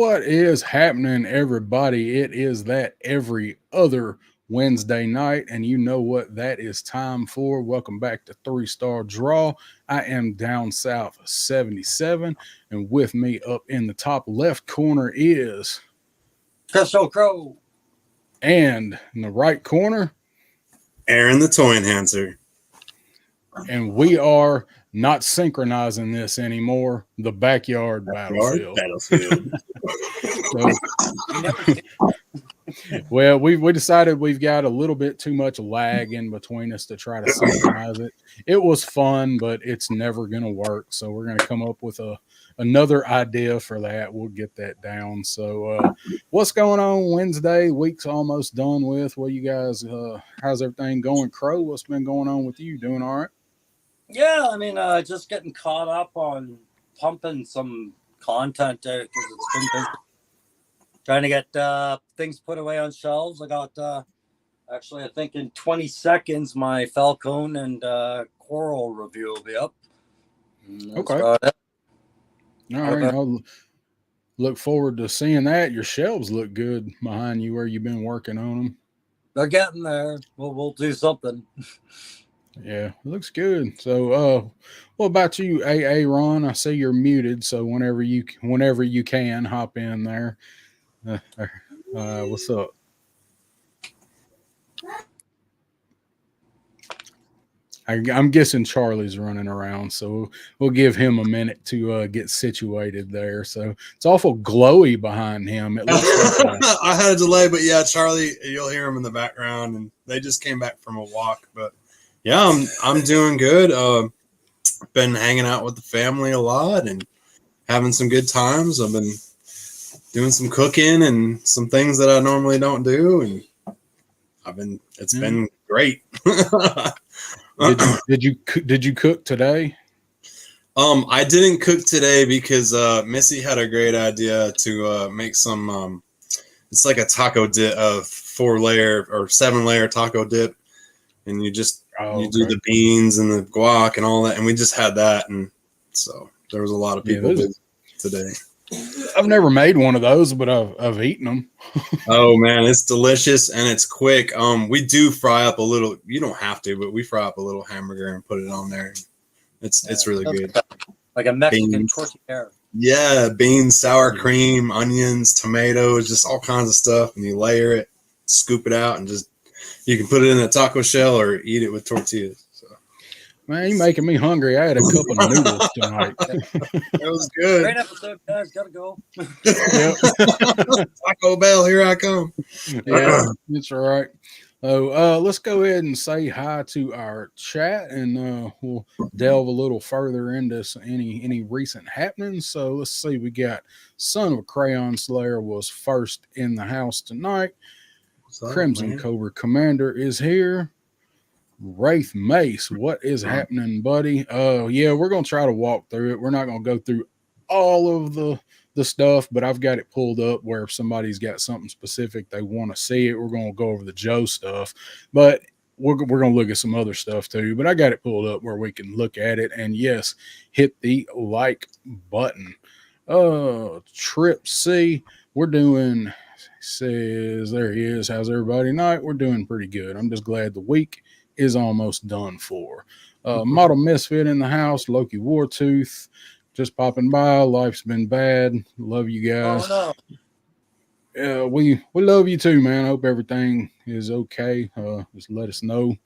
What is happening, everybody? It is that every other Wednesday night, and you know what that is time for. Welcome back to Three Star Draw. I am down south 77, and with me up in the top left corner is Crystal Crow. And in the right corner, Aaron the Toy Enhancer. And we are not synchronizing this anymore. The backyard battlefield. Well, we decided we've got a little bit too much lag in between us to try to synchronize it. It was fun, but it's never going to work. So we're going to come up with another idea for that. We'll get that down. So what's going on Wednesday? Week's almost done with. What you guys, how's everything going? Crow, what's been going on with you? Doing all right? Yeah, I mean, just getting caught up on pumping some content there because it's been busy. Trying to get things put away on shelves. I got, actually, I think in 20 seconds, my Falcon and Coral review will be up. Okay. All right. I'll look forward to seeing that. Your shelves look good behind you where you've been working on them. They're getting there. We'll do something. Yeah, it looks good. So, what about you, AA Ron? I see you're muted, so whenever you can, hop in there. What's up? I'm guessing Charlie's running around, so we'll give him a minute to get situated there. So it's awful glowy behind him. It looks like I had a delay, but yeah, Charlie, you'll hear him in the background, and they just came back from a walk. But yeah, I'm doing good. Been hanging out with the family a lot and having some good times. I've been doing some cooking and some things that I normally don't do, and it's been great. Did you cook today? I didn't cook today because Missy had a great idea to make some it's like a taco dip, 4-layer or 7-layer taco dip, and you just do the beans and the guac and all that, and we just had that, and so there was a lot of people today. I've never made one of those, but I've eaten them. Oh man, it's delicious and it's quick. We do fry up a little. You don't have to, but we fry up a little hamburger and put it on there. It's really good. Like a Mexican tortilla. Yeah, beans, sour cream, onions, tomatoes, just all kinds of stuff, and you layer it, scoop it out, and just you can put it in a taco shell or eat it with tortillas. Man, you're making me hungry. I had a couple of noodles tonight. That was good. Great episode, guys. Gotta go. Taco Bell, here I come. Yeah, that's all right. So let's go ahead and say hi to our chat, and we'll delve a little further into any recent happenings. So let's see. We got Son of a Crayon Slayer was first in the house tonight. Crimson Cobra Commander is here. Wraith Mace, what is happening, buddy? Yeah, we're gonna try to walk through it. We're not gonna go through all of the stuff, but I've got it pulled up where if somebody's got something specific they want to see it, we're gonna go over the Joe stuff, but we're gonna look at some other stuff too. But I got it pulled up where we can look at it, and yes, hit the like button. Trip C, we're doing. Says there he is. How's everybody tonight? We're doing pretty good. I'm just glad the week is almost done for. Model Misfit in the house. Loki Wartooth just popping by. Life's been bad. Love you guys. Oh, no. We love you too, man. Hope everything is okay. Just let us know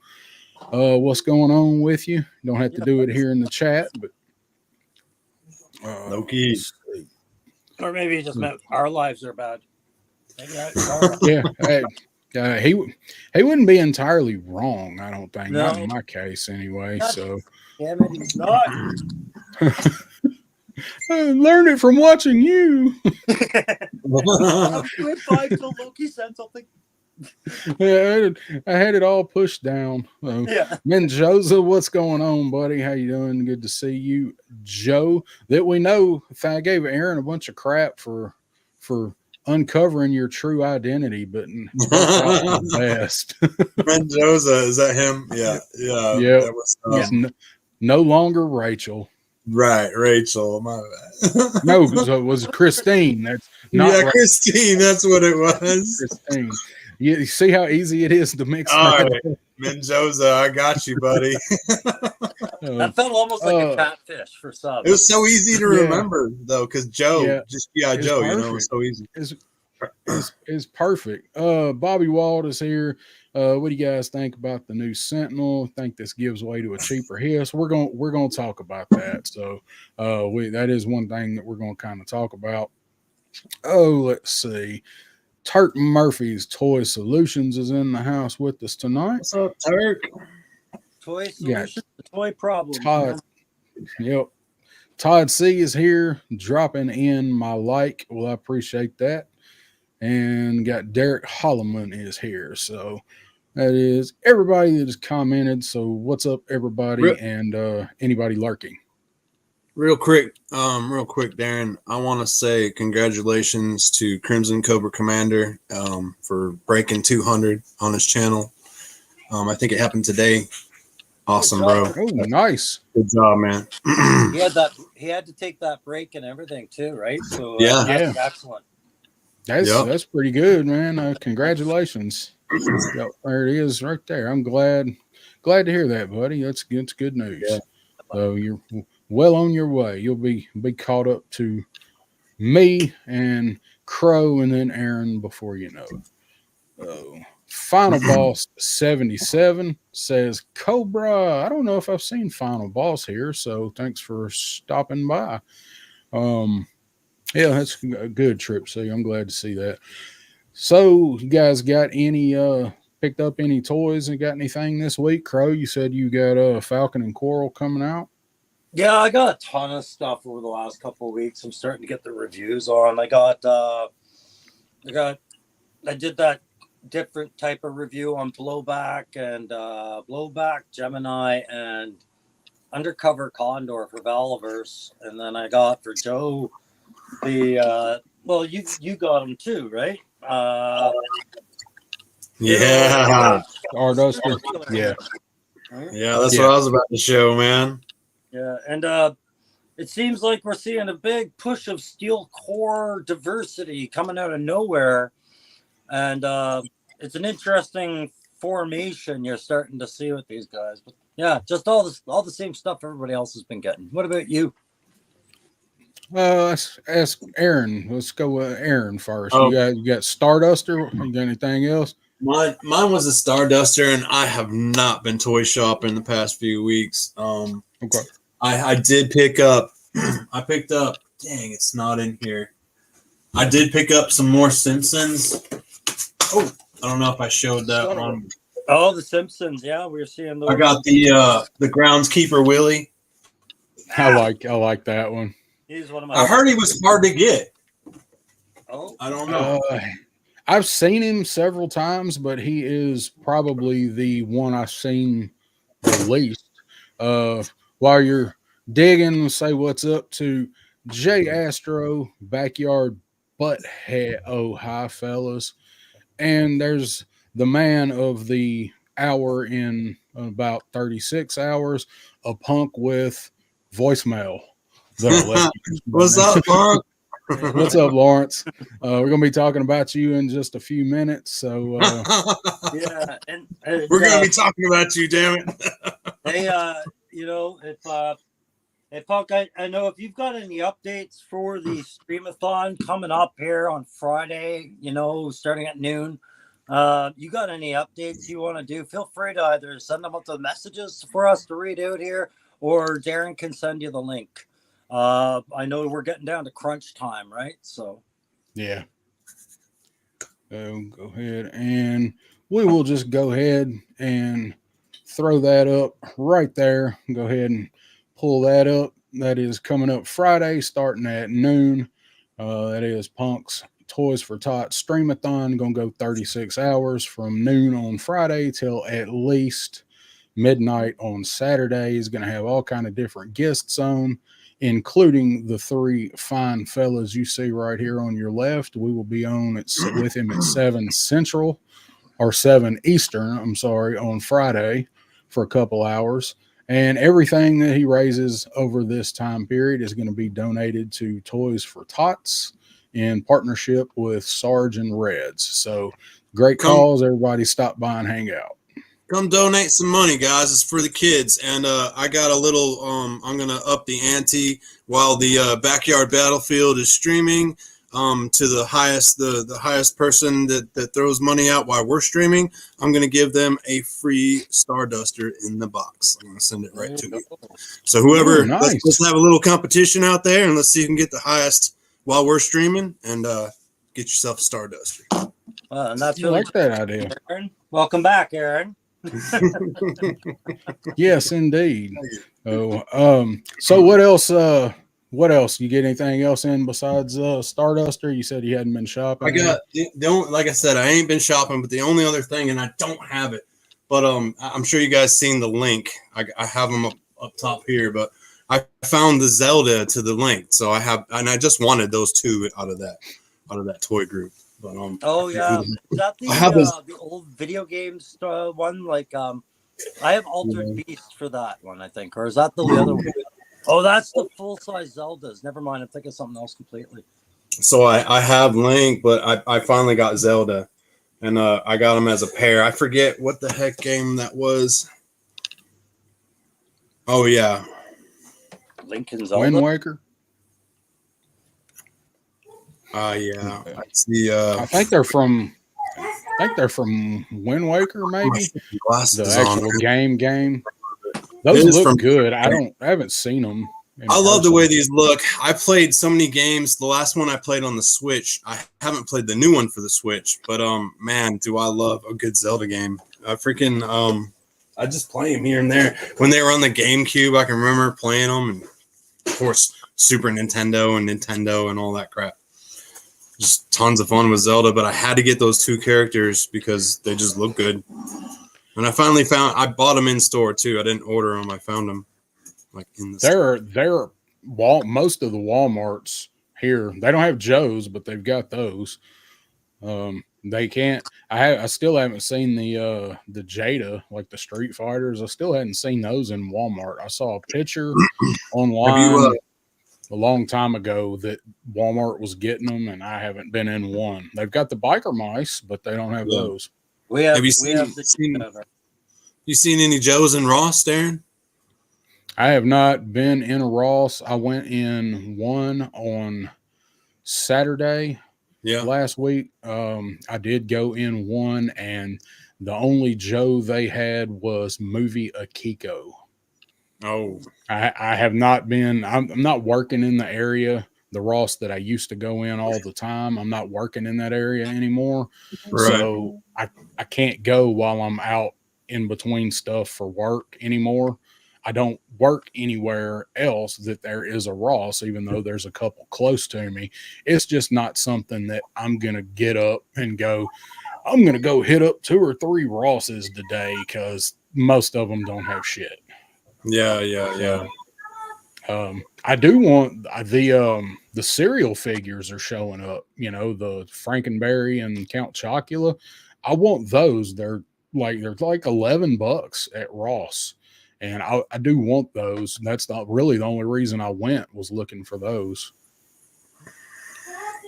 what's going on with you. Don't have to do it here in the chat, but Loki. Or maybe it just meant our lives are bad. Yeah. Hey, he wouldn't be entirely wrong, I don't think. No. Not in my case, anyway. So, damn it, he's not. Learn it from watching you. Went by till Loki said something. Yeah, I had it all pushed down. Yeah. Menjoza, what's going on, buddy? How you doing? Good to see you, Joe. That we know. I gave Aaron a bunch of crap for uncovering your true identity, but the best. Mendoza, is that him? Yeah. That was, no longer Rachel. Right, Rachel. My bad. No, so it was Christine. Yeah, Christine, that's what it was. Christine. You see how easy it is to mix All that right, up? Mendoza, I got you, buddy. That felt almost like a catfish for some. It was so easy to remember, though, because Joe, just G.I. Joe, perfect. you know, it was so easy. It's perfect. Bobby Wald is here. What do you guys think about the new Sentinel? Think this gives way to a cheaper hiss? We're gonna talk about that. So that is one thing that we're gonna kind of talk about. Oh, let's see. Turk Murphy's Toy Solutions is in the house with us tonight. What's up, Turk? Toy Solutions, the toy problem. Todd, yep. Todd C is here, dropping in my like. Well, I appreciate that. And got Derek Holloman is here. So that is everybody that has commented. So what's up, everybody, and anybody lurking? Real quick, Darren, I want to say congratulations to Crimson Cobra Commander for breaking 200 on his channel. I think it happened today. Awesome, bro. Oh, nice. Good job, man. He had to take that break and everything too, right? So that's excellent. That's pretty good, man. Congratulations. Yep, there it is, right there. I'm glad to hear that, buddy. That's good news. Yeah. So you're well on your way. You'll be caught up to me and Crow and then Aaron before you know it. Final Boss 77 says Cobra. I don't know if I've seen Final Boss here, so thanks for stopping by. Yeah, that's a good trip. So I'm glad to see that. So you guys got any picked up any toys and got anything this week? Crow, you said you got Falcon and Coral coming out. Yeah, I got a ton of stuff over the last couple of weeks. I'm starting to get the reviews on. I did that different type of review on Blowback and Blowback, Gemini, and Undercover Condor for Valaverse. And then I got for Joe the you got them too, right? Yeah. Starduster. Yeah. Yeah, that's what I was about to show, man. Yeah, and it seems like we're seeing a big push of steel core diversity coming out of nowhere. And it's an interesting formation you're starting to see with these guys. But yeah, just all the same stuff everybody else has been getting. What about you? Let's ask Aaron. Let's go with Aaron first. You got Starduster. You got anything else? Mine was a Starduster, and I have not been toy shopping the past few weeks. Okay. I did pick up. I picked up. Dang, it's not in here. I did pick up some more Simpsons. Oh, I don't know if I showed that on. Oh, the Simpsons. Yeah, we were seeing those. I got the Groundskeeper Willie. I like that one. He's one of my. I heard he was hard to get. Oh, I don't know. I've seen him several times, but he is probably the one I've seen the least. While you're digging, say what's up to J Astro Backyard Butthead. Oh, hi, fellas. And there's the man of the hour in about 36 hours, a punk with voicemail. What's up, punk? What's up, Lawrence? We're going to be talking about you in just a few minutes. So, yeah. And we're going to be talking about you, damn it. Hey, if Punk, I know if you've got any updates for the Stream-a-thon coming up here on Friday, starting at noon, you got any updates you want to do, feel free to either send them up the messages for us to read out here, or Darren can send you the link. I know we're getting down to crunch time, right? So, yeah. Go ahead, and we will just go ahead and throw that up right there. Go ahead and pull that up. That is coming up Friday, starting at noon. That is Punk's Toys for Tots Stream-a-thon. Going to go 36 hours from noon on Friday till at least midnight on Saturday. He's going to have all kind of different guests on, including the three fine fellas you see right here on your left. We will be on with him at 7 Central or 7 Eastern, on Friday for a couple hours. And everything that he raises over this time period is going to be donated to Toys for Tots. in partnership with Sarge and Reds. So great Come- cause. Everybody stop by and hang out. Come donate some money, guys. It's for the kids. And I got a little, I'm going to up the ante while the Backyard Battlefield is streaming to the highest person that throws money out while we're streaming. I'm going to give them a free Starduster in the box. I'm going to send it right to you. So whoever, nice. let's have a little competition out there, and let's see who can get the highest while we're streaming, and get yourself a Starduster. And that's I like that idea. Aaron. Welcome back, Aaron. Yes, indeed. Oh, so what else? What else? You get anything else in besides Starduster? You said you hadn't been shopping. I got the only, like I said, I ain't been shopping, but the only other thing, and I don't have it, but I'm sure you guys seen the link. I have them up top here, but I found the Zelda to the link, so I have, and I just wanted those two out of that toy group. But oh yeah, is that the old video games one? Like I have Altered Beast for that one, I think, or is that the other one? Oh, that's the full size Zeldas. Never mind, I'm thinking of something else completely. So I have Link, but I finally got Zelda, and I got them as a pair. I forget what the heck game that was. Oh yeah, Link and Zelda. Wind Waker. Yeah. It's the. I think they're from Wind Waker, maybe the actual game. Those look good. I haven't seen them. I love the way these look. I played so many games. The last one I played on the Switch. I haven't played the new one for the Switch, but man, do I love a good Zelda game. I just play them here and there. When they were on the GameCube, I can remember playing them, and of course Super Nintendo and all that crap. Just tons of fun with Zelda, but I had to get those two characters because they just look good. And I finally I bought them in store too. I didn't order them. I found them like in the store. They're most of the Walmarts here. They don't have Joe's, but they've got those. They can't. I still haven't seen the Jada, like the Street Fighters. I still hadn't seen those in Walmart. I saw a picture online a long time ago that Walmart was getting them, and I haven't been in one. They've got the biker mice, but they don't have those. Have you seen any Joes and Ross, Darren? I have not been in a Ross. I went in one on Saturday last week. I did go in one, and the only Joe they had was Movie Akiko. Oh, I have not been. I'm not working in the area, the Ross that I used to go in all the time. I'm not working in that area anymore, so I can't go while I'm out in between stuff for work anymore. I don't work anywhere else that there is a Ross, even though there's a couple close to me. It's just not something that I'm gonna get up and go. I'm gonna go hit up 2 or 3 Rosses today because most of them don't have shit. Yeah. I do want the cereal figures are showing up. You know, the Frankenberry and Count Chocula. I want those. They're like $11 at Ross, and I do want those. That's not really the only reason I went, was looking for those.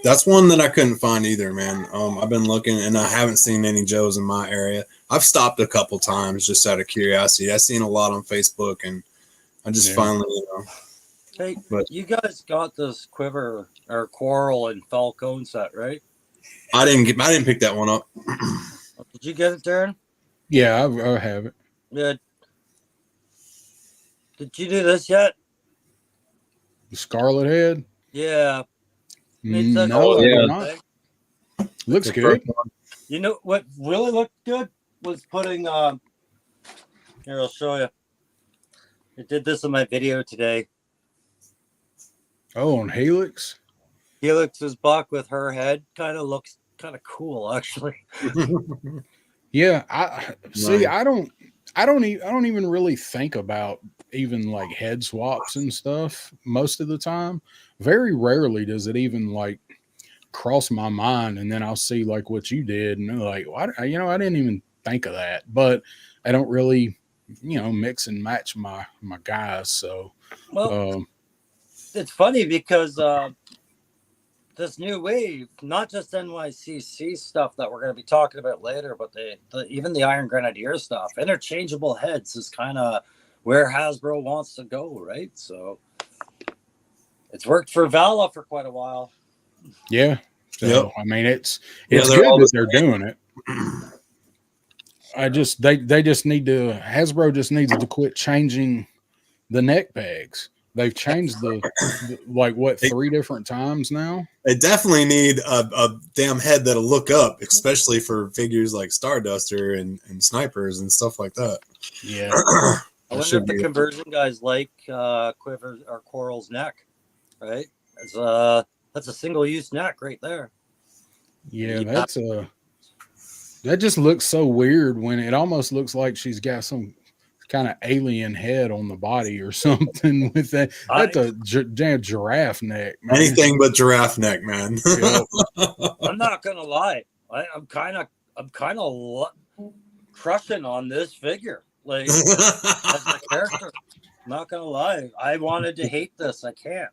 That's one that I couldn't find either, man. I've been looking, and I haven't seen any Joes in my area. I've stopped a couple times just out of curiosity. I've seen a lot on Facebook, and I just finally, Hey, you guys got this Quiver or Quarrel and Falcone set, right? I didn't pick that one up. Did you get it, Darren? Yeah, I have it. Good. Did you do this yet? The Scarlet Head. Yeah. No, looks good. You know what really looked good was putting here, I'll show you. I did this in my video today. Oh, on Helix. Helix's buck with her head kind of looks kind of cool, actually. Yeah, I see. I don't even really think about even like head swaps and stuff most of the time. Very rarely does it even like cross my mind, and then I'll see like what you did, and like, I didn't even think of that. But I don't really, mix and match my guys. So, well, it's funny because this new wave, not just NYCC stuff that we're going to be talking about later, but even the Iron Grenadier stuff, interchangeable heads is kind of where Hasbro wants to go, right? So it's worked for Vala for quite a while. Yeah. So Yep. I mean, it's Yeah, good they're all that the they're doing it. They just need to, Hasbro just needs to quit changing the neck pegs. They've changed the like what 3 different times now. They definitely need a damn head that'll look up, especially for figures like Starduster and snipers and stuff like that. Yeah. I wonder if the conversion guys like Quiver or Coral's neck, right? That's a single-use neck right there. Yeah, that just looks so weird when it almost looks like she's got some kind of alien head on the body or something with that. That's a damn giraffe neck, man. Anything but giraffe neck, man. Yep. I'm not gonna lie. I'm kind of crushing on this figure, like as a character. I'm not gonna lie. I wanted to hate this. I can't.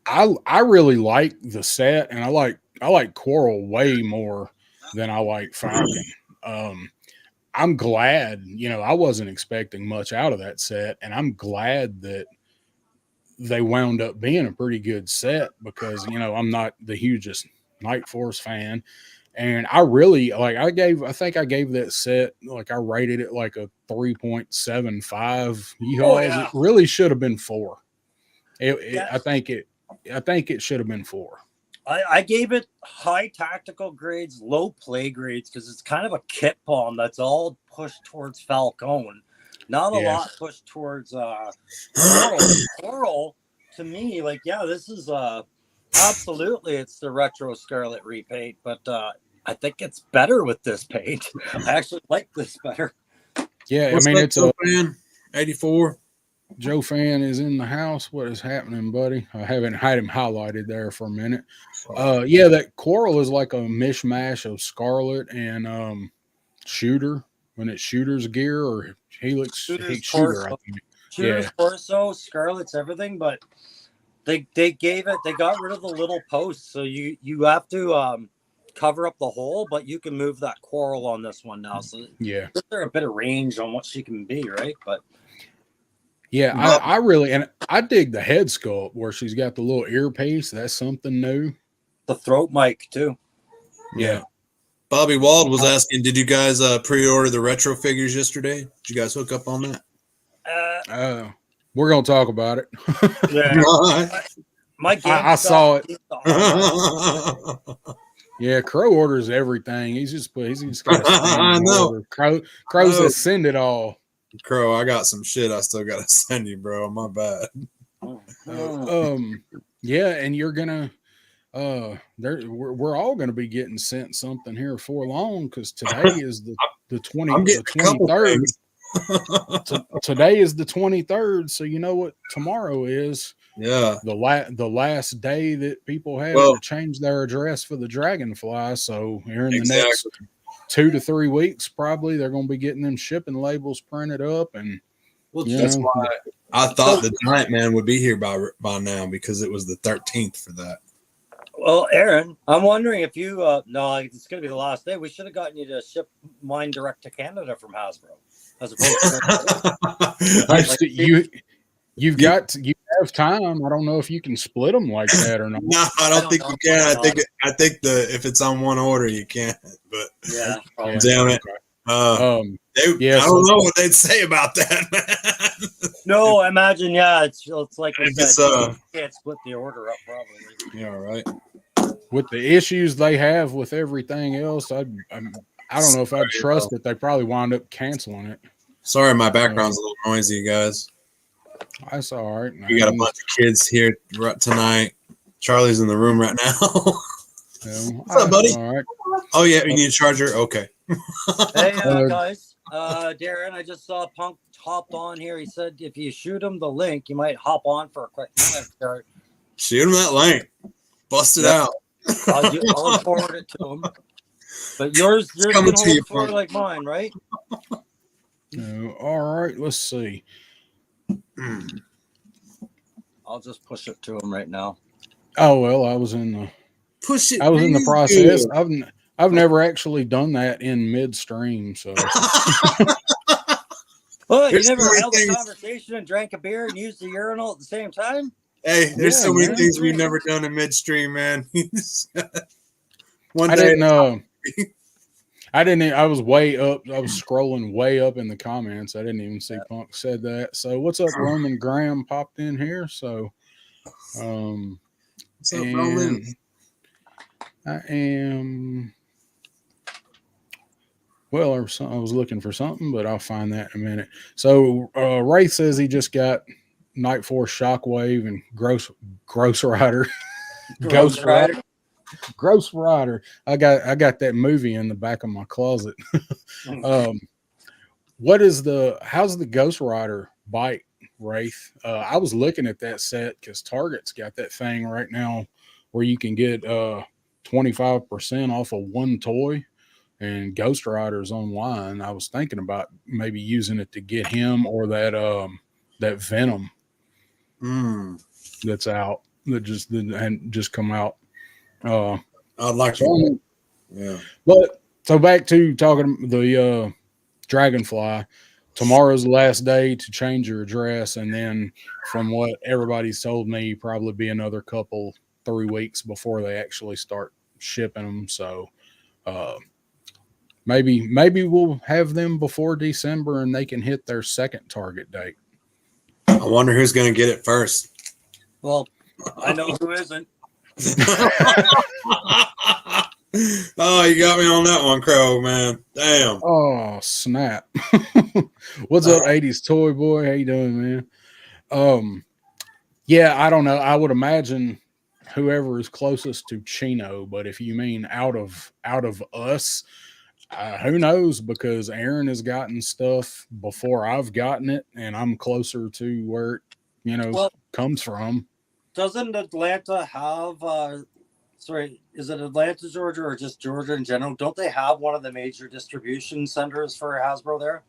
I really like the set, and I like Coral way more than I like Falcon. I'm glad, I wasn't expecting much out of that set, and I'm glad that they wound up being a pretty good set because, I'm not the hugest Night Force fan. And I really I think I gave that set, I rated it like a 3.75. It really should have been 4. I think it should have been 4. I gave it high tactical grades, low play grades, because it's kind of a kit bomb that's all pushed towards Falcon. Not a lot pushed towards Coral. Coral, to me, this is absolutely, it's the retro Scarlet repaint, but I think it's better with this paint. I actually like this better. Yeah, What's it's a fan 84. Joe Fan is in the house. What is happening, buddy? I haven't had him highlighted there for a minute. That Coral is like a mishmash of Scarlet and Shooter when it's Shooter's gear or Helix Shooter. I think. Shooter's torso, Scarlet's everything, but they got rid of the little posts, so you have to cover up the hole, but you can move that Coral on this one now. So there's a bit of range on what she can be, right? But I really, and I dig the head sculpt where she's got the little earpiece. That's something new. The throat mic too. Yeah. Bobby Wald was asking, did you guys pre-order the retro figures yesterday? Did you guys hook up on that? We're gonna talk about it. Yeah. I saw it. Yeah, Crow orders everything. He's just got a order. Crow's that send it all. Crow, I got some shit I still gotta send you, bro. My bad. And you're gonna we're all gonna be getting sent something here for long because today is the 23rd. Today is the 23rd, so you know what tomorrow is. Yeah, the last day that people have to change their address for the Dragonfly. So here in the next 2 to 3 weeks, probably they're going to be getting them shipping labels printed up, and that's why I thought the Giant Man would be here by now because it was the 13th for that. Well, Aaron, I'm wondering if you no, it's going to be the last day. We should have gotten you to ship mine direct to Canada from Hasbro, as opposed to you have time. I don't know if you can split them like that or not. No, I don't think you can. I think if it's on one order, you can't. But damn it. I don't know what they'd say about that, man. No, I imagine, it's like we said, you can't split the order up, probably. Yeah, right. With the issues they have with everything else, I don't know if I'd trust it. They probably wind up canceling it. Sorry, my background's a little noisy, you guys. That's all right. We got a bunch of kids here tonight. Charlie's in the room right now. What's up, buddy? All right. Oh, yeah, you need a charger? Okay. Hey, guys. Darren, I just saw Punk hopped on here. He said if you shoot him the link, you might hop on for a quick start. Shoot him that link. Bust it out. I'll forward it to him. But yours can hold forward like mine, right? All right. Let's see. I'll just push it to him right now. Oh well, I was in the Push it. I was in the real process. good. I've never actually done that in midstream. So Well, you There's so never many held a things. conversation and drank a beer and used the urinal at the same time? Hey, there's Yeah, so many man. things we've never done in midstream, man. One I day, didn't. I didn't. I was way up. I was scrolling way up in the comments. I didn't even see Punk said that. So what's up, Roman Graham popped in here. So, what's up, Roman? and I am. Well, I was looking for something, but I'll find that in a minute. So Ray says he just got Night Force Shockwave and Gross Rider. Ghost Rider. Gross Rider. I got that movie in the back of my closet. How's the Ghost Rider bike, Wraith? I was looking at that set because Target's got that thing right now where you can get 25% off of one toy, and Ghost Rider's online. I was thinking about maybe using it to get him or that Venom that's out that just come out. I'd like to. Yeah. But so back to talking the Dragonfly. Tomorrow's the last day to change your address, and then from what everybody's told me, probably be another 3 weeks before they actually start shipping them. So maybe we'll have them before December, and they can hit their second target date. I wonder who's going to get it first. Well, I know who isn't. Oh, you got me on that one, Crow, man. Damn. Oh, snap. What's up, 80s Toy Boy? How you doing, man? Yeah, I don't know. I would imagine whoever is closest to Chino, but if you mean out of us, who knows? Because Aaron has gotten stuff before I've gotten it, and I'm closer to where it comes from. Doesn't Atlanta have is it Atlanta, Georgia, or just Georgia in general? Don't they have one of the major distribution centers for Hasbro there?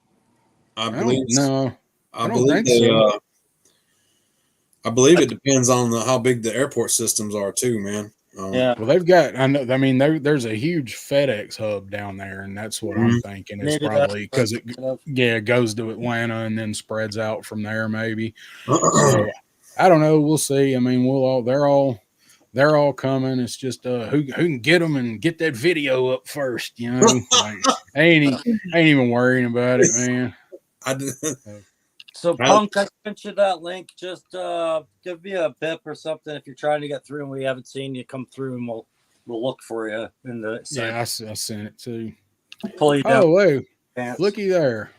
I believe no. I believe they. So. I believe it depends on how big the airport systems are too, man. Yeah. Well, they've got. I mean, there's a huge FedEx hub down there, and that's what I'm thinking. It's probably because it goes to Atlanta and then spreads out from there. Maybe. So I don't know. We'll see. I mean, they're all coming. It's just who can get them and get that video up first. Like, I ain't even worrying about it, man. So Punk, I sent you that link. Just give me a bip or something if you're trying to get through and we haven't seen you come through, and we'll look for you in the site. Yeah, I sent it too. Pull you down. Oh wait, looky there,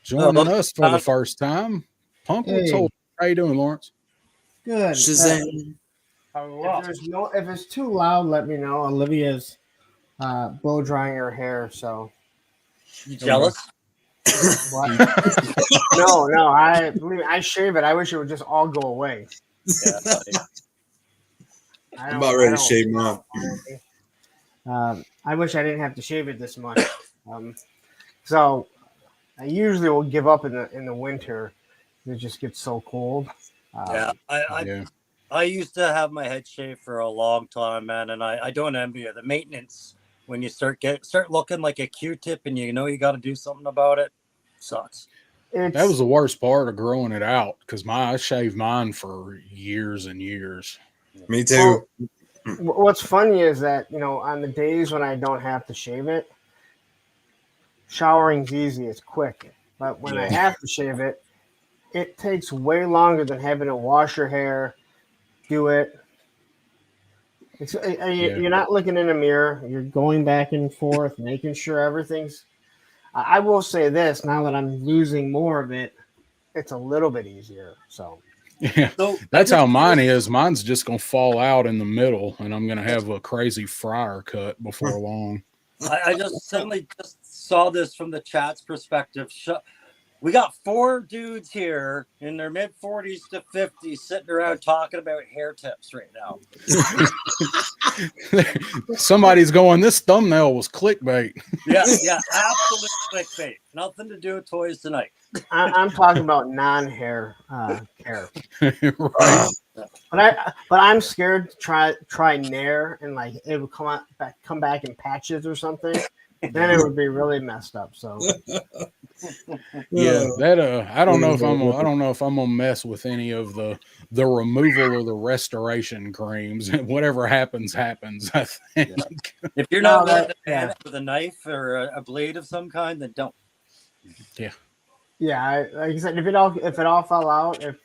joining us for the first time. Punk, how you doing, Lawrence? Good. If it's too loud, let me know. Olivia's blow drying her hair, so. You jealous? What? No. I shave it. I wish it would just all go away. Yeah. I'm about ready to shave mine. I wish I didn't have to shave it this much. So I usually will give up in the winter. It just gets so cold. I used to have my head shaved for a long time, man, and I don't envy you. The maintenance when you start looking like a Q-tip and you got to do something about it, sucks. That was the worst part of growing it out because I shaved mine for years and years. Me too. Well, what's funny is that on the days when I don't have to shave it, showering's easy, it's quick. But when I have to shave it, it takes way longer than having to wash your hair, do it. You're not looking in a mirror. You're going back and forth, making sure everything's. I will say this: now that I'm losing more of it, it's a little bit easier. So, so that's how mine is. Mine's just gonna fall out in the middle, and I'm gonna have a crazy fryer cut before long. I just suddenly just saw this from the chat's perspective. We got 4 dudes here in their mid-40s to 50s sitting around talking about hair tips right now. Somebody's going, this thumbnail was clickbait. Yeah, absolute clickbait. Nothing to do with toys tonight. I'm talking about non-hair hair. Right. But I'm scared to try Nair and like it would come back in patches or something. Then it would be really messed up. So Yeah, that I don't know if I'm gonna mess with any of the removal or the restoration creams. Whatever happens, happens. I think. Yeah. If you're not willing to ban it with a knife or a blade of some kind, then don't. Yeah. Yeah, like I said, if it all fell out, if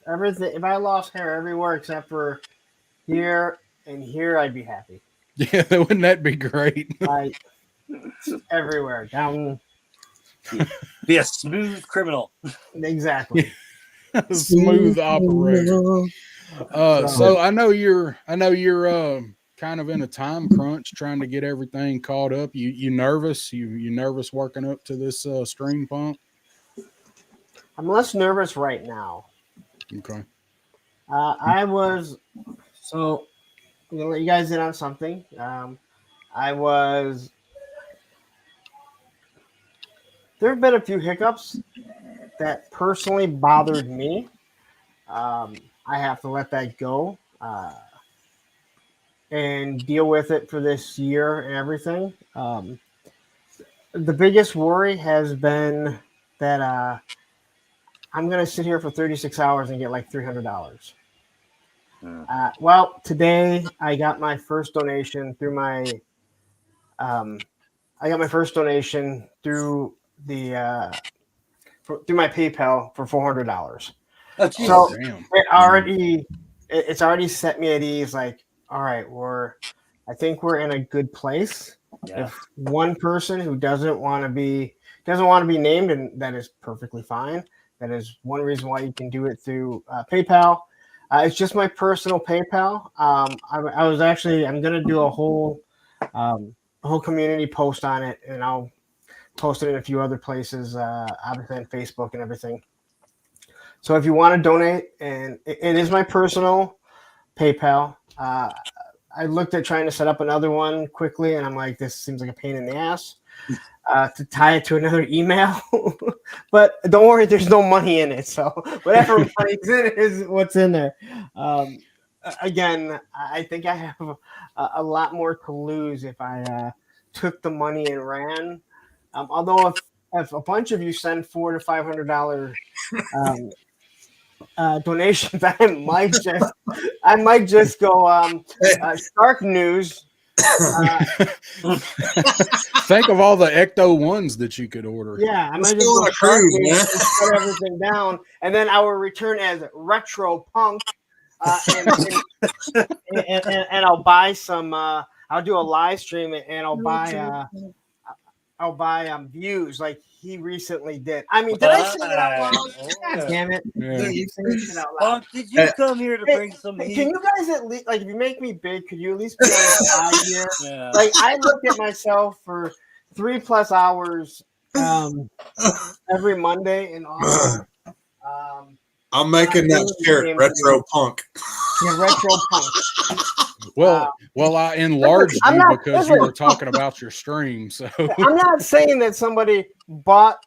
I lost hair everywhere except for here and here, I'd be happy. Yeah, wouldn't that be great? Like everywhere down. Be a smooth criminal. Exactly. Smooth operator. So I know you're kind of in a time crunch trying to get everything caught up. You nervous? You nervous working up to this stream pump? I'm less nervous right now. Okay. I was so I'm gonna let you guys in on something. There have been a few hiccups that personally bothered me. I have to let that go and deal with it for this year and everything. The biggest worry has been that I'm going to sit here for 36 hours and get like $300. Well, today I got my first donation through my through my PayPal for $400. So it's already set me at ease. Like, all right, I think we're in a good place. Yeah. If one person who doesn't want to be named, and that is perfectly fine. That is one reason why you can do it through PayPal. It's just my personal PayPal. I'm going to do a whole community post on it, and I'll post it in a few other places, obviously on Facebook and everything. So if you want to donate, and it is my personal PayPal. I looked at trying to set up another one quickly, and I'm like, this seems like a pain in the ass to tie it to another email. But don't worry, there's no money in it. So whatever money's in it is what's in there. Again, I think I have a lot more to lose if I took the money and ran. Although if a bunch of you send $400 to $500 donations, I might just go Shark News. Think of all the Ecto ones that you could order. Yeah, I might just go Shark News and shut everything down, and then I will return as Retro Punk, and I'll buy some. I'll do a live stream and I'll buy views like he recently did. I mean, did I say that out loud? God damn it! Yeah. You say shit out loud. Did you come here to bring some heat? Can you guys at least, like, if you make me big, could you at least be on the side here? Yeah. Like, I look at myself for 3+ hours every Monday and all. I'm making that shirt, Retro Punk. Yeah, Retro Punk. Well, I enlarged you because you were talking about your stream. So I'm not saying that somebody bought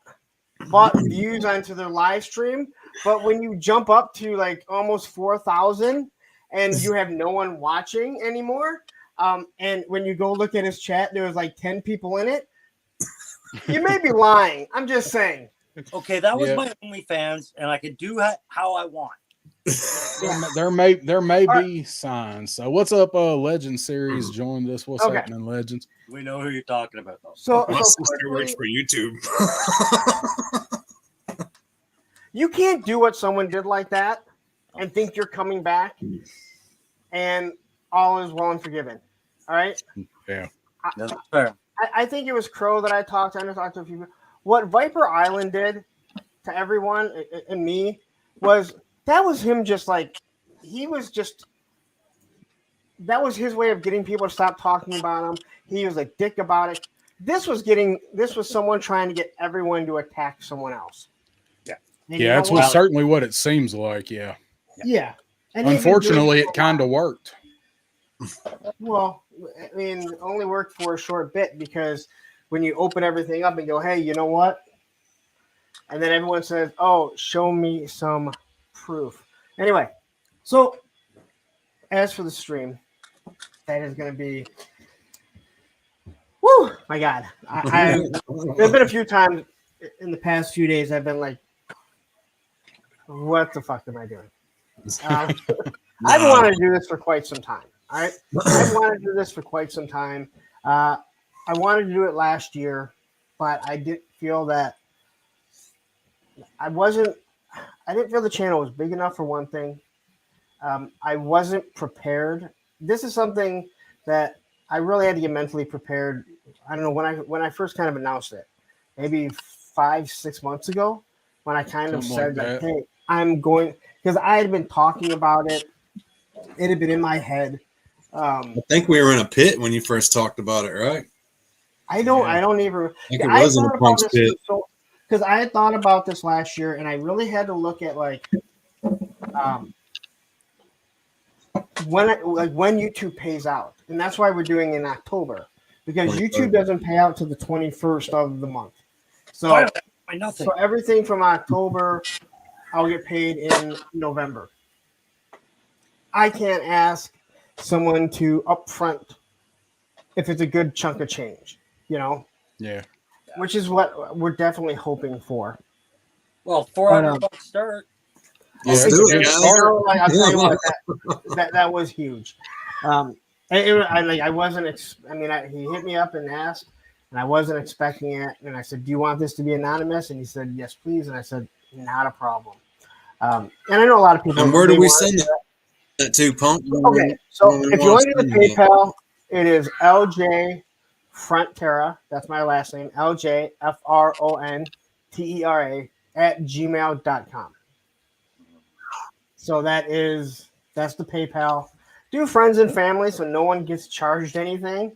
views onto their live stream, but when you jump up to like almost 4,000 and you have no one watching anymore, and when you go look at his chat, there was like 10 people in it. You may be lying. I'm just saying. Okay, that was my OnlyFans, and I could do how I want. There may be signs. So what's up? Legend Series joined us. What's happening, Legends? We know who you're talking about, though. So my sister works for YouTube. You can't do what someone did like that and think you're coming back and all is well and forgiven. All right? Yeah. That's fair. I think it was Crow that I talked to. I talked to a few people. What Viper Island did to everyone and me was that was him just like that was his way of getting people to stop talking about him. He was a dick about it. This was someone trying to get everyone to attack someone else. Yeah. Yeah, that's certainly what it seems like. Yeah. Yeah. And unfortunately, it kind of worked. Well, I mean, it only worked for a short bit because when you open everything up and go, hey, you know what? And then everyone says, oh, show me some proof. Anyway, so as for the stream, that is going to be. Woo! My God, there's been a few times in the past few days I've been like, "What the fuck am I doing?" I've wanted to do this for quite some time. All right, I've wanted to do this for quite some time. I wanted to do it last year, but I didn't feel that I didn't feel the channel was big enough for one thing. I wasn't prepared. This is something that I really had to get mentally prepared. I don't know when I first kind of announced it, maybe 5-6 months ago, when I kind of said like, "Hey, I'm going," because I had been talking about it. It had been in my head. I think we were in a pit when you first talked about it, right? I don't even. I think it was in a punk's pit. Because I had thought about this last year, and I really had to look at like when YouTube pays out, and that's why we're doing it in October, because YouTube doesn't pay out to the 21st of the month. So everything from October, I'll get paid in November. I can't ask someone to upfront if it's a good chunk of change, you know? Yeah. Which is what we're definitely hoping for. Well, $400 start. Let's do it. I'll tell you what, that was huge. I wasn't. He hit me up and asked, and I wasn't expecting it. And I said, "Do you want this to be anonymous?" And he said, "Yes, please." And I said, "Not a problem." And I know a lot of people. And where do we send that to, Punk? Okay, so if you want to do the PayPal, it is LJ Frontera. That's my last name. LJFRONTERA @gmail.com. So that's the PayPal. Do friends and family so no one gets charged anything.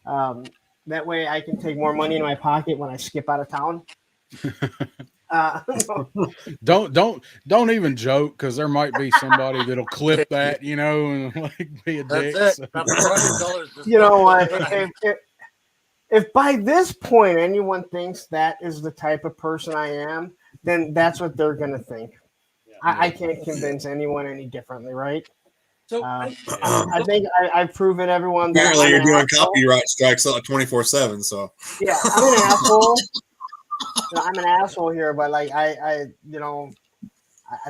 That way I can take more money in my pocket when I skip out of town. Don't even joke, because there might be somebody that'll clip that, and like be a dick. That's it. $400. You know what? If by this point anyone thinks that is the type of person I am, then that's what they're gonna think. I can't convince anyone any differently, right? So I think I've proven everyone that apparently you're doing copyright strikes 24/7. So yeah, I'm an asshole. I'm an asshole here, but like I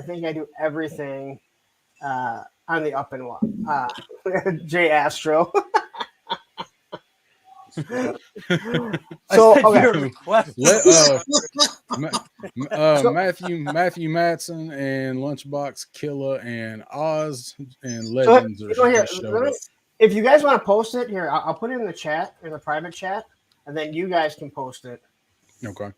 think I do everything on the up and up. J Astro. So okay. Matthew Matson and Lunchbox Killer and Oz and Legends if you guys want to post it here, I'll put it in the chat, in the private chat, and then you guys can post it. Okay.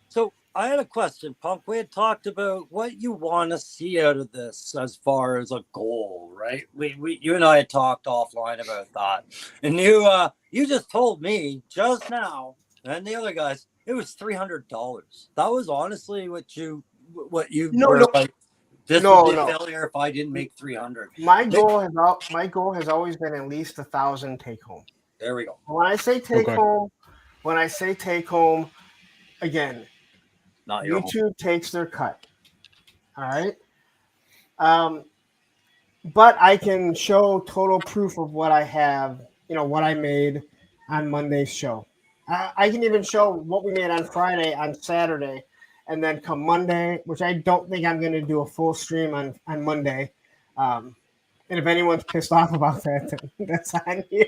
So I had a question, Punk. We had talked about what you want to see out of this as far as a goal, right? You and I had talked offline about that, and you just told me just now, and the other guys, it was $300. That was honestly what you like. This would be a failure if I didn't make 300. My goal has always been at least 1,000 take home. There we go. When I say take home, again, not YouTube takes their cut. All right. But I can show total proof of what I have, what I made on Monday's show. I can even show what we made on Friday, on Saturday, and then come Monday, which I don't think I'm going to do a full stream on Monday. And if anyone's pissed off about that, then that's on you.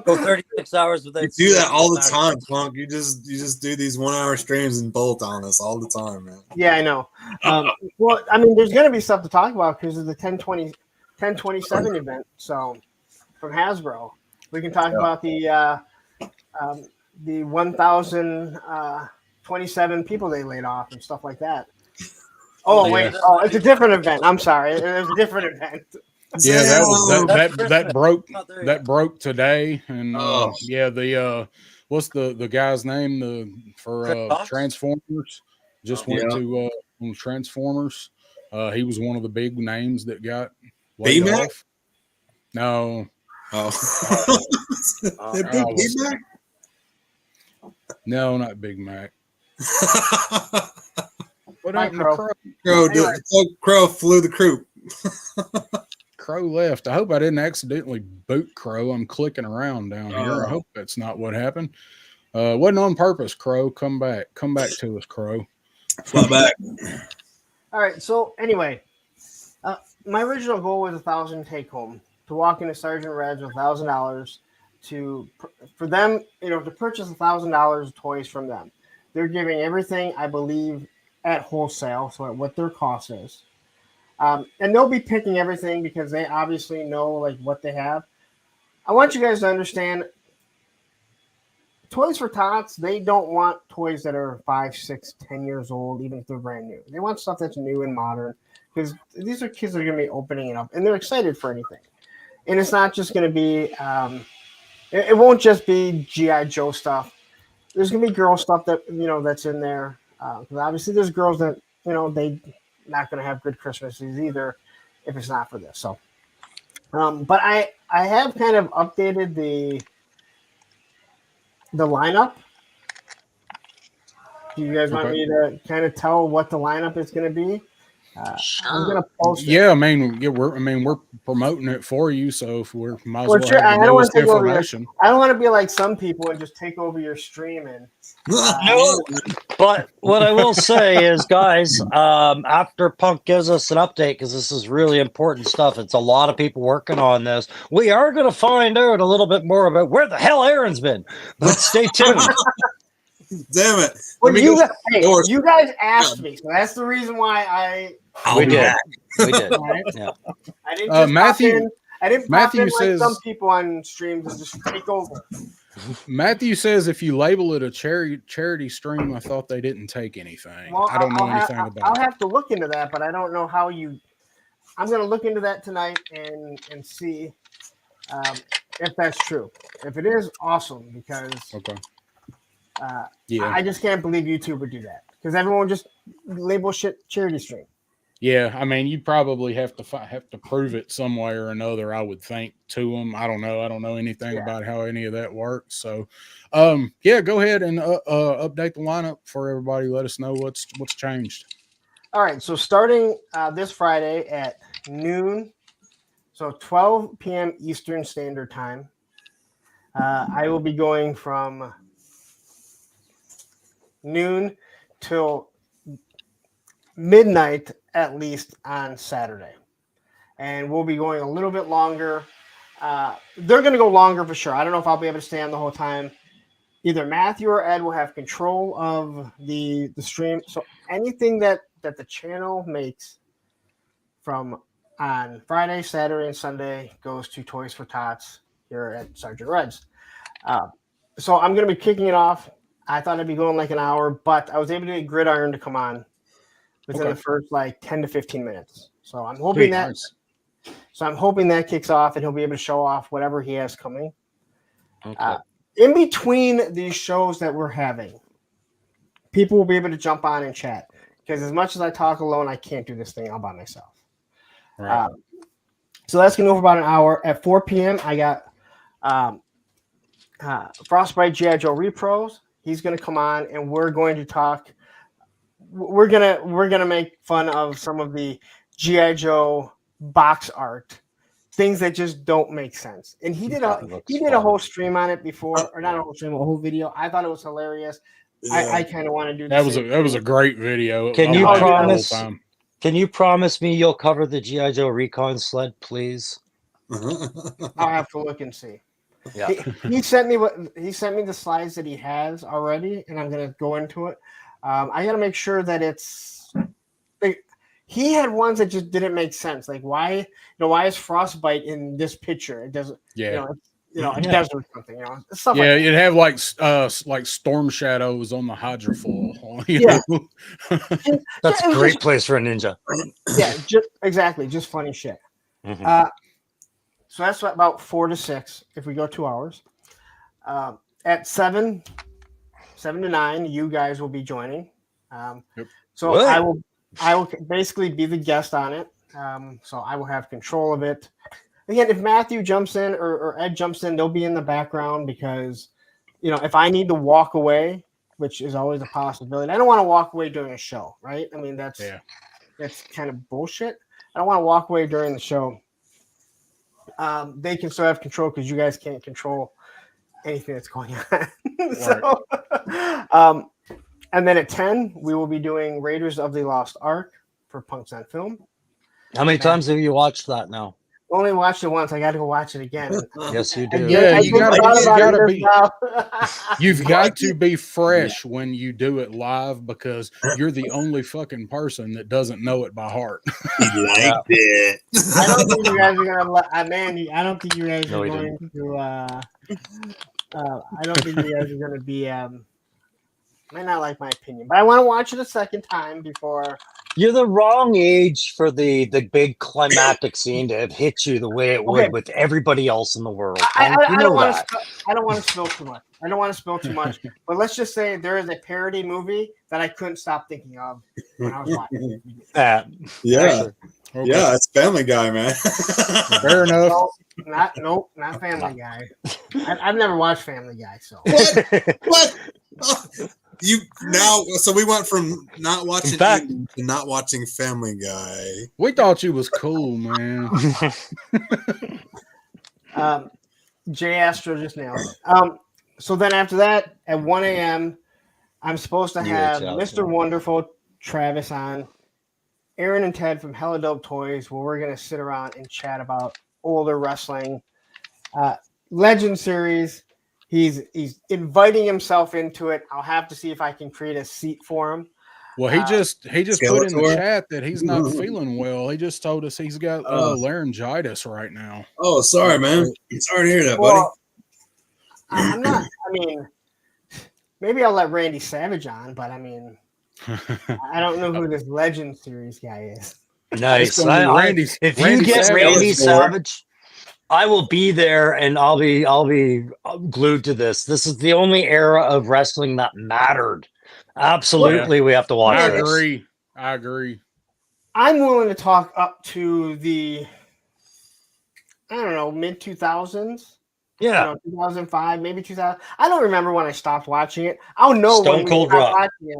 Go 36 hours without. You do that all the time, Punk. You just do these 1 hour streams and bolt on us all the time, man. Yeah, I know. Well, I mean, there's going to be stuff to talk about because of the 1027 event. So from Hasbro, we can talk about the 1,027 people they laid off and stuff like that. Oh wait! Oh, it's a different event. I'm sorry. It was a different event. Yeah, that broke today, and what's the guy's name for Transformers? Just went to on Transformers. He was one of the big names that got laid off. No. Big Mac? No, not Big Mac. What Bye, happened to Crow. Crow? Crow flew the coop. Crow left. I hope I didn't accidentally boot Crow. I'm clicking around down here. I Oh. hope that's not what happened. Wasn't on purpose, Crow. Come back to us, Crow. Fly back. All right. So anyway, my original goal was 1,000 take home to walk into Sergeant Red's with $1,000 for them, to purchase $1,000 of toys from them. They're giving everything, I believe, at wholesale, so at what their cost is. And they'll be picking everything because they obviously know like what they have. I want you guys to understand, Toys for Tots, they don't want toys that are 5, 6, 10 years old, even if they're brand new. They want stuff that's new and modern because these are kids that are going to be opening it up and they're excited for anything. And it's not just going to be, it won't just be G.I. Joe stuff. There's going to be girl stuff that, that's in there. Because obviously there's girls that, they not going to have good Christmases either if it's not for this. So, but I have kind of updated the lineup. Do you guys want me to kind of tell what the lineup is going to be? I'm going to post it. Yeah, we're promoting it for you, so if we might as well Sure, have the newest information. I don't want to be like some people and just take over your stream and. No, but what I will say is, guys, after Punk gives us an update, because this is really important stuff, it's a lot of people working on this. We are going to find out a little bit more about where the hell Aaron's been. But stay tuned. Damn it! Well, you guys asked me, so that's the reason why we did. Right? Yeah. I didn't just Matthew. I didn't Matthew pop in says like some people on streams and just take over. Matthew says if you label it a charity stream, I thought they didn't take anything. Well, I don't know anything about I'll it. have to look into that, but I don't know how you. I'm going to look into that tonight and see if that's true. If it is, awesome, because I just can't believe YouTube would do that because everyone would just label shit charity stream. Yeah, I mean, you probably have to prove it some way or another, I would think, to them. I don't know. I don't know anything about how any of that works. So, go ahead and update the lineup for everybody. Let us know what's changed. All right. So starting this Friday at noon, so 12 p.m. Eastern Standard Time, I will be going from noon till midnight at least on Saturday, and we'll be going a little bit longer. They're going to go longer for sure. I don't know if I'll be able to stay on the whole time. Either Matthew or Ed will have control of the stream, so anything that the channel makes from on Friday, Saturday, and Sunday goes to Toys for Tots here at Sergeant Red's. So I'm going to be kicking it off. I thought I'd be going like an hour, but I was able to get Gridiron to come on within the first like 10 to 15 minutes. So I'm hoping that kicks off and he'll be able to show off whatever he has coming. Okay. In between these shows that we're having, people will be able to jump on and chat because as much as I talk alone, I can't do this thing all by myself. Right. So that's going to go for about an hour. At 4 p.m., I got Frostbite G.I. Joe Repros. He's going to come on and we're going to talk. We're gonna make fun of some of the G.I. Joe box art, things that just don't make sense. And he did a whole stream on it before, or not a whole stream, a whole video. I thought it was hilarious. Yeah. I kind of want to do that. Was a great video. Can you promise me you'll cover the G.I. Joe Recon sled, please? I'll have to look and see. Yeah, he sent me the slides that he has already, and I'm gonna go into it. I got to make sure that it's. He had ones that just didn't make sense. Like why is Frostbite in this picture? It doesn't. Yeah. It does or something. Stuff yeah, like it'd have like storm shadows on the hydrofoil. Yeah, that's a great place for a ninja. Yeah, just funny shit. Mm-hmm. So that's about 4 to 6 if we go 2 hours. At 7 to 9, you guys will be joining. So what? I will basically be the guest on it. So I will have control of it. Again, if Matthew jumps in or Ed jumps in, they'll be in the background because, if I need to walk away, which is always a possibility. I don't want to walk away during a show, right? I mean, that's kind of bullshit. I don't want to walk away during the show. They can still have control because you guys can't control anything that's going on. So, and then at 10, we will be doing Raiders of the Lost Ark for Punks on Film. How many times have you watched that now? Only watched it once. I got to go watch it again. Yes, you do. Yeah, you've got to be fresh when you do it live because you're the only fucking person that doesn't know it by heart. He liked it. I don't think you guys are gonna, Mandy. I don't think you guys are going to. I don't think you guys are going to be. Might not like my opinion, but I want to watch it a second time before. You're the wrong age for the big climactic scene to have hit you the way it would with everybody else in the world. I don't want to spill too much. I don't want to spill too much. But let's just say there is a parody movie that I couldn't stop thinking of when I was watching it. Yeah, it's Family Guy, man. Fair enough. Not Family Guy. I've never watched Family Guy, so what? So we went from not watching to not watching Family Guy. We thought you was cool, man. Jay Astro just nailed it. So then after that, at 1 a.m., I'm supposed to have Mr. Wonderful Travis on, Aaron and Ted from Hella Dope Toys, where we're going to sit around and chat about older wrestling. Legend Series. He's inviting himself into it. I'll have to see if I can create a seat for him. Well, he just put in the chat that he's not feeling well. He just told us he's got laryngitis right now. Oh, sorry, man. Sorry to hear that, buddy. I'm not. I mean, maybe I'll let Randy Savage on, but I mean, I don't know who this Legend Series guy is. Nice. If you get Randy Savage, I will be there, and I'll be glued to this. This is the only era of wrestling that mattered. Absolutely, we have to watch this. I agree. I'm willing to talk up to the, I don't know, mid 2000s. Yeah, 2005, maybe 2000. I don't remember when I stopped watching it. I'll know Stone Cold when we Rock. watching it.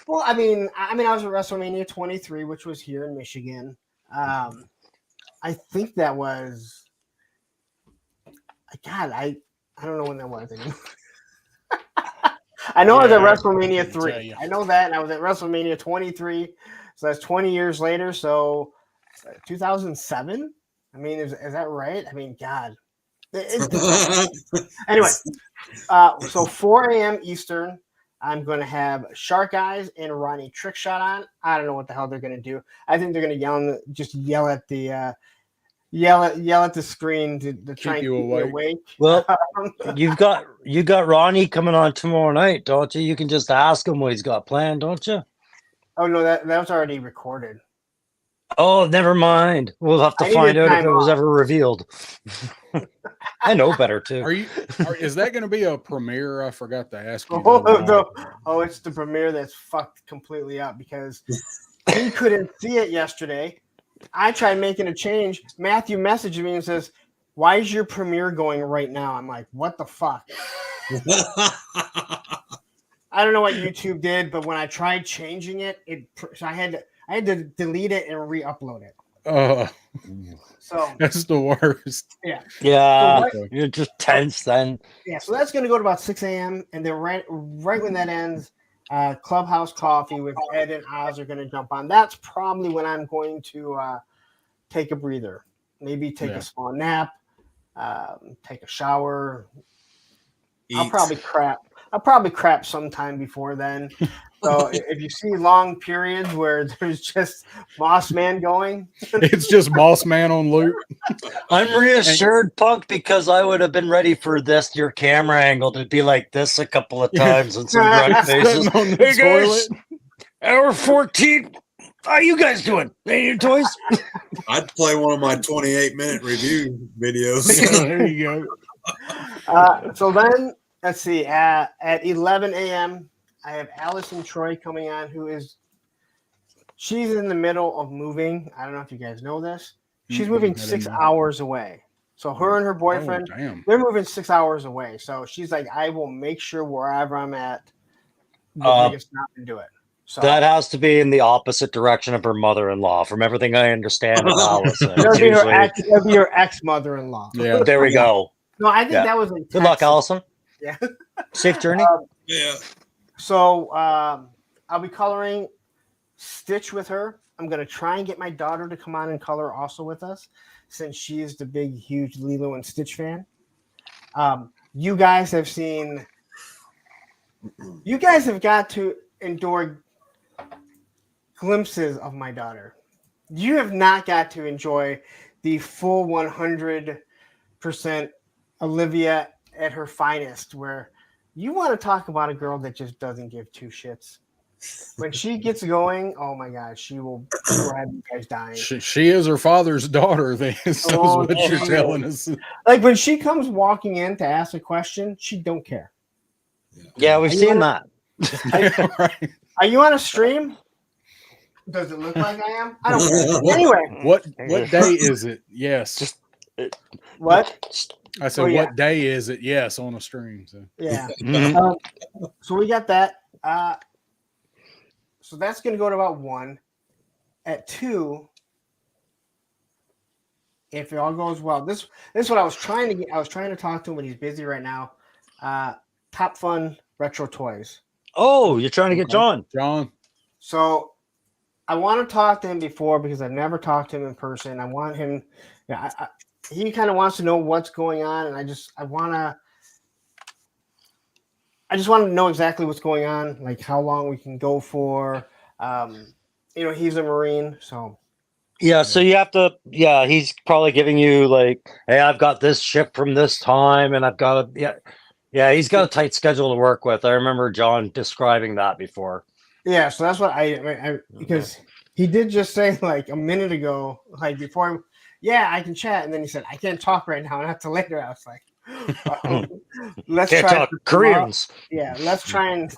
Well, I mean, I was at WrestleMania 23, which was here in Michigan. I think that was. God, I don't know when that was anymore. I know I was at WrestleMania 3. I know that, and I was at WrestleMania 23. So that's 20 years later. So 2007. I mean, is that right? I mean, God. Anyway, so 4 a.m. Eastern, I'm going to have Shark Eyes and Ronnie Trickshot on. I don't know what the hell they're going to do. I think they're going to yell at the screen to try and keep you awake. Well, you got Ronnie coming on tomorrow night, don't you? You can just ask him what he's got planned, don't you? Oh no, that was already recorded. Oh, never mind. We'll have to find out if it was ever revealed. I know better too. Is that going to be a premiere? I forgot to ask you. It's the premiere that's fucked completely up because he couldn't see it yesterday. I tried making a change. Matthew messaged me and says, "Why is your premiere going right now?" I'm like, "What the fuck?" I don't know what YouTube did, but when I tried changing it, I had to delete it and re-upload it. So that's the worst. Yeah. Yeah. So you're just tense then. Yeah. So that's going to go to about 6 a.m. And then right when that ends, Clubhouse Coffee with Ed and Oz are going to jump on. That's probably when I'm going to take a breather, maybe take a small nap, take a shower. I'll probably crap sometime before then. So if you see long periods where there's just Moss Man going, it's just Moss Man on loop. I'm reassured, Punk, because I would have been ready for your camera angle to be like this a couple of times and some grunt faces. Hey guys, hour 14. How you guys doing? Any new toys? I'd play one of my 28-minute review videos. There you go. So then, let's see. At 11 a.m., I have Allison Troy coming on, she's in the middle of moving. I don't know if you guys know this. She's moving 6 hours away. So her and her boyfriend, they're moving 6 hours away. So she's like, I will make sure wherever I'm at will make us stop and do it. So that has to be in the opposite direction of her mother-in-law, from everything I understand of Allison. it'll be her ex-mother-in-law. Yeah. There we go. No, I think that was in Good luck, Allison. Yeah. Safe journey. Yeah. So I'll be coloring Stitch with her. I'm going to try and get my daughter to come on and color also with us, since she is the big, huge Lilo and Stitch fan. You guys have got to endure glimpses of my daughter. You have not got to enjoy the full 100% Olivia at her finest, where you want to talk about a girl that just doesn't give two shits. When she gets going, oh my God, she will have you guys dying. She is her father's daughter. Then, so what you're telling us. Like when she comes walking in to ask a question, she don't care. Yeah, we've seen that. Right. Are you on a stream? Does it look like I am? I don't care. Anyway, What day is it? Yes. what? I said, what day is it? Yes, on a stream. So Yeah. Mhm. So we got that. So that's going to go to about 1. At 2, if it all goes well, this is what I was trying to get. I was trying to talk to him, but he's busy right now. Top Fun Retro Toys. Oh, you're trying to get John. So I want to talk to him before, because I've never talked to him in person. I want him. Yeah, he kind of wants to know what's going on, and I just want to know exactly what's going on, like how long we can go for. He's a Marine, so. Yeah, so you have to. Yeah, he's probably giving you like, hey, I've got this ship from this time, and I've got a yeah. He's got a tight schedule to work with. I remember John describing that before. Yeah, so that's what I because he did just say like a minute ago, like before. Yeah, I can chat, and then he said, I can't talk right now, not till later. I was like, let's Can't try talk Koreans. Yeah, let's try and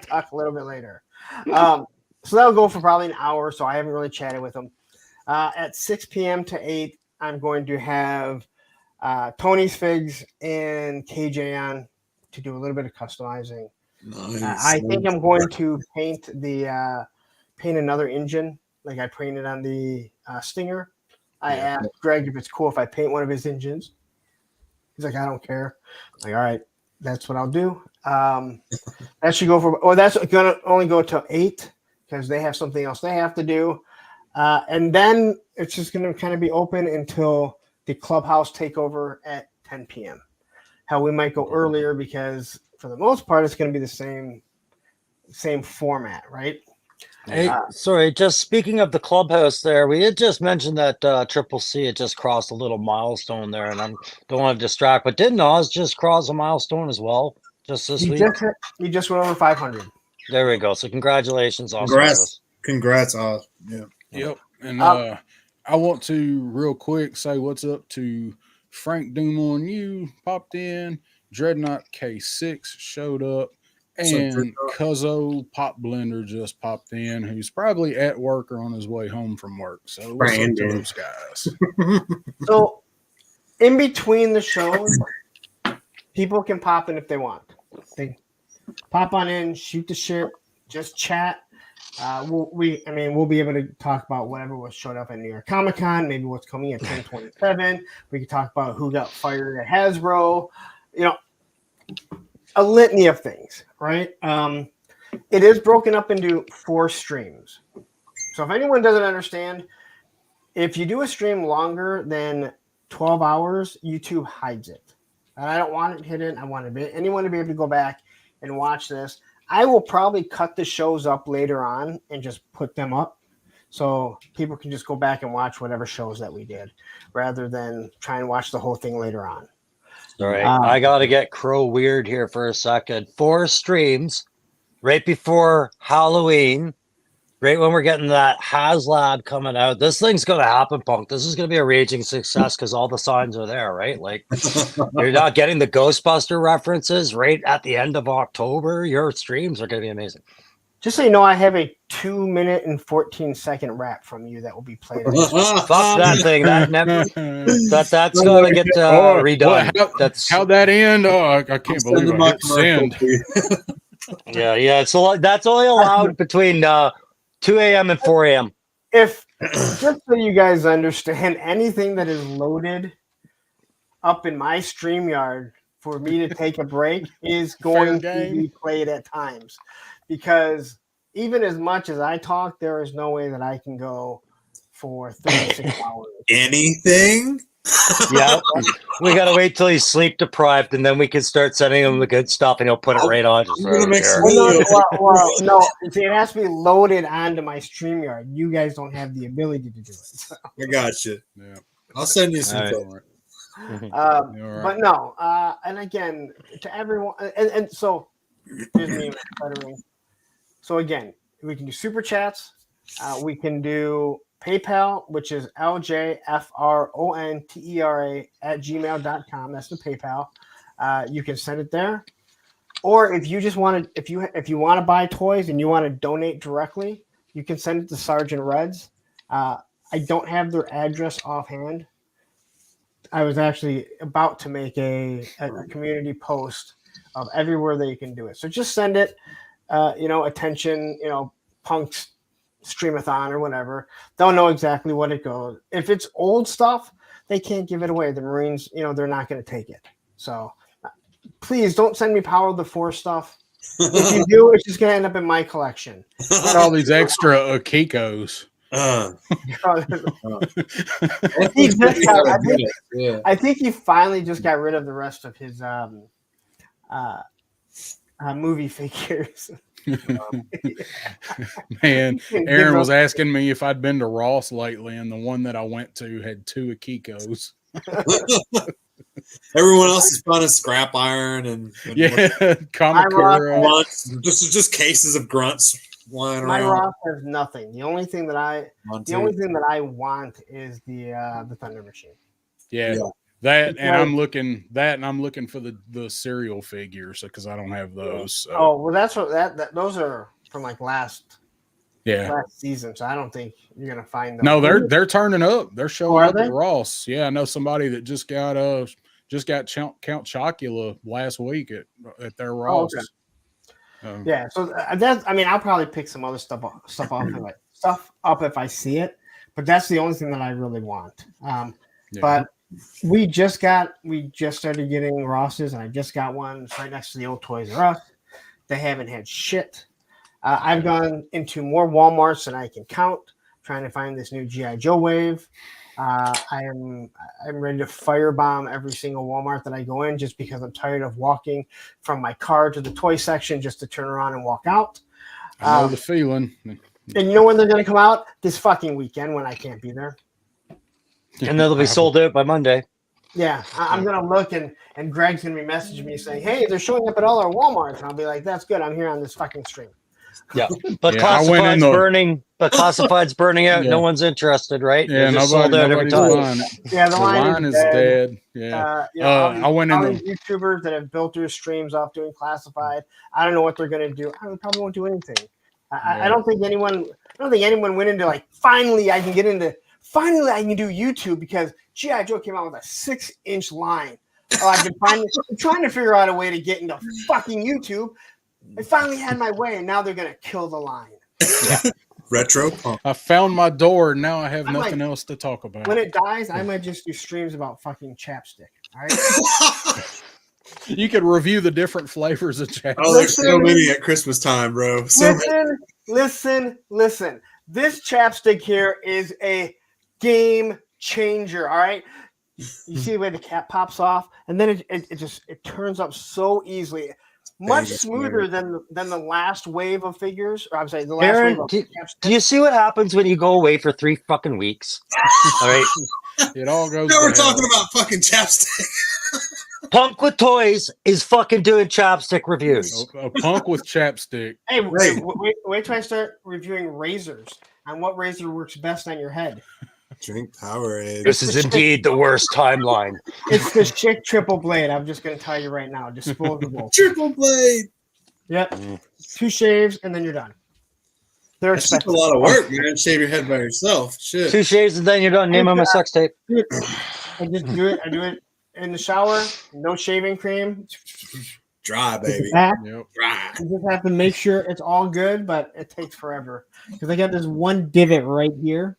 talk a little bit later. So that'll go for probably an hour. So I haven't really chatted with him. At 6 p.m. to 8, I'm going to have Tony's Figs and KJ on to do a little bit of customizing. Nice. I think I'm going to paint another engine like I painted on the Stinger. I asked Greg if it's cool if I paint one of his engines. He's like, I don't care. I'm like, all right, that's what I'll do. That should go for. That's gonna only go till 8 because they have something else they have to do, and then it's just gonna kind of be open until the clubhouse takeover at 10 p.m. How we might go earlier because for the most part it's gonna be the same format, right? Hey, sorry, just speaking of the clubhouse there, we had just mentioned that Triple C had just crossed a little milestone there, and I don't want to distract, but didn't Oz just cross a milestone as well just this week? He just went over 500. There we go. So congratulations, Oz. Congrats, Oz. Yeah. Yep. And I want to real quick say what's up to Frank Dumont. You popped in. Dreadnought K6 showed up. And Cuzzo Pop Blender just popped in, who's probably at work or on his way home from work. So what's up to those guys? So in between the shows, people can pop in if they want. They pop on in, shoot the shit, just chat. We'll be able to talk about whatever was showed up at New York Comic Con, maybe what's coming at 10/27. We can talk about who got fired at Hasbro. A litany of things, right? It is broken up into 4 streams. So if anyone doesn't understand, if you do a stream longer than 12 hours, YouTube hides it. And I don't want it hidden. I want anyone to be able to go back and watch this. I will probably cut the shows up later on and just put them up so people can just go back and watch whatever shows that we did rather than try and watch the whole thing later on. All right, I got to get crow weird here for a second. 4 streams right before Halloween, right when we're getting that HasLab coming out. This thing's going to happen, Punk. This is going to be a raging success because all the signs are there, right? Like, you're not getting the Ghostbuster references right at the end of October. Your streams are going to be amazing. Just so you know, I have a 2-minute and 14-second rap from you that will be played. Fuck that thing. That's going to get redone. How'd that end? Oh, I can't believe I hit send. Yeah. So that's only allowed between 2 a.m. and 4 a.m. If just so you guys understand, anything that is loaded up in my StreamYard for me to take a break is going to be played at times, because even as much as I talk, there is no way that I can go for 36 hours. Anything? Yeah, we gotta wait till he's sleep deprived, and then we can start sending him the good stuff, and he'll put it right on. Just I'm gonna make some no, see, it has to be loaded onto my StreamYard. You guys don't have the ability to do it. So. I got you. Yeah, I'll send you some. But no, and again, to everyone, and so here's me stuttering. So again, we can do super chats. We can do PayPal, which is ljfrontera@gmail.com. That's the PayPal. You can send it there. Or if you just want to, if you want to buy toys and you want to donate directly, you can send it to Sergeant Reds. I don't have their address offhand. I was actually about to make a community post of everywhere that you can do it. So just send it, attention, Punk's Stream-a-thon or whatever. They'll know exactly what it goes. If it's old stuff, they can't give it away. The Marines, they're not going to take it. So please don't send me Power of the Force stuff. If you do, it's just going to end up in my collection. Got all these extra Akikos. I think he finally just got rid of the rest of his movie figures. Man, Aaron was asking me if I'd been to Ross lately, and the one that I went to had 2 Akikos. Everyone else is fun as scrap iron and Kamakura. Just cases of grunts flying around. My Ross has nothing. The only thing that I want is the Thunder Machine. Yeah. And I'm looking for the cereal figures because I don't have those. So. Oh well, that's what those are from like last season. So I don't think you're gonna find them. No, they're turning up. They're showing up at Ross. Yeah, I know somebody that just got Count Chocula last week at their Ross. Oh, okay. Yeah, so I'll probably pick some other stuff up if I see it, but that's the only thing that I really want. But we just started getting Rosses, and I just got one. It's right next to the old Toys R Us. They haven't had shit. I've gone into more Walmarts than I can count, trying to find this new G.I. Joe wave. I'm ready to firebomb every single Walmart that I go in, just because I'm tired of walking from my car to the toy section just to turn around and walk out. I know the feeling. And you know when they're going to come out? This fucking weekend when I can't be there. And they'll be sold out by Monday. Yeah, I'm going to look, and Greg's going to be messaging me saying, hey, they're showing up at all our Walmarts. And I'll be like, that's good. I'm here on this fucking stream. Yeah, but Classified's burning. But Classified's burning out. Yeah. No one's interested, right? Yeah, sold out every time. Yeah, the line is dead. Yeah, I went in. All these YouTubers that have built their streams off doing Classified. I don't know what they're going to do. I probably won't do anything. I don't think anyone went into like finally I can do YouTube because G.I. Joe came out with a 6-inch line. I've been trying to figure out a way to get into fucking YouTube. I finally had my way, and now they're going to kill the line. Yeah. Retro punk. I found my door, and now I have nothing else to talk about. When it dies, I might just do streams about fucking chapstick. All right? You could review the different flavors of chapstick. Oh, there's so many at Christmas time, bro. Listen. This chapstick here is a game changer, all right? You see the way the cap pops off, and then it turns up so easily. Much smoother than the last wave of figures. Or I'm sorry, the last Aaron, wave of do you see what happens when you go away for 3 fucking weeks? All right. It all goes. No, we're talking about fucking chapstick. Punk with Toys is fucking doing chapstick reviews. A punk with chapstick. Hey, wait till I start reviewing razors and what razor works best on your head. Drink Powerade. This is indeed the worst timeline. It's the Schick triple blade. I'm just going to tell you right now. Disposable. Triple blade. Yep. 2 shaves, and then you're done. That's just a lot of work, man. Shave your head by yourself. Shit. 2 shaves, and then you're done. Name on my sex tape. I just do it. I do it in the shower. No shaving cream. Dry, baby. Back, Yep. Dry. you just have to make sure it's all good, but it takes forever because I got this one divot right here.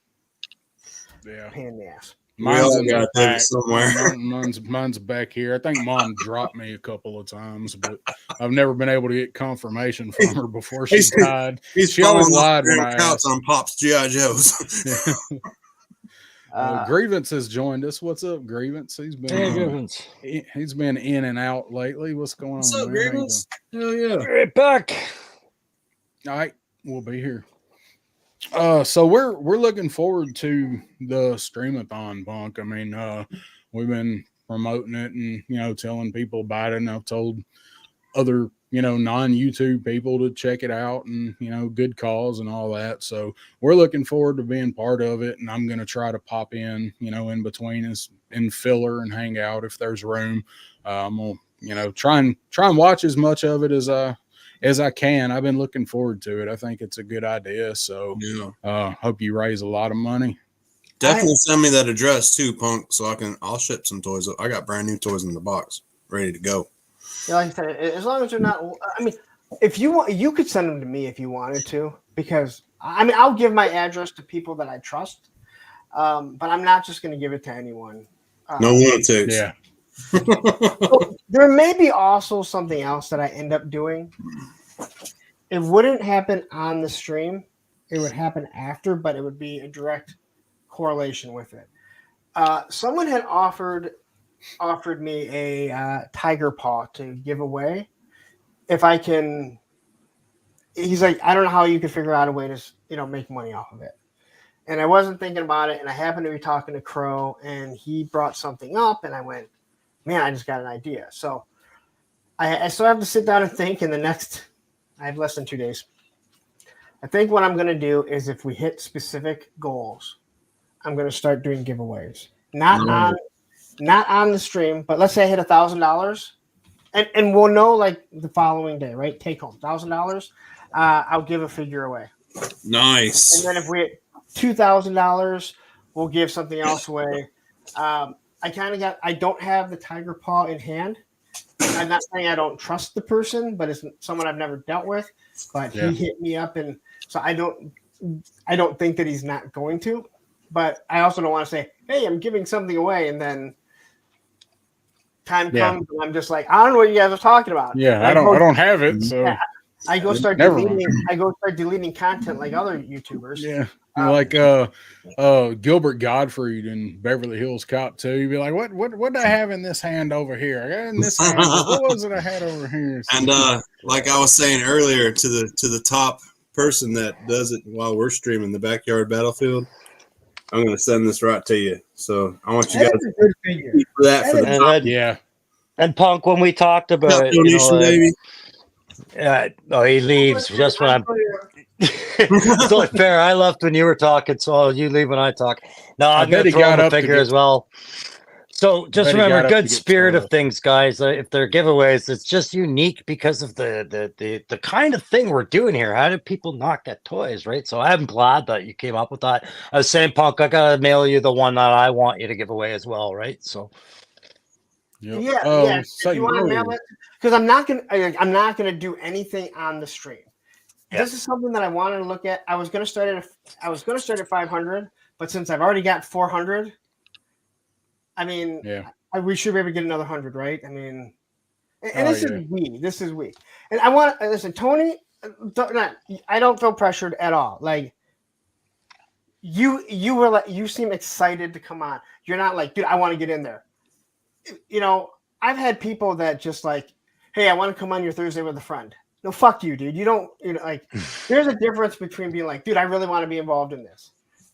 Yeah. Pain in the ass. Mine's in got the that back. somewhere. Mine's back here. I think Mom dropped me a couple of times, but I've never been able to get confirmation from her before she died. He's She always falling off lied the when damn I couch asked. on Pop's G.I. Joe's. Grievance has joined us. What's up, Grievance? He's been in and out lately. What's going What's on, up, man? How you Grievance? Hell yeah. Right back. doing? All right, we'll be here. So we're looking forward to the Stream-a-thon, Punk. I mean, we've been promoting it and telling people about it, and I've told other non-YouTube people to check it out, and good cause and all that. So we're looking forward to being part of it, and I'm going to try to pop in in between us in filler and hang out if there's room. I'm gonna try and watch as much of it as I can. I've been looking forward to it. I think it's a good idea. So hope you raise a lot of money. Definitely send me that address too, Punk, so I'll ship some toys. I got brand new toys in the box ready to go. Yeah, like I said, as long as they're not. I mean, if you want, you could send them to me if you wanted to, because I'll give my address to people that I trust, but I'm not just going to give it to anyone. No lunatics. Yeah. So there may be also something else that I end up doing. It wouldn't happen on the stream; it would happen after, but it would be a direct correlation with it. Someone had offered me a tiger paw to give away if I can. He's like, I don't know how you can figure out a way to make money off of it. And I wasn't thinking about it, and I happened to be talking to Crow, and he brought something up, and I went, man, I just got an idea. So I still have to sit down and think. In I have less than 2 days. I think what I'm going to do is, if we hit specific goals, I'm going to start doing giveaways. Not on the stream, but let's say I hit $1,000, and we'll know like the following day, right? Take home $1,000. I'll give a figure away. Nice. And then if we hit $2,000, we'll give something else away. I don't have the tiger paw in hand. I'm not saying I don't trust the person, but it's someone I've never dealt with. But he hit me up, and so I don't think that he's not going to. But I also don't want to say, hey, I'm giving something away, and then time comes and I'm just like, I don't know what you guys are talking about. Yeah, I don't have it, so I go start deleting content like other YouTubers. Yeah. Like Gilbert Gottfried in Beverly Hills Cop 2, you'd be like, what do I have in this hand over here? I got in this hand. What was it I had over here? So, and like I was saying earlier, to the top person that does it while we're streaming the Backyard Battlefield, I'm gonna send this right to you. So I want you guys to good figure. for that for the top. Yeah. And Punk, when we talked about donation, baby. He leaves just when I'm. It's only fair. I left when you were talking, so you leave when I talk. No, I'm going to throw him a figure as well. So just remember, good spirit of things, guys. If they're giveaways, it's just unique because of the kind of thing we're doing here. How do people not get toys, right? So I'm glad that you came up with that. I was saying, Punk, I gotta mail you the one that I want you to give away as well, right? So. Yep. Yeah. If you want to mail it, because I'm not gonna do anything on the stream. Yeah. This is something that I wanted to look at. I was gonna start at 500, but since I've already got 400, I mean, we should be able to get another 100, right? I mean, and this is we. And I want to listen, Tony. I don't feel pressured at all. Like you seem excited to come on. You're not like, dude, I want to get in there. I've had people that just like, hey, I want to come on your Thursday with a friend. No, fuck you, dude. You don't, like, there's a difference between being like, dude, I really want to be involved in this.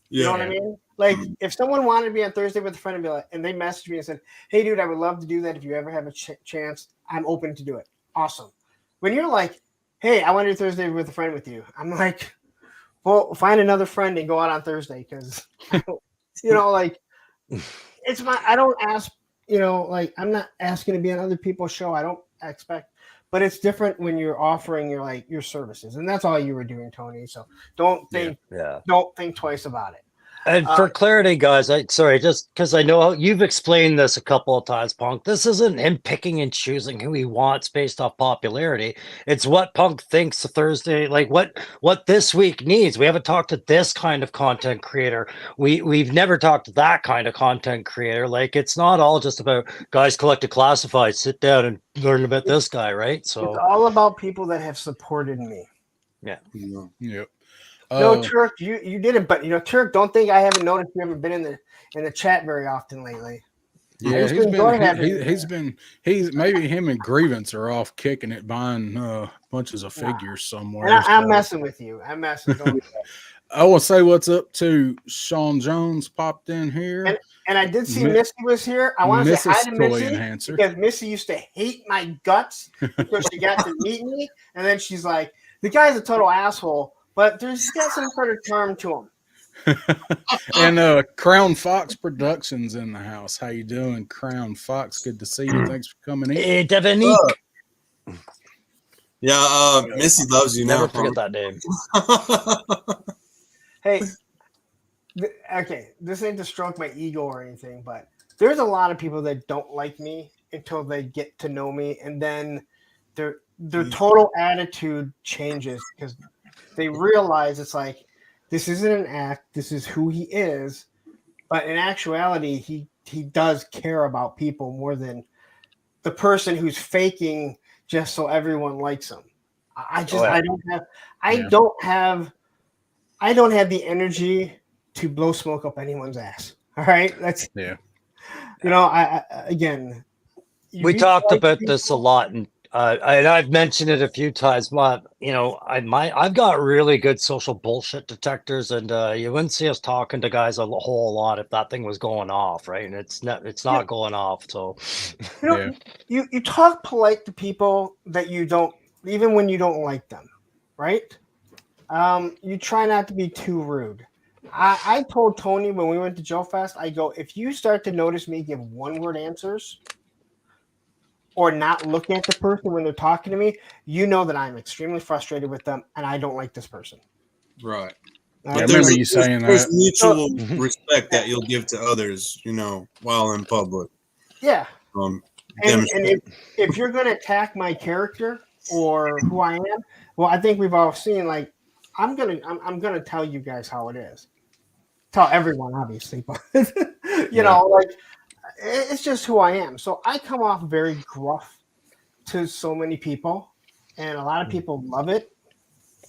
You know what I mean? Like, if someone wanted to be on Thursday with a friend and be like, and they messaged me and said, hey, dude, I would love to do that. If you ever have a chance, I'm open to do it. Awesome. When you're like, hey, I want to do Thursday with a friend with you, I'm like, well, find another friend and go out on Thursday. Cause like I don't ask, like I'm not asking to be on other people's show. I don't expect, but it's different when you're offering your services, and that's all you were doing, Tony. So don't think twice about it. And for clarity, guys, sorry, just because I know you've explained this a couple of times, Punk. This isn't him picking and choosing who he wants based off popularity. It's what Punk thinks Thursday, like what this week needs. We haven't talked to this kind of content creator. We've never talked to that kind of content creator. Like, it's not all just about guys collected classified. Sit down and learn about this guy, right? So it's all about people that have supported me. yeah. Yep. No, Turk, you didn't, but Turk, don't think I haven't noticed you haven't been in the chat very often lately. Yeah, he's maybe him and Grievance are off kicking it, buying bunches of figures somewhere. And I'm messing with you. I'm messing. I will say what's up to Sean Jones popped in here. And I did see Missy was here. I want to say hi to Missy Enhancer. because Missy used to hate my guts because she got to meet me, and then she's like, "The guy's a total asshole." But he's got some sort of charm to him. And Crown Fox Productions in the house. How you doing, Crown Fox? Good to see you. Thanks for coming in. Hey, Devin. Yeah, Missy loves you Never now. forget that name. Hey, okay, this ain't to stroke my ego or anything, but there's a lot of people that don't like me until they get to know me, and then their total attitude changes because they realize it's like, this isn't an act, this is who he is. But in actuality, he does care about people more than the person who's faking just so everyone likes him. I don't have the energy to blow smoke up anyone's ass. All right. That's again, we talked about this a lot, and I've mentioned it a few times, but I've got really good social bullshit detectors, and you wouldn't see us talking to guys a whole lot if that thing was going off, right? And it's not going off. So you talk polite to people that you don't, even when you don't like them, right? You try not to be too rude. I told Tony when we went to Joe Fest, I go, if you start to notice me give one-word answers or not look at the person when they're talking to me, you know that I'm extremely frustrated with them and I don't like this person. Right. I remember you saying that. There's mutual respect that you'll give to others, while in public. Yeah. And if you're going to attack my character or who I am, well, I think we've all seen, like, I'm gonna tell you guys how it is. Tell everyone, obviously, but like, it's just who I am. So I come off very gruff to so many people, and a lot of people love it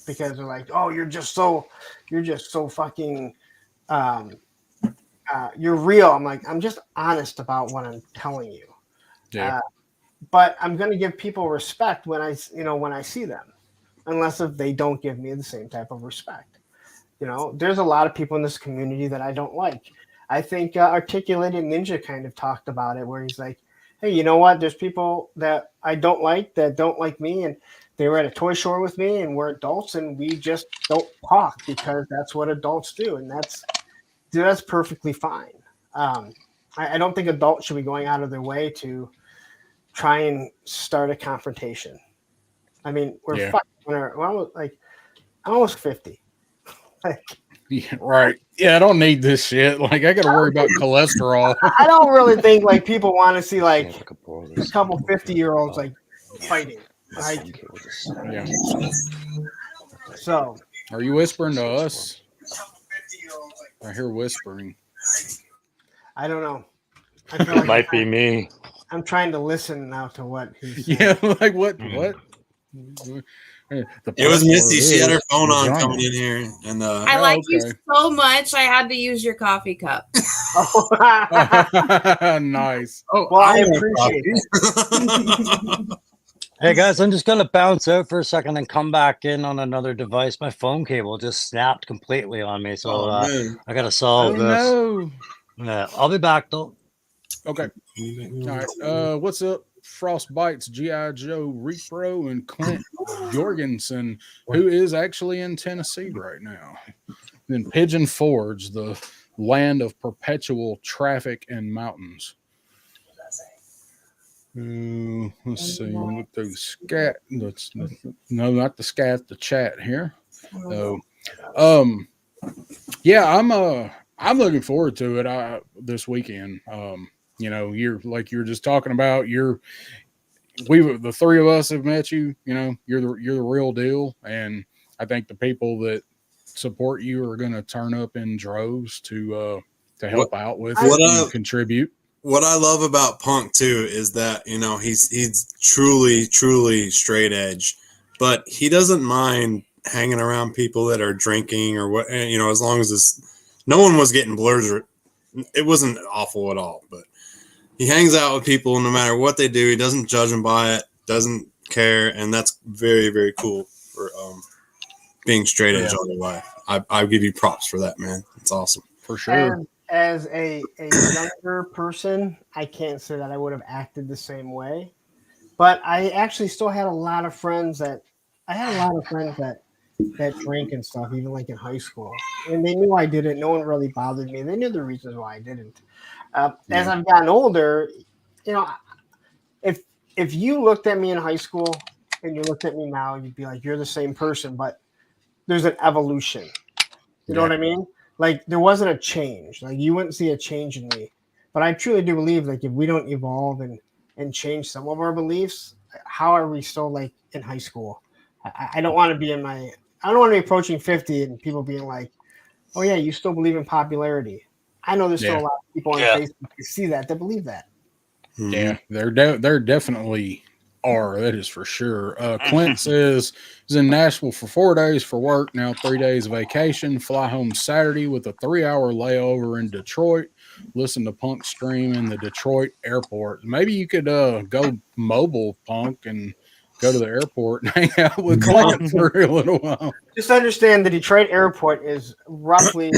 because they're like, "Oh, you're just so fucking, you're real." I'm like, I'm just honest about what I'm telling you. Yeah. But I'm gonna give people respect when I see them, unless if they don't give me the same type of respect. There's a lot of people in this community that I don't like. I think Articulated Ninja kind of talked about it, where he's like, hey, you know what? There's people that I don't like that don't like me, and they were at a toy store with me, and we're adults, and we just don't talk because that's what adults do, and that's perfectly fine. I don't think adults should be going out of their way to try and start a confrontation. I mean, we're almost 50. Yeah, right. Yeah, I don't need this shit. Like, I got to worry about cholesterol. I don't really think like people want to see like a couple 50-year-olds like fighting. Like, yeah. So, are you whispering to us? I hear whispering. I don't know. I feel like it might be me. I'm trying to listen now to what he's saying. Yeah, like what? It was Missy. She had her phone on coming in here, and I like you so much. I had to use your coffee cup. Nice. Oh, well, I appreciate it. Hey guys, I'm just gonna bounce out for a second and come back in on another device. My phone cable just snapped completely on me, so I gotta solve this. No. Yeah, I'll be back though. Okay. All right. What's up? Frostbite's G.I. Joe Repro and Clint Jorgensen, who is actually in Tennessee right now. Then Pigeon Forge, the land of perpetual traffic and mountains. Let's see. Look through the scat. No, not the scat. The chat here. Yeah, I'm looking forward to it this weekend. You're like you were just talking about. The three of us have met you. You're the real deal, and I think the people that support you are going to turn up in droves to help out with it and contribute. What I love about Punk too is that he's truly straight edge, but he doesn't mind hanging around people that are drinking or what. As long as no one was getting blurs, it wasn't awful at all. But he hangs out with people no matter what they do. He doesn't judge them by it, doesn't care, and that's very, very cool for being straight edge all your life. I give you props for that, man. It's awesome. For sure. As a younger person, I can't say that I would have acted the same way, but I actually still had a lot of friends that drink and stuff, even like in high school, and they knew I did it. No one really bothered me. They knew the reasons why I didn't. As I've gotten older, if you looked at me in high school and you looked at me now, you'd be like, you're the same person, but there's an evolution. You know what I mean? Like there wasn't a change. Like you wouldn't see a change in me. But I truly do believe like if we don't evolve and change some of our beliefs, how are we still like in high school? I don't want to be I don't want to be approaching 50 and people being like, oh yeah, you still believe in popularity. I know there's still a lot of people on Facebook who see that believe that. Yeah, they're definitely are. That is for sure. Clint says he's in Nashville for 4 days for work, now 3 days vacation, fly home Saturday with a 3-hour layover in Detroit, listen to Punk stream in the Detroit airport. Maybe you could go mobile, Punk, and go to the airport and hang out with Clint for a little while. Just understand the Detroit airport is roughly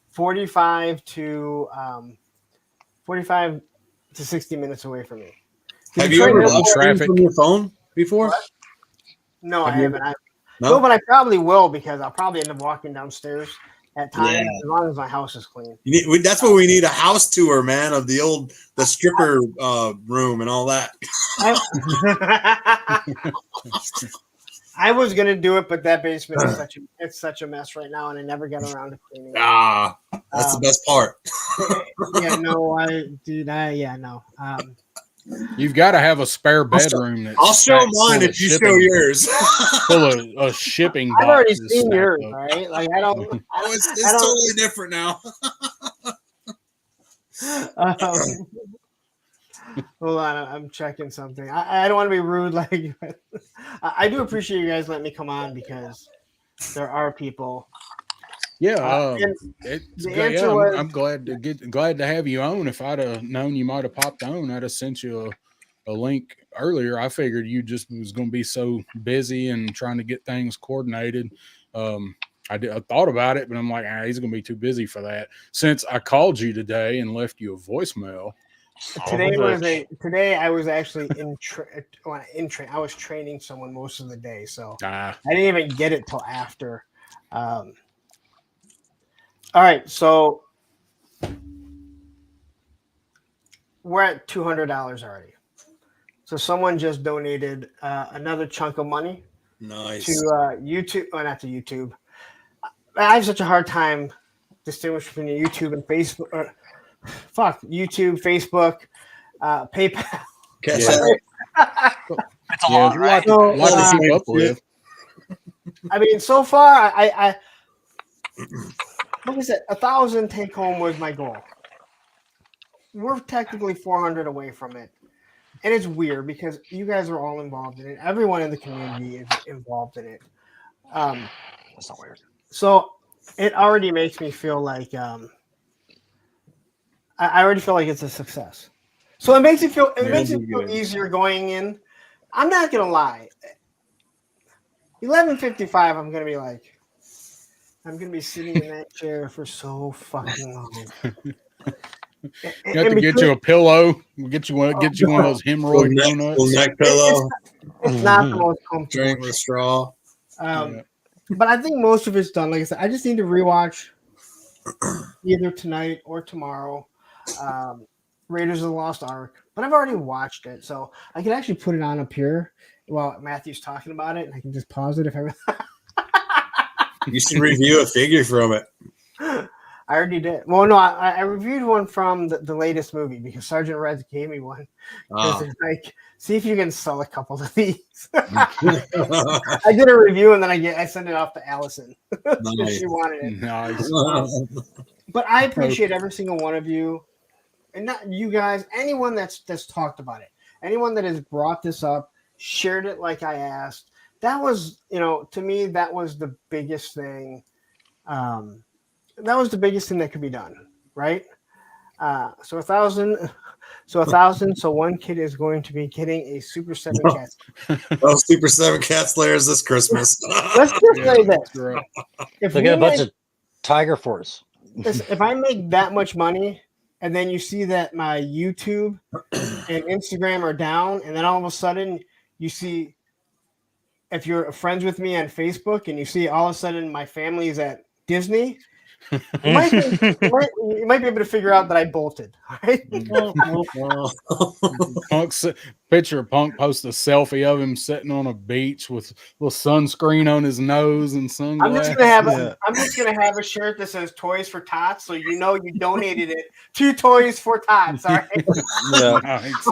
45 to 60 minutes away from me. Have you ever watched traffic from your phone before? What? No, I haven't. No, but I probably will because I'll probably end up walking downstairs at times as long as my house is clean. That's what we need, a house tour, man, of the stripper room and all that. I was gonna do it, but that basement is such a mess right now, and I never got around to cleaning it. That's the best part. No. You've got to have a spare bedroom. I'll show mine if you show yours. Full of shipping boxes. I've already seen yours, right? Like I don't. It's totally different now. Hold on, I'm checking something. I don't want to be rude. Like I do appreciate you guys letting me come on because there are people. Yeah, I'm glad to have you on. If I'd have known you might have popped on, I'd have sent you a link earlier. I figured you just was going to be so busy and trying to get things coordinated. I thought about it, but I'm like, he's going to be too busy for that. Since I called you today and left you a voicemail. Today I was actually in train. I was training someone most of the day, so I didn't even get it till after. All right, so we're at $200 already. So someone just donated another chunk of money. Nice. To YouTube, not to YouTube. I have such a hard time distinguishing between YouTube and Facebook. YouTube, Facebook, PayPal. It's a lot, right? So, to keep up with. I mean, so far, I like I said, 1,000 take home was my goal. We're technically 400 away from it. And it's weird because you guys are all involved in it. Everyone in the community is involved in it. That's not weird. So it already makes me feel like I already feel like it's a success. So it makes me feel easier going in. I'm not gonna lie. 11:55, I'm gonna be sitting in that chair for so fucking long. You have to get you a pillow. We'll get you one of those hemorrhoid donuts. Neck pillow. It's not the most comfortable. Drink with straw. But I think most of it's done. Like I said, I just need to rewatch either tonight or tomorrow. Raiders of the Lost Ark. But I've already watched it, so I can actually put it on up here while Matthew's talking about it, and I can just pause it if I. You should review a figure from it. I already did. Well, no, I reviewed one from the latest movie because Sergeant Reds gave me one. Because it's like, see if you can sell a couple of these. I did a review and then I sent it off to Allison because she wanted it. Nice. But I appreciate every single one of you, and not you guys, anyone that's talked about it, anyone that has brought this up, shared it like I asked. That was, to me, that was the biggest thing. That was the biggest thing that could be done, right? So 1,000. So one kid is going to be getting a Super 7 cat. Oh, Super 7 cat slayers this Christmas. Let's just say this. Right. They get a bunch of Tiger Force. If I make that much money, and then you see that my YouTube and Instagram are down, and then all of a sudden you see, if you're friends with me on Facebook, and you see all of a sudden my family is at Disney, you might be able to figure out that I bolted. Right? Punk posts a selfie of him sitting on a beach with a little sunscreen on his nose and sunglasses. I'm just gonna have a shirt that says "Toys for Tots," so you donated it to Toys for Tots. All right. Nice.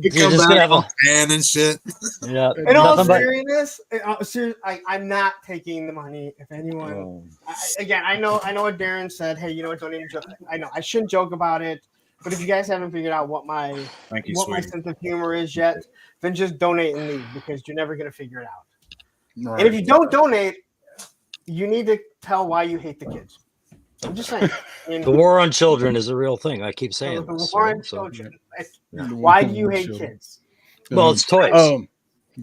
You come back on pan and shit. Yeah. In all seriousness, I'm not taking the money. If anyone, I know what Darren said. Hey, you know what? Don't even joke. I know I shouldn't joke about it. But if you guys haven't figured out what my sense of humor is yet, then just donate and leave because you're never going to figure it out. Right. And if you don't donate, you need to tell why you hate the kids. I'm just saying. The war on children is a real thing. I keep saying the war on children. Why do you hate kids? Well, it's toys.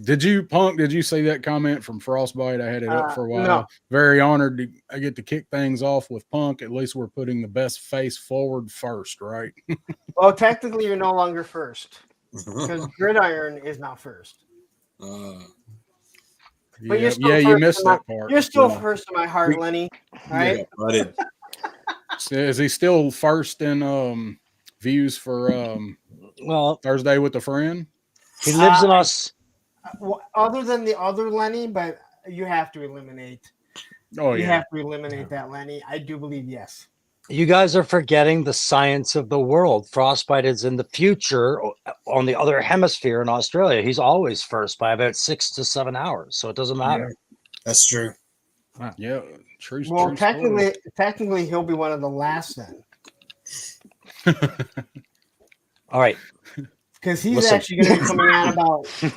Did you see that comment from Frostbite? I had it up for a while. No. Very honored I get to kick things off with Punk. At least we're putting the best face forward first, right? Well, technically, you're no longer first because Gridiron is now first. But you're still you missed that part. You're still first in my heart, Lenny. Right? Yeah, is he still first in views for Thursday with a Friend? He lives in us. Other than the other Lenny, but you have to eliminate. You have to eliminate that Lenny. I do believe yes. You guys are forgetting the science of the world. Frostbite is in the future on the other hemisphere in Australia. He's always first by about 6 to 7 hours, so it doesn't matter. Yeah, that's true. Yeah, true. Well, true technically, he'll be one of the last then. All right. Because he's actually going to be coming out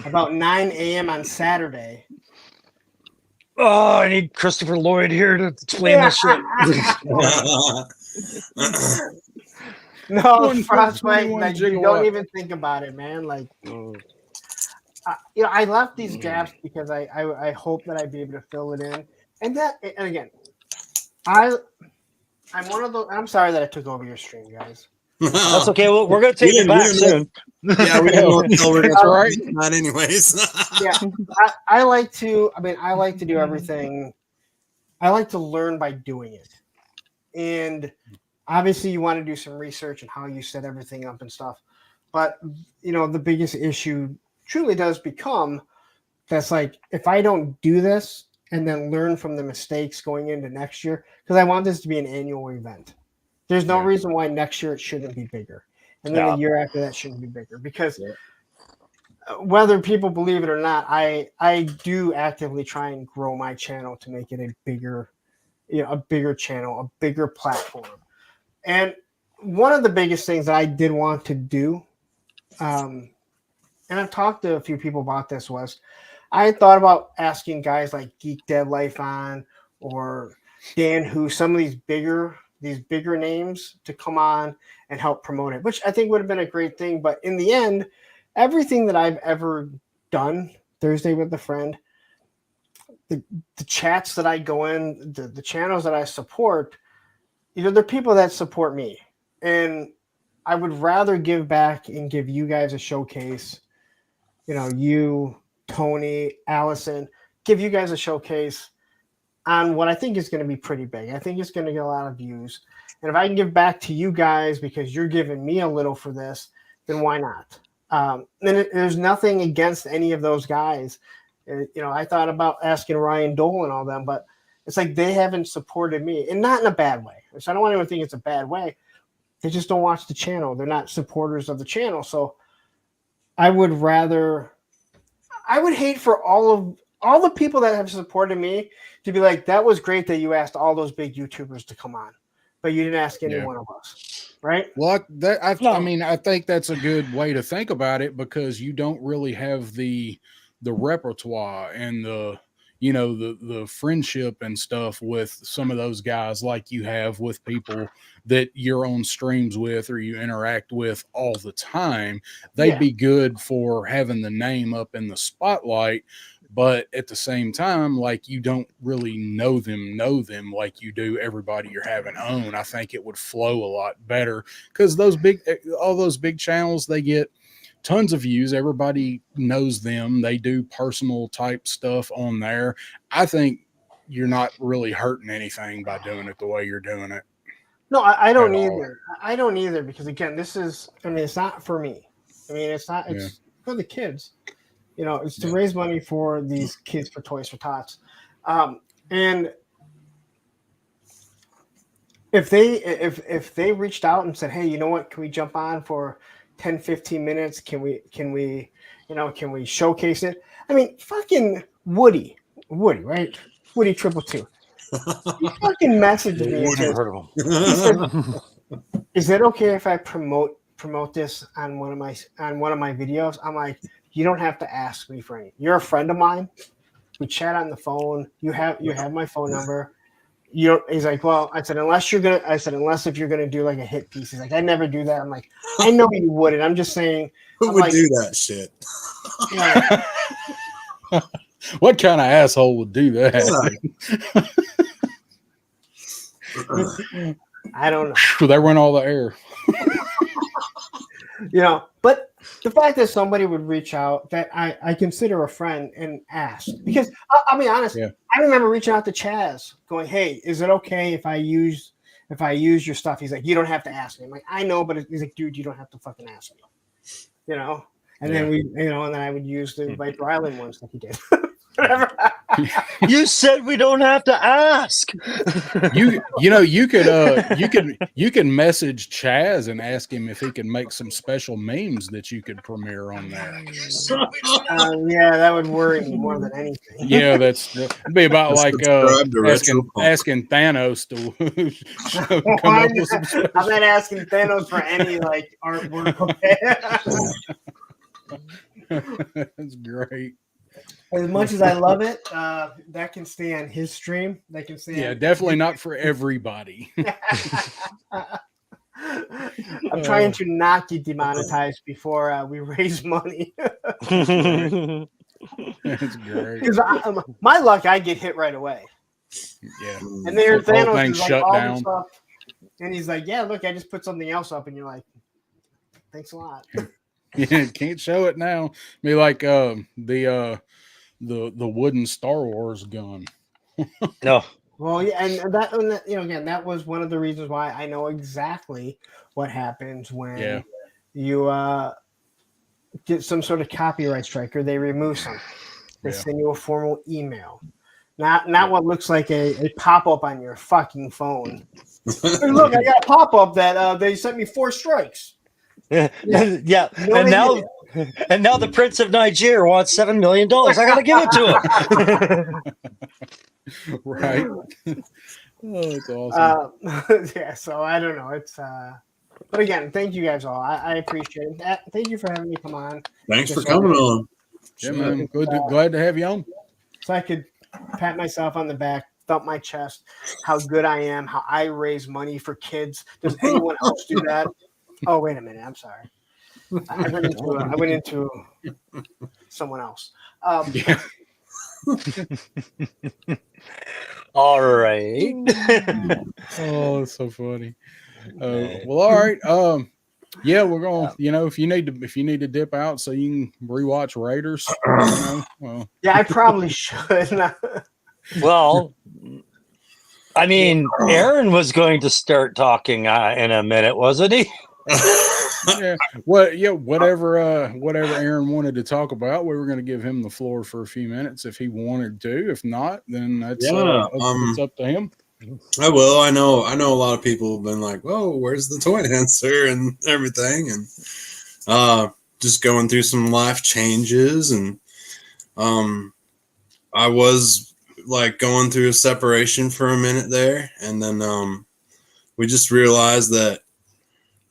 about 9 a.m. on Saturday. Oh, I need Christopher Lloyd here to explain this shit. No, Frostbite, you don't even think about it, man. Like, I left these gaps because I hope that I'd be able to fill it in. And again, I'm one of those. I'm sorry that I took over your stream, guys. That's okay. Well, we're going to take it back soon. Yeah, we didn't know we're right. Not anyways. Yeah, I like to. I like to do everything. I like to learn by doing it, and obviously, you want to do some research on how you set everything up and stuff. But the biggest issue truly does become that's like if I don't do this and then learn from the mistakes going into next year, because I want this to be an annual event. There's no reason why next year it shouldn't be bigger. And then the year after that shouldn't be bigger. Because whether people believe it or not, I do actively try and grow my channel to make it a bigger channel, a bigger platform. And one of the biggest things that I did want to do, and I've talked to a few people about this, was I thought about asking guys like Geek Dead Life on or Dan Who, some of these bigger names to come on and help promote it, which I think would have been a great thing. But in the end, everything that I've ever done Thursday with a Friend, the chats that I go in, the channels that I support, they're people that support me. And I would rather give back and give you guys a showcase, you, Tony, Allison, give you guys a showcase on what I think is going to be pretty big. I think it's going to get a lot of views. And if I can give back to you guys because you're giving me a little for this, then why not? And there's nothing against any of those guys. I thought about asking Ryan Dole and all them, but it's like they haven't supported me, and not in a bad way. So I don't want anyone to think it's a bad way. They just don't watch the channel. They're not supporters of the channel. So I would hate for all the people that have supported me to be like, that was great that you asked all those big YouTubers to come on, but you didn't ask any one of us, right? Well, I mean, I think that's a good way to think about it, because you don't really have the repertoire and the friendship and stuff with some of those guys like you have with people that you're on streams with or you interact with all the time. They'd be good for having the name up in the spotlight, but at the same time, like, you don't really know them like you do everybody you're having on. I think it would flow a lot better, because all those big channels, they get tons of views. Everybody knows them. They do personal type stuff on there. I think you're not really hurting anything by doing it the way you're doing it. No, I don't either. I don't either, because again, it's not for me. I mean, it's for the kids. It's to raise money for these kids for Toys for Tots. And if they reached out and said, hey, you know what, can we jump on for 10, 15 minutes? Can we showcase it? I mean, fucking Woody, right? Woody 222. He fucking messaged me. He said, is it okay if I promote this on one of my videos? I'm like, you don't have to ask me for any. You're a friend of mine. We chat on the phone. You have my phone number. He's like, well, I said, unless if you're gonna do like a hit piece. He's like, I never do that. I'm like, I know you wouldn't. I'm just saying. Who would do that shit? What kind of asshole would do that? I don't know. They run all the air. But the fact that somebody would reach out that I consider a friend and ask, because I'll be honest, I remember reaching out to Chaz going, hey, is it okay if I use your stuff? He's like, you don't have to ask me. I'm like, I know, but he's like, dude, you don't have to fucking ask me. And then and then I would use the Viper Island ones like he did. Whatever. You said we don't have to ask. You can message Chaz and ask him if he can make some special memes that you could premiere on there. That would worry me more than anything. Yeah, it'd be about like asking Thanos to come up with some special. I'm not asking Thanos for any like artwork. Okay? That's great. As much as I love it, that can stay on his stream. That can stay. Yeah, definitely not for everybody. I'm trying to not get demonetized before we raise money. That's great. Because my luck, I get hit right away. Yeah, and then Thanos is like shut all down. this stuff, and he's like, "Yeah, look, I just put something else up," and you're like, "Thanks a lot." Yeah, can't show it now. Be like the wooden Star Wars gun. No. Well, yeah, and that again, that was one of the reasons why I know exactly what happens when you get some sort of copyright strike or they remove something. They send you a formal email, not what looks like a pop up on your fucking phone. Hey, look, I got a pop up that they sent me 4 strikes. Yeah. And now the Prince of Niger wants $7 million. I gotta give it to him. Right. Oh, that's awesome. So I don't know. It's but again, thank you guys all. I appreciate it. Thank you for having me come on. Thanks for coming on. Yeah, man. Glad to have you on. So I could pat myself on the back, thump my chest, how good I am, how I raise money for kids. Does anyone else do that? Oh, wait a minute. I'm sorry. I went into someone else. All right. Oh, it's so funny. Well, all right. Yeah, we're going. If you need to dip out so you can rewatch Raiders. Yeah, I probably should. Well, I mean, Aaron was going to start talking in a minute, wasn't he? Yeah. Well, yeah. Whatever Aaron wanted to talk about, we were going to give him the floor for a few minutes if he wanted to. If not, then it's up to him. I will. I know a lot of people have been like, "Whoa, where's the toy dancer?" and everything, and just going through some life changes, and I was like going through a separation for a minute there, and then we just realized that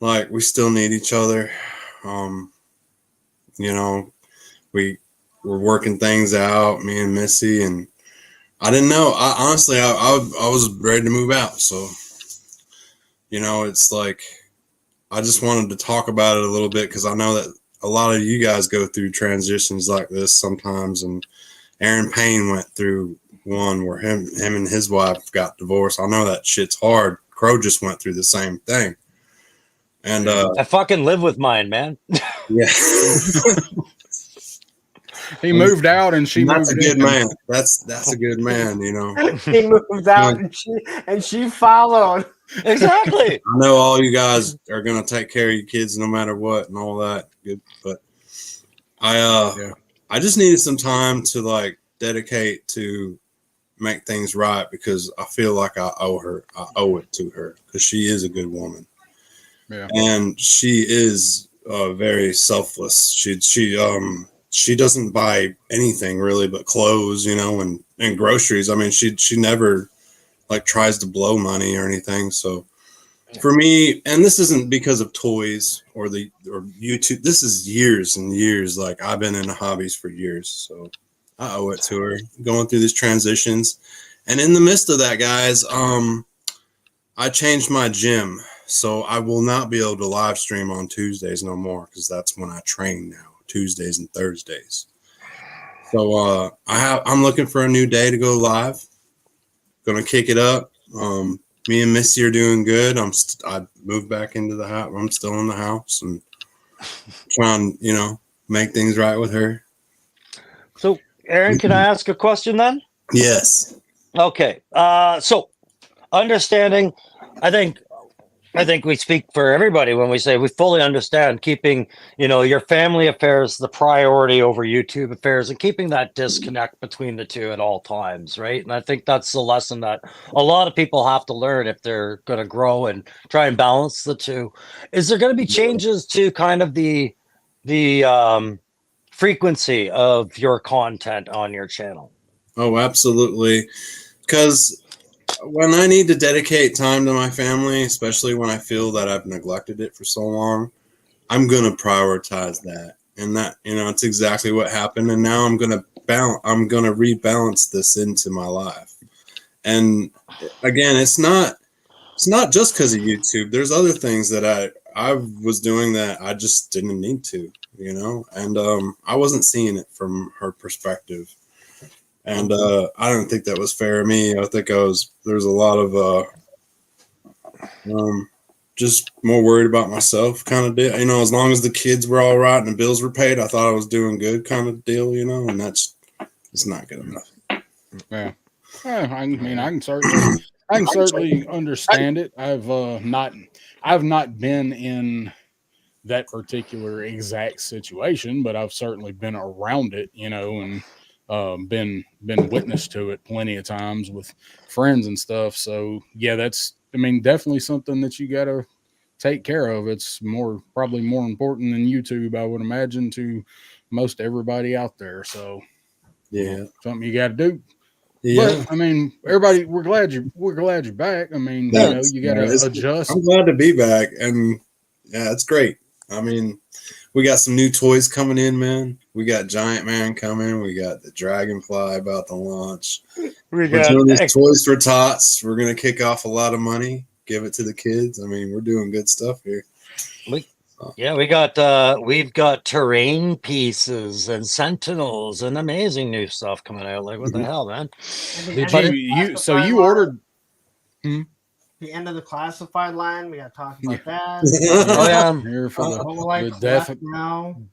like we still need each other. You know, we were working things out, me and Missy, and I didn't know. I was ready to move out, so you know, it's like I just wanted to talk about it a little bit because I know that a lot of you guys go through transitions like this sometimes, and Aaron Payne went through one where him and his wife got divorced. I know that shit's hard. Crow just went through the same thing, and I fucking live with mine, man. yeah. He moved out and she That's moved a good in. man. That's a good man, you know. He moved out and she followed. Exactly. I know all you guys are gonna take care of your kids no matter what and all that. Good, but I just needed some time to like dedicate to make things right because I feel like I owe it to her because she is a good woman. Yeah, and she is very selfless. She doesn't buy anything really but clothes, you know, and groceries. I mean, she never like tries to blow money or anything. So for me, and this isn't because of toys or YouTube. This is years and years. Like I've been in the hobbies for years, so I owe it to her. Going through these transitions, and in the midst of that, guys, I changed my gym, so I will not be able to live stream on Tuesdays no more because that's when I train now. Tuesdays and Thursdays. So I'm looking for a new day to go live. Gonna kick it up. Me and Missy are doing good. I moved back into the house. I'm still in the house and trying, you know, make things right with her. So, Aaron, can I ask a question then? Yes. Okay. So, understanding, I think we speak for everybody when we say we fully understand keeping, you know, your family affairs the priority over YouTube affairs and keeping that disconnect between the two at all times, right? And I think that's the lesson that a lot of people have to learn if they're going to grow and try and balance the two. Is there going to be changes to kind of the frequency of your content on your channel? Oh, absolutely. Because when I need to dedicate time to my family, especially when I feel that I've neglected it for so long, I'm going to prioritize that. And that, you know, it's exactly what happened. And now I'm going to rebalance this into my life. And again, it's not just because of YouTube. There's other things that I was doing that I just didn't need to, you know, and I wasn't seeing it from her perspective. And I don't think that was fair to me. I think there's a lot of just more worried about myself kind of deal. You know, as long as the kids were all right and the bills were paid, I thought I was doing good kind of deal, you know, and it's not good enough. yeah. I mean, I can certainly understand it. I've not been in that particular exact situation, but I've certainly been around it, you know, and been witness to it plenty of times with friends and stuff. So yeah, that's, I mean, definitely something that you got to take care of. It's probably more important than YouTube, I would imagine, to most everybody out there. So yeah, something you got to do. Yeah. But I mean, everybody, we're glad you're back. I mean, you know, you got to adjust. I'm glad to be back, and yeah, it's great. I mean, we got some new toys coming in, man. We got Giant Man coming. We got the Dragonfly about to launch. We're doing these toys for Tots. We're gonna kick off a lot of money, give it to the kids. I mean, we're doing good stuff here. We've got terrain pieces and sentinels and amazing new stuff coming out. Like what the hell, man? You ordered the end of the classified line. We got to talk about that. Oh yeah, I'm here for the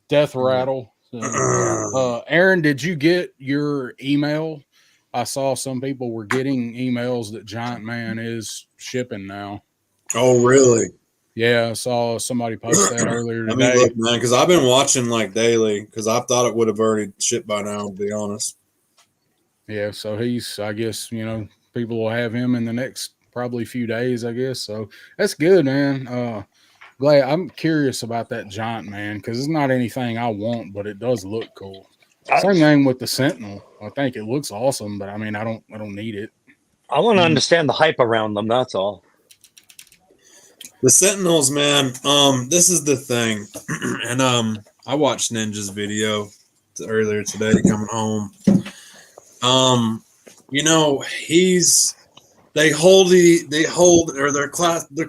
death rattle. So, Aaron, did you get your email? I saw some people were getting emails that Giant Man is shipping now. Oh, really? Yeah, I saw somebody post that earlier today. Let me look, man, because I've been watching like daily because I thought it would have already shipped by now, to be honest. Yeah, so he's, I guess, you know, people will have him in the next probably few days, I guess. So that's good, man. Glad. I'm curious about that giant, man, because it's not anything I want, but it does look cool. Same thing with the Sentinel. I think it looks awesome, but I mean, I don't need it. I want to understand the hype around them. That's all. The Sentinels, man. This is the thing, and I watched Ninja's video earlier today coming home. You know, they're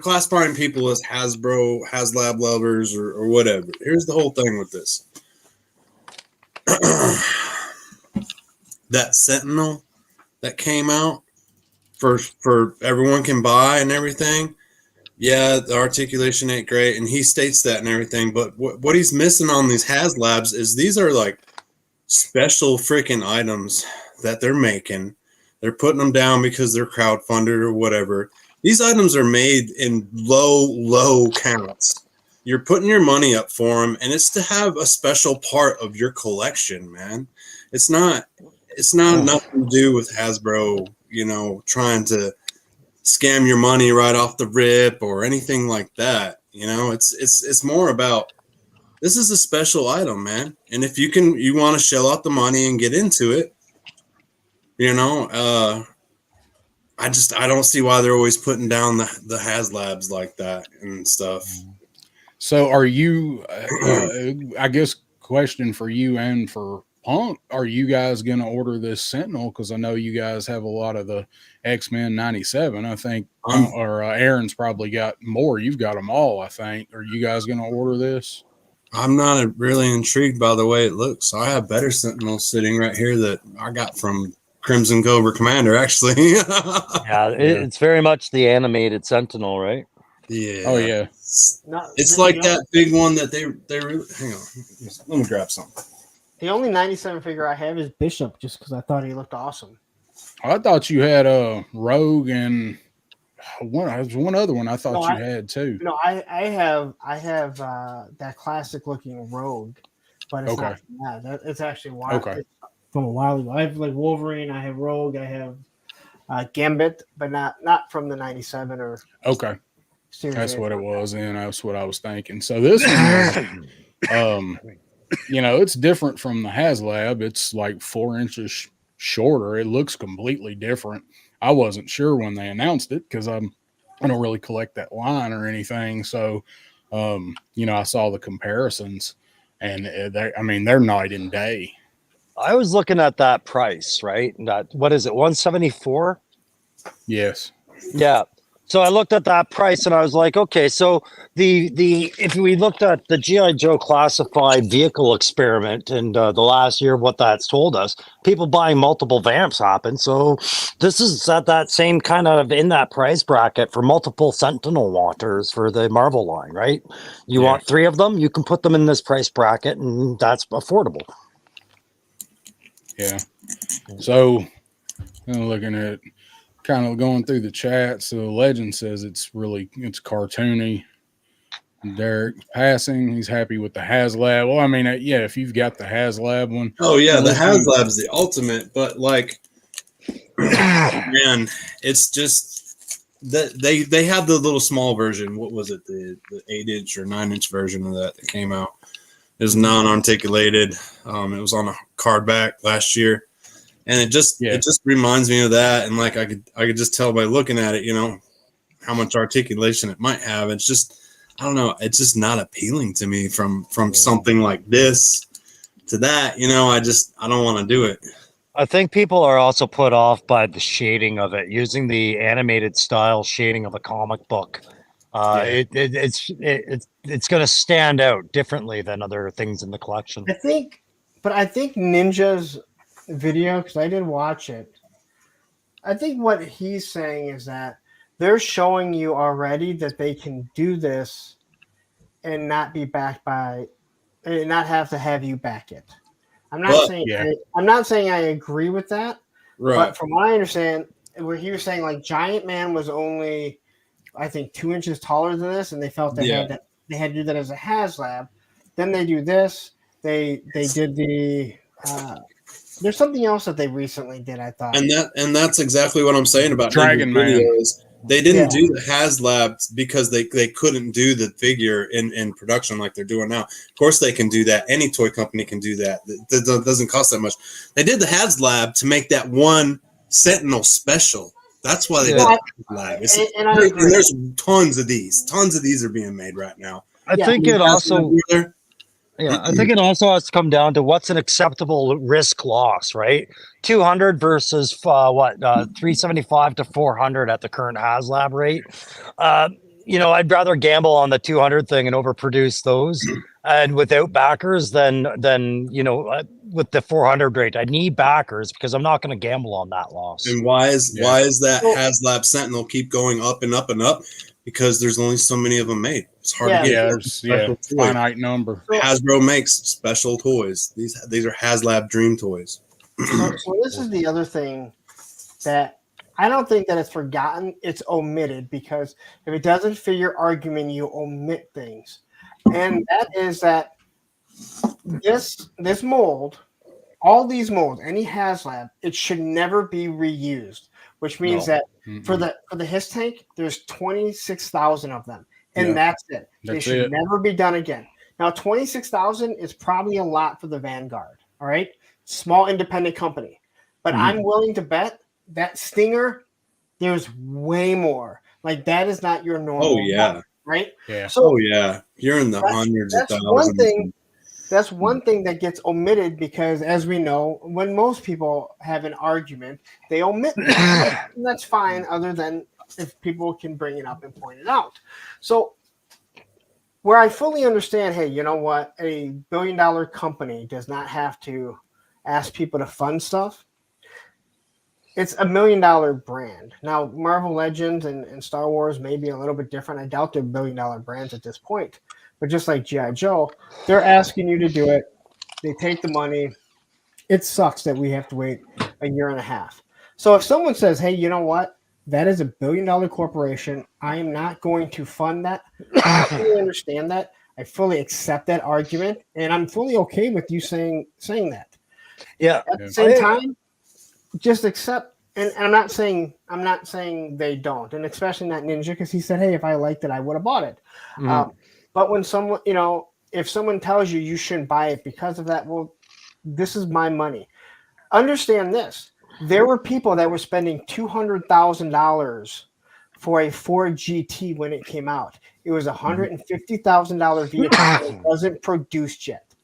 classifying people as Hasbro, HasLab lovers, or whatever. Here's the whole thing with this. That Sentinel that came out for everyone can buy and everything. Yeah, the articulation ain't great, and he states that and everything. But what he's missing on these HasLabs is these are like special freaking items that they're making. They're putting them down because they're crowdfunded or whatever. These items are made in low counts. You're putting your money up for them, and it's to have a special part of your collection, man. It's not nothing to do with Hasbro, you know, trying to scam your money right off the rip or anything like that. You know, it's more about, this is a special item, man. And if you want to shell out the money and get into it, you know, I don't see why they're always putting down the HasLabs like that and stuff. So are you, I guess question for you and for Punk, are you guys going to order this Sentinel? Because I know you guys have a lot of the X-Men 97. I think, or Aaron's probably got more. You've got them all, I think. Are you guys going to order this? I'm not really intrigued by the way it looks. I have better Sentinels sitting right here that I got from Crimson Cobra Commander, actually. Yeah, it's very much the animated Sentinel, right? Yeah. Oh, yeah. It's like that big one that they really, hang on. Let me grab something. The only 97 figure I have is Bishop, just because I thought he looked awesome. I thought you had a Rogue and one other one I thought you had too. No, I have that classic looking Rogue, but it's not from that. It's actually wild. Okay. It's from a while ago. I have like Wolverine, I have Rogue, I have Gambit, but not from the 97 or That's what it was, and that's what I was thinking. So this one is, you know, it's different from the HasLab. It's like 4 inches shorter. It looks completely different. I wasn't sure when they announced it because I don't really collect that line or anything. So, you know, I saw the comparisons, and they're night and day. I was looking at that price, right? What is it, 174? Yes. Yeah. So I looked at that price and I was like, okay, so if we looked at the G.I. Joe classified vehicle experiment and the last year, what that's told us, people buying multiple vamps happen. So this is at that same kind of in that price bracket for multiple Sentinel waters for the Marvel line, right? You want 3 of them, you can put them in this price bracket and that's affordable. Yeah. So I'm looking at kind of going through the chat. So Legend says it's cartoony. Derek passing, he's happy with the HasLab. Well, I mean, yeah, if you've got the HasLab one. Oh yeah, the HasLab is the ultimate, but like, man, it's just that they have the little small version. What was it, the 8-inch or 9-inch version of that came out? It was non-articulated. It was on a card back last year. And it just reminds me of that, and like I could just tell by looking at it, you know, how much articulation it might have. It's just, I don't know, it's just not appealing to me from something like this to that. You know, I don't want to do it. I think people are also put off by the shading of it, using the animated style shading of a comic book. It's going to stand out differently than other things in the collection. I think Ninja's video, because I did watch it, I think what he's saying is that they're showing you already that they can do this and not be backed by, and not have you back it. I'm not saying I agree with that, right? But from what I understand, where he was saying like Giant Man was only, I think, 2 inches taller than this, and they felt they had to do that as a HasLab. Then they do this. They did the There's something else that they recently did, I thought. And that's exactly what I'm saying about Dragon Man. videos. They didn't do the HasLabs because they couldn't do the figure in production like they're doing now. Of course they can do that. Any toy company can do that. That doesn't cost that much. They did the HasLab to make that one Sentinel special. That's why they did the HasLab. And there's tons of these. Tons of these are being made right now. I think it also has to come down to what's an acceptable risk loss, right? 200 versus 375 to 400 at the current HasLab rate. I'd rather gamble on the 200 thing and overproduce those, and without backers than with the 400 rate. I need backers because I'm not going to gamble on that loss. And why is that HasLab Sentinel keep going up and up and up? Because there's only so many of them made. It's hard to get. Finite number. Hasbro makes special toys. These are HasLab Dream toys. So this is the other thing that I don't think that it's forgotten. It's omitted because if it doesn't fit your argument, you omit things, and that is that this mold, all these molds, any HasLab, it should never be reused. Which means that for the His tank, there's 26,000 of them, and that's it. They should never be done again. Now, 26,000 is probably a lot for the Vanguard. All right, small independent company, but I'm willing to bet that Stinger, there's way more. Like that is not your normal. Oh yeah, one, right? Yeah. So you're in the hundreds of thousands. That's one thing that gets omitted because, as we know, when most people have an argument, they omit it. That's fine, other than if people can bring it up and point it out. So where I fully understand, hey, you know what? A billion-dollar company does not have to ask people to fund stuff. It's $1 million brand. Now, Marvel Legends and Star Wars may be a little bit different. I doubt they're $1 billion brands at this point. But just like G.I. Joe, they're asking you to do it. They take the money. It sucks that we have to wait a year and a half. So if someone says, hey, you know what? That is $1 billion corporation. I am not going to fund that. I fully understand that. I fully accept that argument. And I'm fully okay with you saying that. Yeah. At the same time, just accept. And I'm not saying they don't. And especially not Ninja, because he said, hey, if I liked it, I would have bought it. But when someone, if someone tells you you shouldn't buy it because of that, well, this is my money. Understand this. There were people that were spending $200,000 for a Ford GT when it came out. It was a $150,000 vehicle that wasn't produced yet.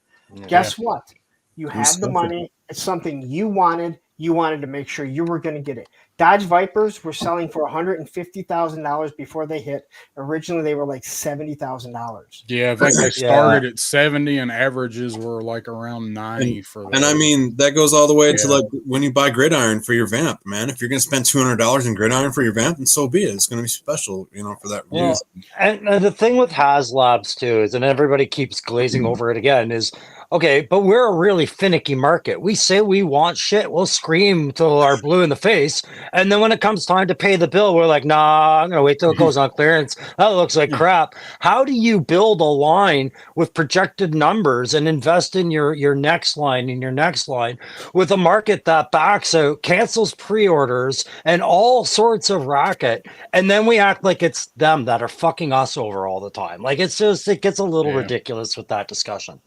Guess what? You have the money. It's something you wanted. You wanted to make sure you were going to get it. Dodge Vipers were selling for $150,000 before they hit. Originally, they were like $70,000. Yeah, I think they started at 70 and averages were like around 90 for that. And I mean, that goes all the way to like when you buy gridiron for your vamp, man. If you're going to spend $200 in gridiron for your vamp, then so be it. It's going to be special, for that reason. And the thing with HasLabs too is, and everybody keeps glazing over it again, is okay, but we're a really finicky market. We say we want shit, we'll scream till our blue in the face, and then when it comes time to pay the bill, we're like, nah, I'm gonna wait till it goes on clearance. That looks like crap. How do you build a line with projected numbers and invest in your next line and your next line with a market that backs out, cancels pre-orders, and all sorts of racket, and then we act like it's them that are fucking us over all the time? Like it gets a little ridiculous with that discussion.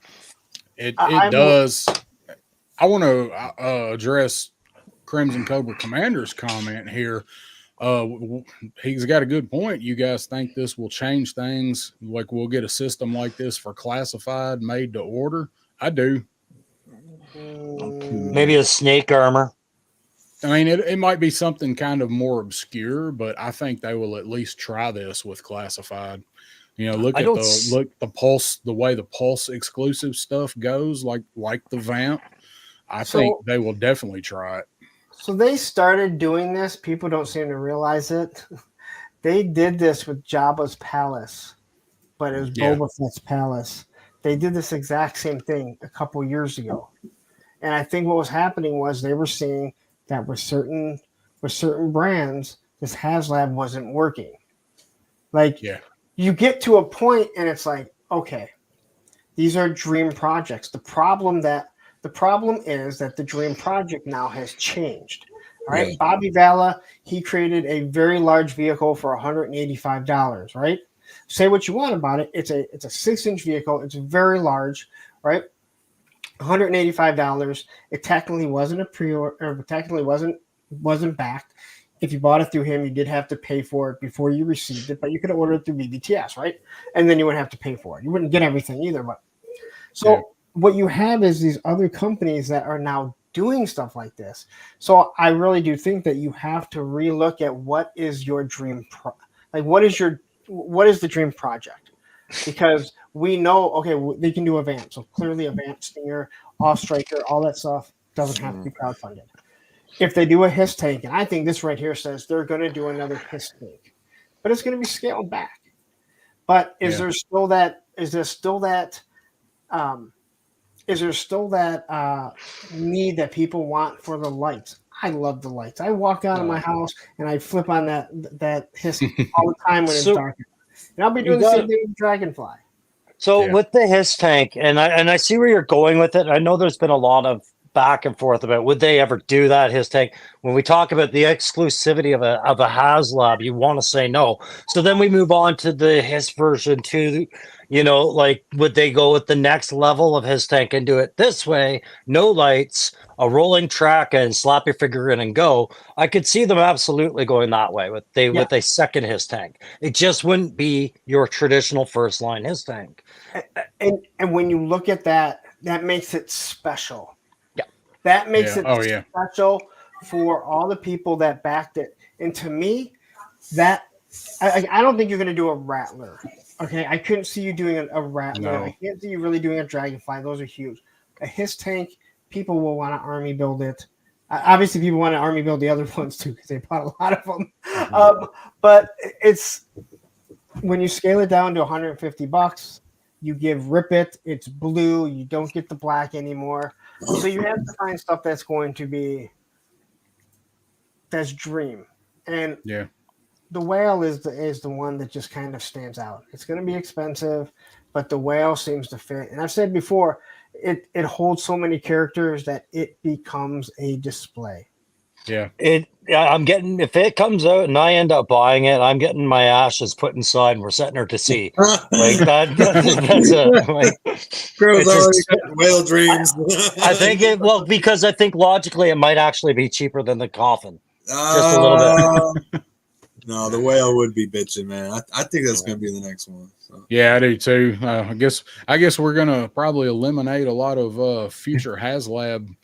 It does. I want to address Crimson Cobra Commander's comment here. He's got a good point. You guys think this will change things? Like we'll get a system like this for classified, made to order? I do. Maybe a snake armor. I mean, it might be something kind of more obscure, but I think they will at least try this with classified. Look at the Pulse, the way the Pulse exclusive stuff goes, like the Vamp. I think they will definitely try it. So they started doing this. People don't seem to realize it. They did this with Jabba's palace, but it was Boba Fett's palace. They did this exact same thing a couple years ago. And I think what was happening was they were seeing that with certain brands, this HasLab wasn't working. You get to a point and it's like, okay, these are dream projects. The problem that The problem is that the Dream Project now has changed. All right, Bobby Valla, he created a very large vehicle for $185. Right, say what you want about it. It's a 6-inch vehicle. It's very large. Right, $185. It technically wasn't a pre-order, or technically wasn't backed. If you bought it through him, you did have to pay for it before you received it, but you could have ordered it through BBTS, right? And then you wouldn't have to pay for it. You wouldn't get everything either. But so what you have is these other companies that are now doing stuff like this. So I really do think that you have to relook at what is your dream, what is the dream project? Because we know, okay, they can do a Vamp. So clearly a Vamp, Stinger, Off Striker, all that stuff doesn't have to be crowdfunded. If they do a HISS tank, and I think this right here says they're going to do another HISS tank, but it's going to be scaled back. But is there still that need that people want for the lights? I love the lights. I walk out of my house and I flip on that HISS all the time when it's dark. And I'll be doing the same thing with Dragonfly. So with the HISS tank, and I see where you're going with it. I know there's been a lot of back and forth about would they ever do that HISS tank. When we talk about the exclusivity of a HasLab, you want to say no. So then we move on to the HISS version 2. You know, like would they go with the next level of HISS tank and do it this way? No lights, a rolling track, and slap your figure in and go. I could see them absolutely going that way with a second HISS tank. It just wouldn't be your traditional first line HISS tank. And when you look at that, that makes it special. That makes it special for all the people that backed it. And to me, that I don't think you're going to do a Rattler. Okay, I couldn't see you doing a Rattler. No. I can't see you really doing a Dragonfly. Those are huge. A HISS tank, people will want to army build it. Obviously, people want to army build the other ones too because they bought a lot of them. But it's when you scale it down to $150, you give Rip It. It's blue. You don't get the black anymore. So you have to find stuff that's going to be that's Dream. And the Whale is the one that just kind of stands out. It's going to be expensive, but the Whale seems to fit. And I've said before, it holds so many characters that it becomes a display. Yeah. I'm getting, if it comes out and I end up buying it, I'm getting my ashes put inside and we're setting her to sea. Like that's it. Like, Crow's already got whale dreams. I think because I think logically it might actually be cheaper than the coffin. Just a little bit. No, the Whale would be bitching, man. I think that's going to be the next one. So. Yeah, I do too. I guess we're going to probably eliminate a lot of future HasLab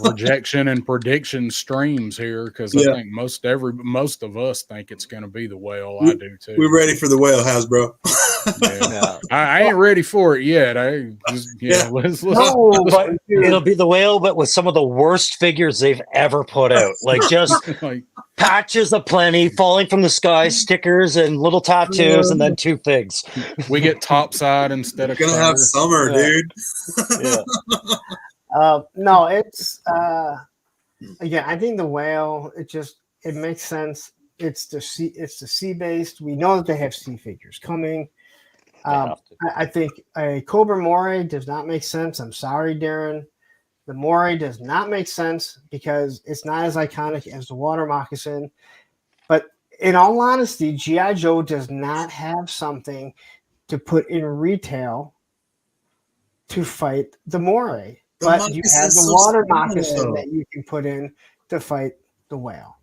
projection and prediction streams here because I think most of us think it's going to be the Whale. I do too. We're ready for the Whale, Hasbro. I ain't ready for it yet. Let's no, but it'll be the Whale, but with some of the worst figures they've ever put out. Like just patches aplenty, falling from the sky, stickers and little tattoos, and then 2 figs. We get topside instead of gonna have summer, dude. No, it's again. I think the Whale. It makes sense. It's the sea based. We know that they have sea figures coming. I think a Cobra Moray does not make sense. I'm sorry, Darren. The Moray does not make sense because it's not as iconic as the water moccasin. But in all honesty, G.I. Joe does not have something to put in retail to fight the Moray. But you have the water moccasin that you can put in to fight the Whale.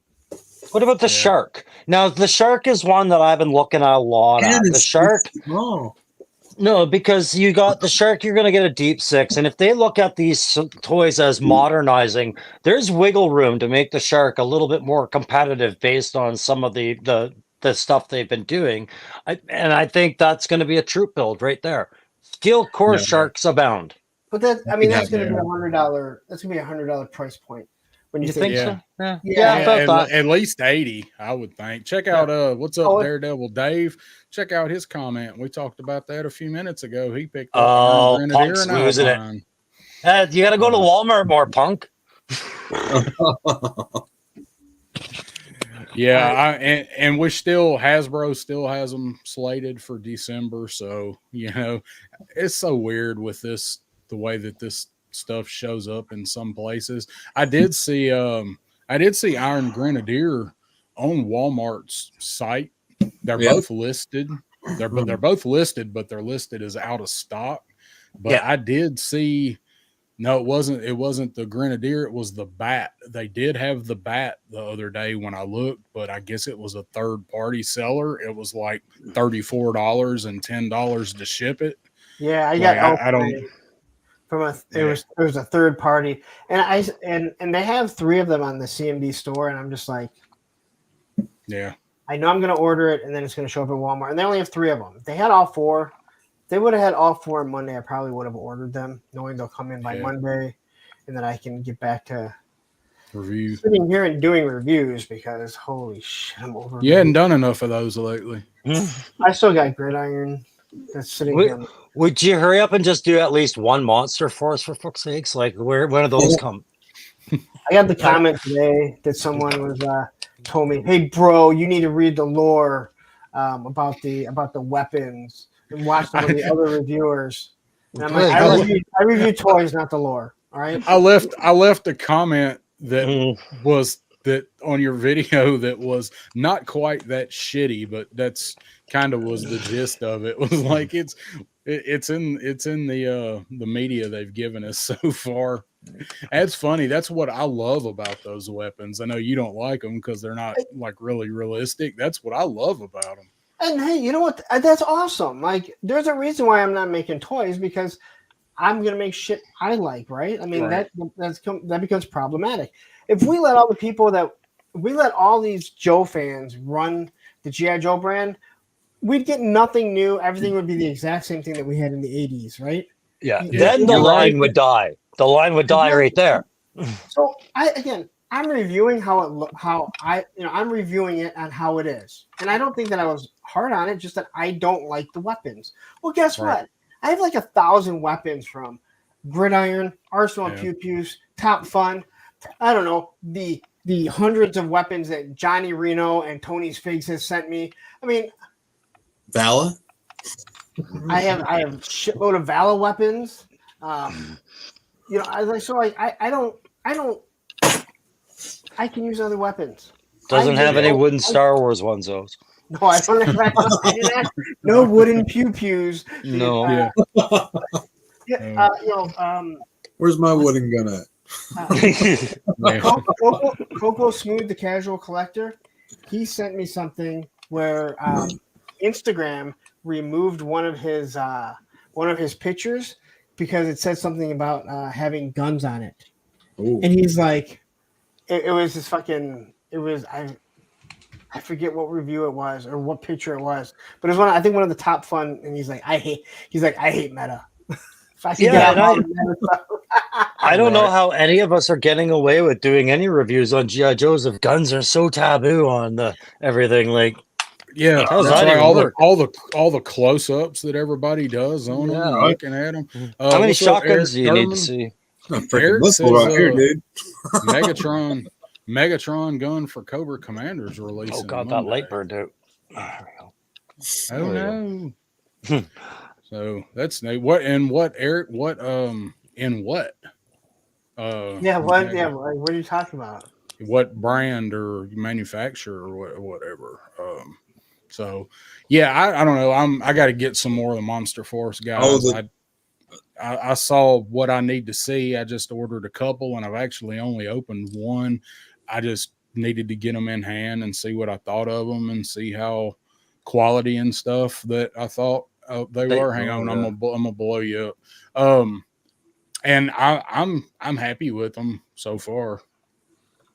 What about the shark? Now, the shark is one that I've been looking at a lot at. The shark. No, because you got the shark, you're going to get a deep 6. And if they look at these toys as modernizing, there's wiggle room to make the shark a little bit more competitive based on some of the stuff they've been doing. And I think that's going to be a troop build right there. Steel core sharks abound. But that's going to be $100. That's going to be $100 price point. When you think so? At least 80, I would think. Check out what's up, Daredevil Dave. Check out his comment. We talked about that a few minutes ago. He picked up Punk's losing it. You got to go to Walmart more, Punk. And we Hasbro still has them slated for December. So it's so weird with this the way that this stuff shows up in some places. I did see Iron Grenadier on Walmart's site. They're both listed. They're both listed, but they're listed as out of stock. But I did see. No, it wasn't the Grenadier. It was the bat. They did have the bat the other day when I looked, but I guess it was a third-party seller. It was like $34 and $10 to ship it. Yeah, I got. I don't. It was a third party, and they have 3 of them on the CMD store, and I'm just like, yeah. I know I'm going to order it, and then it's going to show up at Walmart, and they only have 3 of them. If they had all 4. They would have had all 4 on Monday. I probably would have ordered them, knowing they'll come in by Monday, and then I can get back to sitting here and doing reviews because holy shit, I'm over. You hadn't done enough of those lately. I still got Gridiron that's sitting here. Would you hurry up and just do at least one Monster Force for fuck's sakes? Like, when do those come? I got the comment today that someone was told me, "Hey, bro, you need to read the lore about the weapons." And watch some of the other reviewers. And I'm like, I review toys, not the lore. All right. I left a comment that was that on your video that was not quite that shitty, but that's kind of was the gist of it. It was like it's in the media they've given us so far. That's funny. That's what I love about those weapons. I know you don't like them because they're not like really realistic. That's what I love about them. And hey, you know what? That's awesome. Like, there's a reason why I'm not making toys because I'm gonna make shit I like, right? I mean, that becomes problematic. If we let all these Joe fans run the G.I. Joe brand, we'd get nothing new. Everything would be the exact same thing that we had in the 80s, right? Yeah. Then the line would die. The line would die right there. So I'm reviewing I'm reviewing it on how it is. And I don't think that I was hard on it, just that I don't like the weapons. Well, guess what? I have like 1,000 weapons from Gridiron, Arsenal Pew Pews, Top Fun. I don't know, the hundreds of weapons that Johnny Reno and Tony's Figs has sent me. I mean, Vala? I have a shitload of Vala weapons. I can use other weapons. Doesn't have any wooden Star Wars ones, though. No, I don't have no wooden pew pews. No. Where's my wooden gun at? Coco Smooth, the casual collector, he sent me something where Instagram removed one of his pictures because it said something about having guns on it. Ooh. And he's like, it was this fucking. It was I forget what review it was or what picture it was, but it was I think one of the Top Fun. And he's like, I hate meta. I don't know how any of us are getting away with doing any reviews on G.I. Joes if guns are so taboo on everything. Like, yeah, that's right. All the close-ups that everybody does on them, looking at them. How many shotguns do you need to see? Eric says, right here, dude. Megatron gun for Cobra Commander's releasing. Oh god, that light burned out. There we go. Oh no. So that's neat. What Eric? What in what? What are you talking about? What brand or manufacturer or whatever? So yeah, I don't know. I got to get some more of the Monster Force guys. I saw what I need to see. I just ordered a couple, and I've actually only opened one. I just needed to get them in hand and see what I thought of them and see how quality and stuff that I thought they were. Hang on, I'm gonna blow you up. And I'm happy with them so far.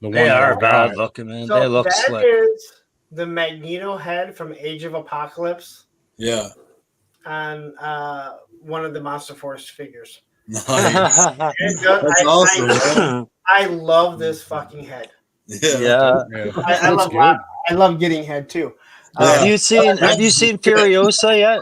They are bad looking, man. So they look slick. That is the Magneto head from Age of Apocalypse. Yeah. On one of the Monster Force figures. Nice. That's awesome. I love this fucking head. Yeah. I love getting head too. Have you seen Furiosa yet?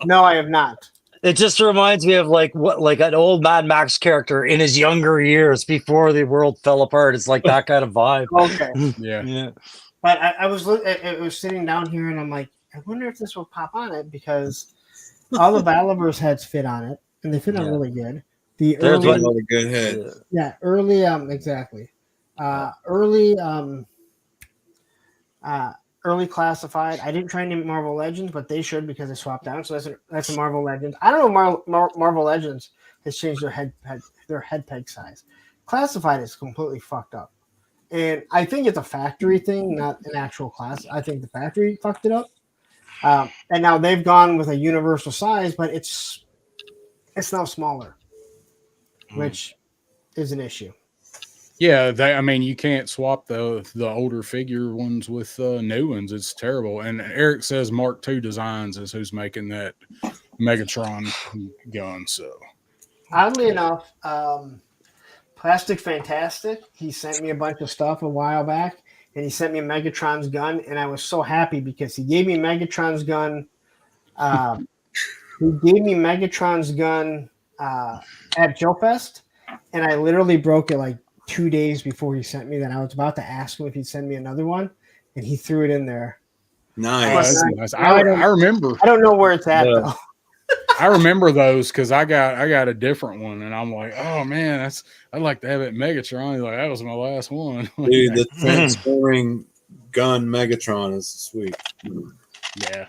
No, I have not. It just reminds me of like an old Mad Max character in his younger years before the world fell apart. It's like that kind of vibe. Okay. Yeah. But I was sitting down here and I'm like, I wonder if this will pop on it because all the Valaverse heads fit on it. and they fit on Yeah. really good. The There's early, one- Another good head. yeah, early, exactly. Early, early classified. I didn't try any Marvel Legends, but they should because they swapped out. So that's a Marvel Legends. I don't know. Marvel Legends has changed their head peg size. Classified is completely fucked up, and I think it's a factory thing, not an actual class. I think the factory fucked it up, and now they've gone with a universal size, but it's now smaller, which is an issue. Yeah, I mean, you can't swap the older figure ones with new ones. It's terrible. And Eric says Mark II Designs is who's making that Megatron gun. So Oddly enough, Plastic Fantastic, he sent me a bunch of stuff a while back, and he sent me Megatron's gun, and I was so happy because he gave me Megatron's gun. He gave me Megatron's gun at Joe Fest, and I literally broke it like 2 days before he sent me that. I was about to ask him if he'd send me another one, and he threw it in there. Nice. that's nice. I remember. I don't know where it's at though. I remember those because I got a different one, and I'm like, oh man, I'd like to have it Megatron. He's like, that was my last one. Dude, the transforming gun Megatron is sweet. Yeah,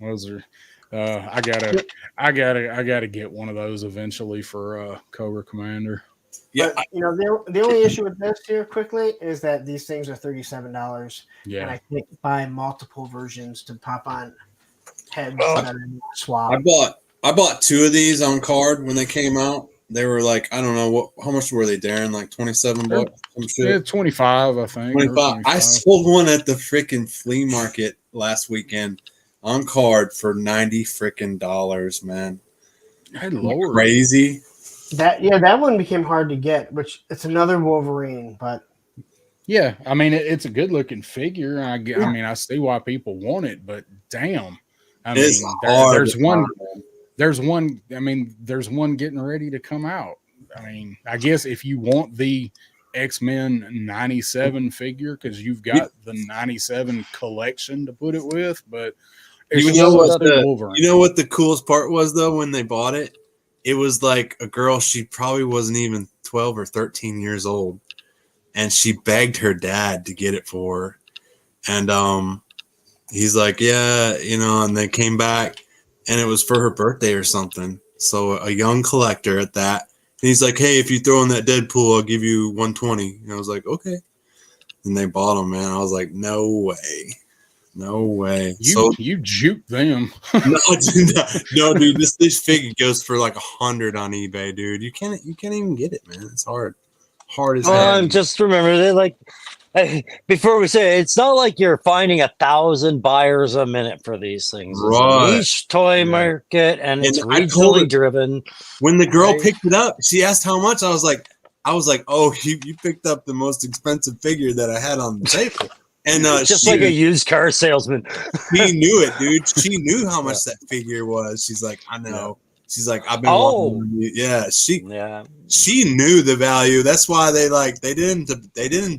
those are. I gotta get one of those eventually for Cobra Commander. Yeah, But, the only issue with this here quickly is that these things are $37, and Yeah, I can't buy multiple versions to pop on heads that are swap. I bought 2 of these on card when they came out. They were like, I don't know how much were they, Darren? Like $27 bucks, some shit. yeah, 25, I think. or 25. I sold one at the freaking flea market last weekend on card for $90 freaking dollars, man. Good Lord. Crazy. That one became hard to get, which it's another Wolverine, but Yeah, I mean it's a good looking figure. I mean I see why people want it, but damn, I It's mean hard there's to one. find, man. There's one. I mean, there's one getting ready to come out. I mean, I guess if you want the X-Men 97 figure, because you've got the 97 collection to put it with, but it's You still know a what the Wolverine. you know what the coolest part was though when they bought it? It was like a girl, she probably wasn't even 12 or 13 years old, and she begged her dad to get it for her. And he's like, yeah, and they came back and it was for her birthday or something. So a young collector at that. And he's like, hey, if you throw in that Deadpool, I'll give you 120. And I was like, okay. And they bought them, man. I was like, no way. No way. You juke them. No, dude. This figure goes for like 100 on eBay, dude. You can't even get it, man. It's hard as hell. Just remember that, before we say it, it's not like you're finding 1,000 buyers a minute for these things. It's Right. a niche toy market, and it's I told her- regionally driven. When the girl Right. picked it up, she asked how much. I was like, oh, you picked up the most expensive figure that I had on the table. And Just like a used car salesman. she knew it, dude. She knew how much that figure was. She's like, I know. She's like, I've been wanting you. Yeah, she knew the value. That's why they didn't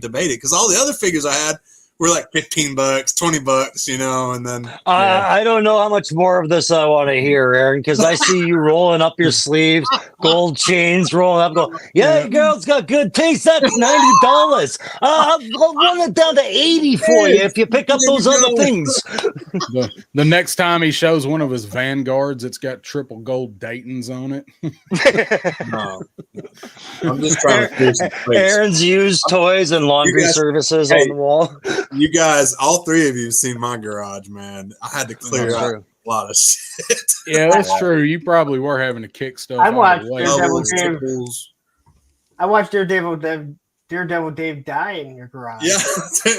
debate it, because all the other figures I had were like $15, $20, and then I don't know how much more of this I want to hear, Aaron, because I see you rolling up your sleeves, gold chains rolling up. Go, yeah, girl's got good taste. That's $90. I'll run it down to 80 for you if you pick up those other things. The next time he shows one of his Vanguards, it's got triple gold Daytons on it. no. I'm just trying to clear some space. Aaron's used toys and laundry services on the wall. You guys, all 3 of you have seen my garage, man. I had to clear out a lot of shit. Yeah, that's true. You probably were having to kick stuff. I watched Daredevil Dave die in your garage. Yeah.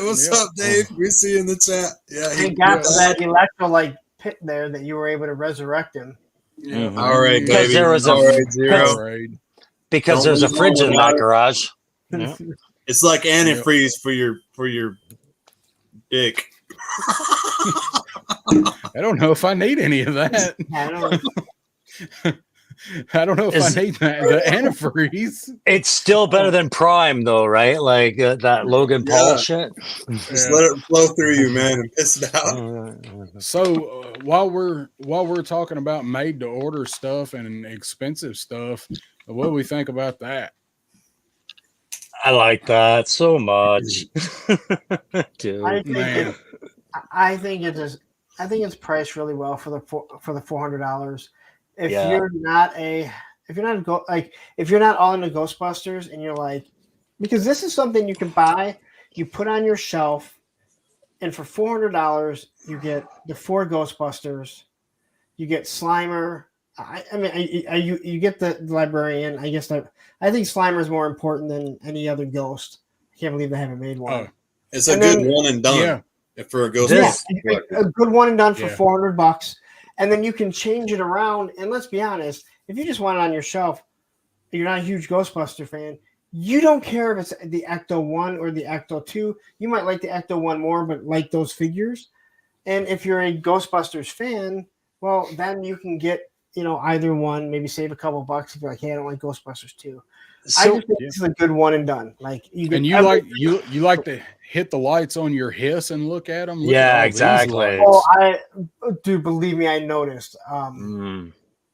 What's up, Dave? We see you in the chat. Yeah. He got to that electrolyte pit there that you were able to resurrect him. Yeah. All right, Because baby. there was All right, Zero. Because there's a fridge in that garage. Yeah. It's like antifreeze for your dick. I don't know if I need any of that. I don't know if I need that. The antifreeze. It's still better than Prime, though, right? Like that Logan Paul shit. Just let it flow through you, man, and piss it out. So while we're talking about made to order stuff and expensive stuff, what do we think about that? I like that so much. Dude. I think it's priced really well for the $400. If you're not all into Ghostbusters and you're like, because this is something you can buy, you put on your shelf, and for $400 you get the 4 Ghostbusters, you get Slimer. You get the librarian. I guess I think Slimer is more important than any other ghost. I can't believe they haven't made one. Oh, it's a good one and done. Yeah. For a ghost, a good one and done for $400, and then you can change it around. And let's be honest, if you just want it on your shelf, you're not a huge Ghostbuster fan. You don't care if it's the Ecto 1 or the Ecto 2. You might like the Ecto 1 more, but like those figures. And if you're a Ghostbusters fan, well, then you can get either one. Maybe save a couple bucks if you're like, hey, I don't like Ghostbusters 2. So, I just think this is a good one and done. Like you like to hit the lights on your hiss and look at them. Exactly. Oh, I do. Believe me, I noticed.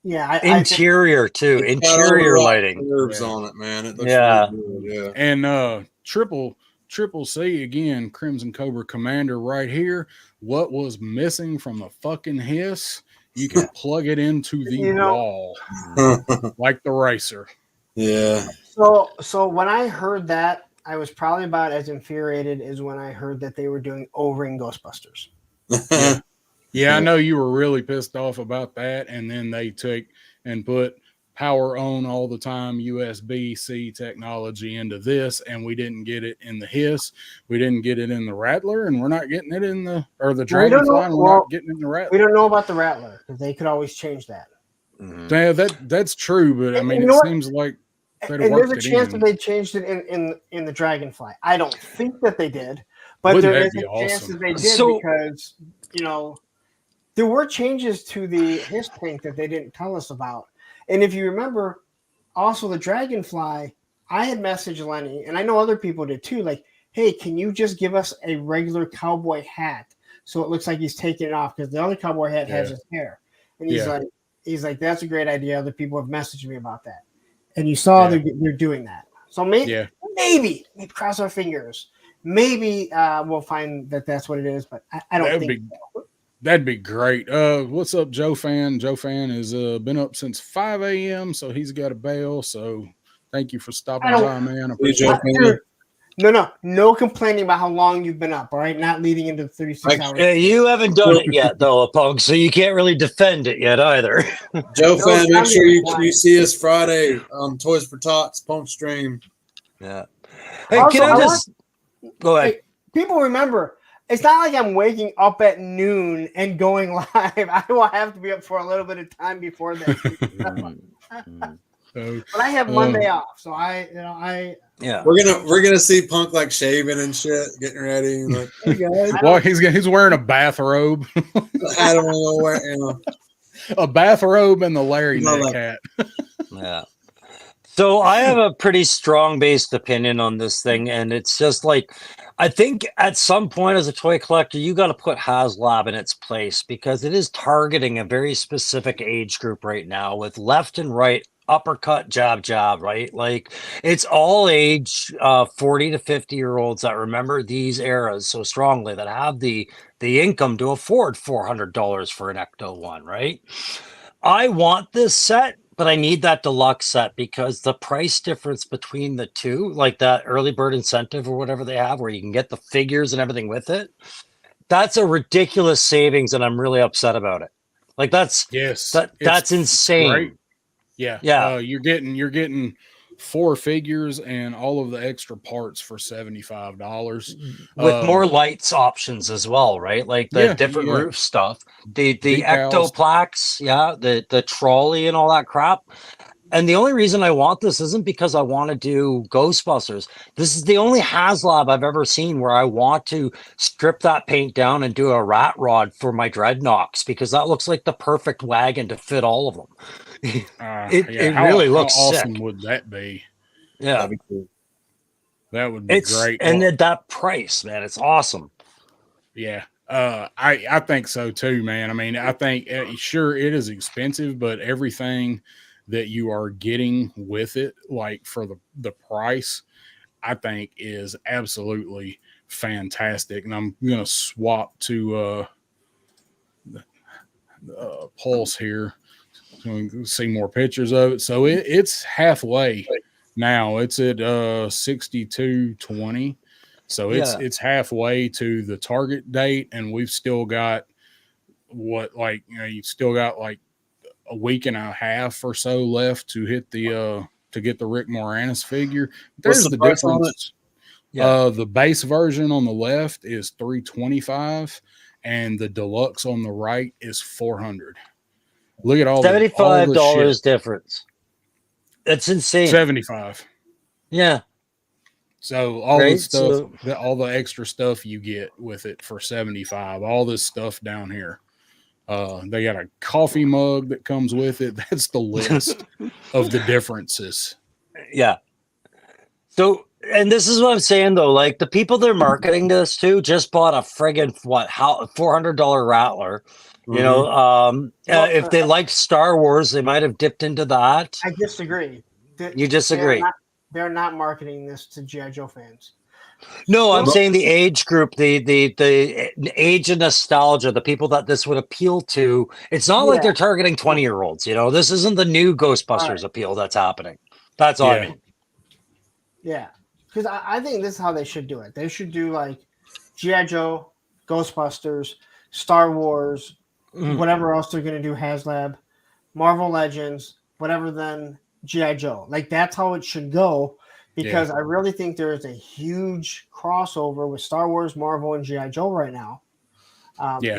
Yeah, interior too. Interior lighting. Curves on it, man. It looks really good, And Triple C again, Crimson Cobra Commander right here. What was missing from the fucking hiss? You can plug it into the wall like the racer. Yeah. So when I heard that, I was probably about as infuriated as when I heard that they were doing O-ring Ghostbusters. Yeah, I know you were really pissed off about that, and then they took and put power on all the time USB-C technology into this, and we didn't get it in the hiss, we didn't get it in the Rattler, and we're not getting it in the Dragonfly, and we're not getting it in the Rattler. We don't know about the Rattler because they could always change that. Yeah, that's true, but I mean, it seems like there's a chance that they changed it in the Dragonfly. I don't think that they did, but there is a chance that they did because there were changes to the hiss tank that they didn't tell us about. And if you remember, also the Dragonfly, I had messaged Lenny, and I know other people did too, like, hey, can you just give us a regular cowboy hat so it looks like he's taking it off? Because the other cowboy hat has his hair. And he's like, that's a great idea. Other people have messaged me about that. And you saw they're doing that. So maybe cross our fingers. Maybe we'll find that that's what it is, but I don't think so. That'd be great. What's up, Joe Fan? Joe Fan has been up since 5 a.m., so he's got a bail. So thank you for stopping by, man. I appreciate it. No complaining about how long you've been up, all right? Not leading into 36 hours. You haven't done it yet, though, Pug, so you can't really defend it yet either. Joe Fan, make sure you see us Friday on Toys for Tots Punk Stream. Yeah. Hey, also, go ahead. Hey, people remember, it's not like I'm waking up at noon and going live. I will have to be up for a little bit of time before that. But I have Monday off, so we're gonna see Punk like shaving and shit, getting ready. Like, hey guys. Well, he's wearing a bathrobe. I don't know where, a bathrobe and the Larry neck hat. Yeah. So I have a pretty strong based opinion on this thing, and it's just like, I think at some point as a toy collector, you got to put HasLab in its place because it is targeting a very specific age group right now with left and right, uppercut, jab, right? Like it's all age 40 to 50-year-olds that remember these eras so strongly, that have the income to afford $400 for an Ecto 1, right? I want this set, but I need that deluxe set because the price difference between the two, like that early bird incentive or whatever they have, where you can get the figures and everything with it, that's a ridiculous savings, and I'm really upset about it. Like that's insane. Great. Yeah. You're getting 4 figures and all of the extra parts for $75 with more lights options as well, right? Like the different roof stuff, the ectoplaques, the trolley and all that crap. And the only reason I want this isn't because I want to do Ghostbusters. This is the only HasLab I've ever seen where I want to strip that paint down and do a rat rod for my Dreadnoks, because that looks like the perfect wagon to fit all of them. It how, really how looks awesome sick. would that be? Yeah, That'd be cool. That would be great. and Well, at that price, man, it's awesome. yeah, I think so too, man. I mean, I think sure it is expensive, but everything that you are getting with it, like for the price, I think is absolutely fantastic. And I'm gonna swap to Pulse here so we can see more pictures of it. So it's halfway now. It's at 62.20. So it's halfway to the target date, and we've still got you've still got like a week and a half or so left to hit the to get the Rick Moranis figure. There's What's the the price on difference. The base version on the left is $325, and the deluxe on the right is $400. Look at all $75 the shit. difference. That's insane. 75. Yeah. So all Right, the stuff, so- all the extra stuff you get with it for 75. All this stuff down here. They got a coffee mug that comes with it. That's the list of the differences. Yeah. So, and this is what I'm saying though, like the people they're marketing this to just bought a friggin' $400 Rattler. You know, if they like Star Wars, they might have dipped into that. I disagree. You disagree? They're not marketing this to G.I. Joe fans. No, I'm saying the age group, the age and nostalgia, the people that this would appeal to. It's not like they're targeting 20-year-olds. You know, this isn't the new Ghostbusters appeal that's happening. That's all I mean. Yeah, because I think this is how they should do it. They should do like G.I. Joe, Ghostbusters, Star Wars, whatever else they're going to do, HasLab, Marvel Legends, whatever, then G.I. Joe. Like, that's how it should go, because I really think there is a huge crossover with Star Wars, Marvel, and G.I. Joe right now,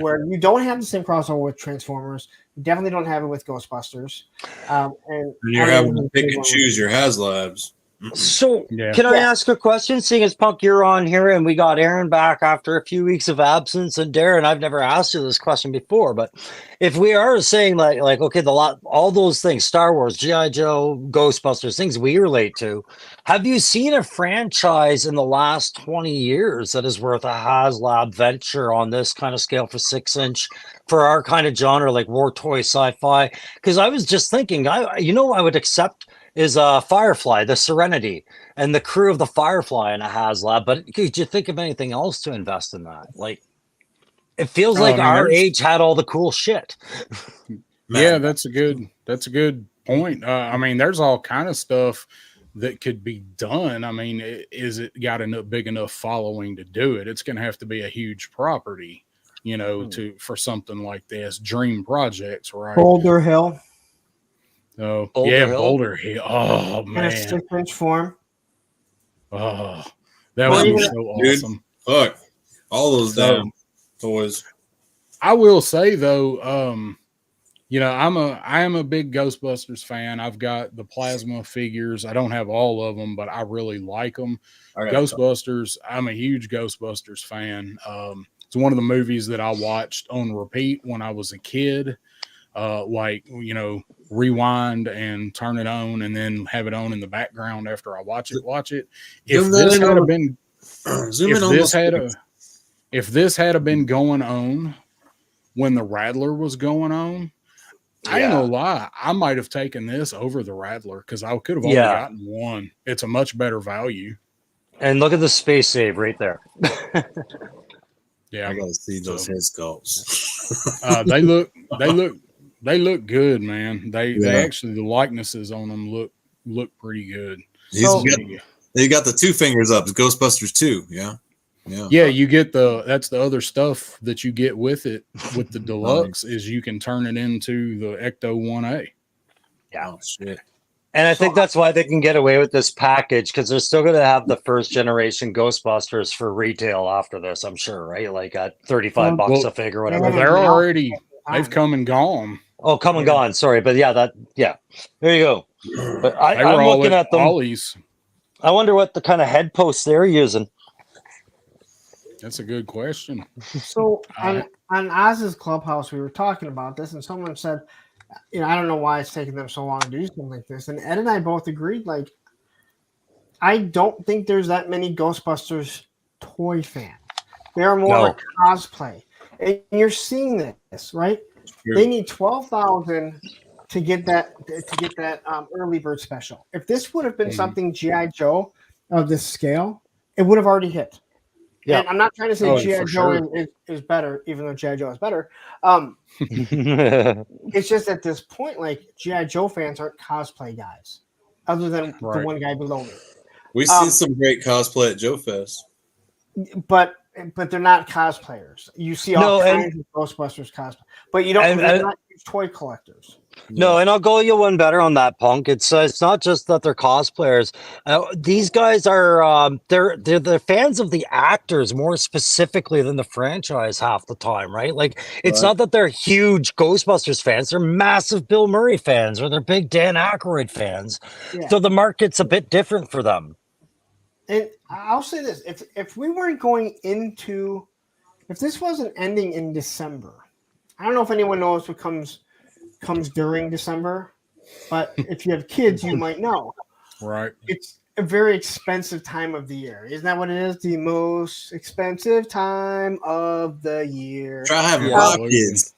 where you don't have the same crossover with Transformers. You definitely don't have it with Ghostbusters. And you're having to pick and choose your HasLabs. So, can I ask a question? Seeing as Punk, you're on here, and we got Aaron back after a few weeks of absence, and Darren, I've never asked you this question before, but if we are saying like okay, all those things, Star Wars, G.I. Joe, Ghostbusters, things we relate to, have you seen a franchise in the last 20 years that is worth a HasLab venture on this kind of scale for 6-inch for our kind of genre, like war toy sci-fi? Because I was just thinking, I would accept is Firefly, the Serenity, and the crew of the Firefly in a HasLab. But could you think of anything else to invest in that? Like, it feels like our age had all the cool shit. Yeah, that's a good point. I mean, there's all kind of stuff that could be done. I mean, is it got a big enough following to do it? It's going to have to be a huge property, for something like this. Dream projects, right? Boulder Hill. Oh, Boulder Hill. Oh, man. In a 6-inch form. Oh, that would be so awesome. Fuck. All those damn toys. I will say, though, I am a big Ghostbusters fan. I've got the plasma figures. I don't have all of them, but I really like them. Ghostbusters, I'm a huge Ghostbusters fan. It's one of the movies that I watched on repeat when I was a kid. Rewind and turn it on and then have it on in the background after I watch it. If this had been going on when the Rattler was going on, I ain't gonna lie, I might have taken this over the Rattler because I could have only gotten one. It's a much better value. And look at the space save right there. I gotta see those head sculpts. They look good, man. They actually, the likenesses on them look pretty good. They got the 2 fingers up. It's Ghostbusters 2. Yeah. You get that's the other stuff that you get with it with the deluxe is you can turn it into the Ecto 1A. Yeah. Oh, shit. And I think that's why they can get away with this package, because they're still going to have the first generation Ghostbusters for retail after this, I'm sure, right? Like at $35 a figure or whatever. They've come and gone. Oh, come and gone. Sorry, but there you go. But I'm looking at them. Ollie's. I wonder what the kind of head posts they're using. That's a good question. So on Oz's Clubhouse, we were talking about this, and someone said I don't know why it's taking them so long to do something like this. And Ed and I both agreed, like, I don't think there's that many Ghostbusters toy fans. They're more like cosplay. And you're seeing this, right? Sure. They need 12,000 to get that early bird special. If this would have been something G.I. Joe of this scale, it would have already hit. Yeah. And I'm not trying to say G.I. Joe is better, even though G.I. Joe is better. It's just at this point, like, G.I. Joe fans aren't cosplay guys, other than the one guy below me. We see some great cosplay at Joe Fest. But they're not cosplayers. You see all kinds of Ghostbusters cosplay, but you don't. They're not toy collectors. No, and I'll go you one better on that, Punk. It's not just that they're cosplayers. These guys are they're fans of the actors more specifically than the franchise half the time, right? Like it's not that they're huge Ghostbusters fans; they're massive Bill Murray fans or they're big Dan Aykroyd fans. Yeah. So the market's a bit different for them. And I'll say this: if we weren't going into, if this wasn't ending in December, I don't know if anyone knows what comes during December, but if you have kids, you might know. Right. It's a very expensive time of the year. Isn't that what it is? The most expensive time of the year. Try having 5 kids.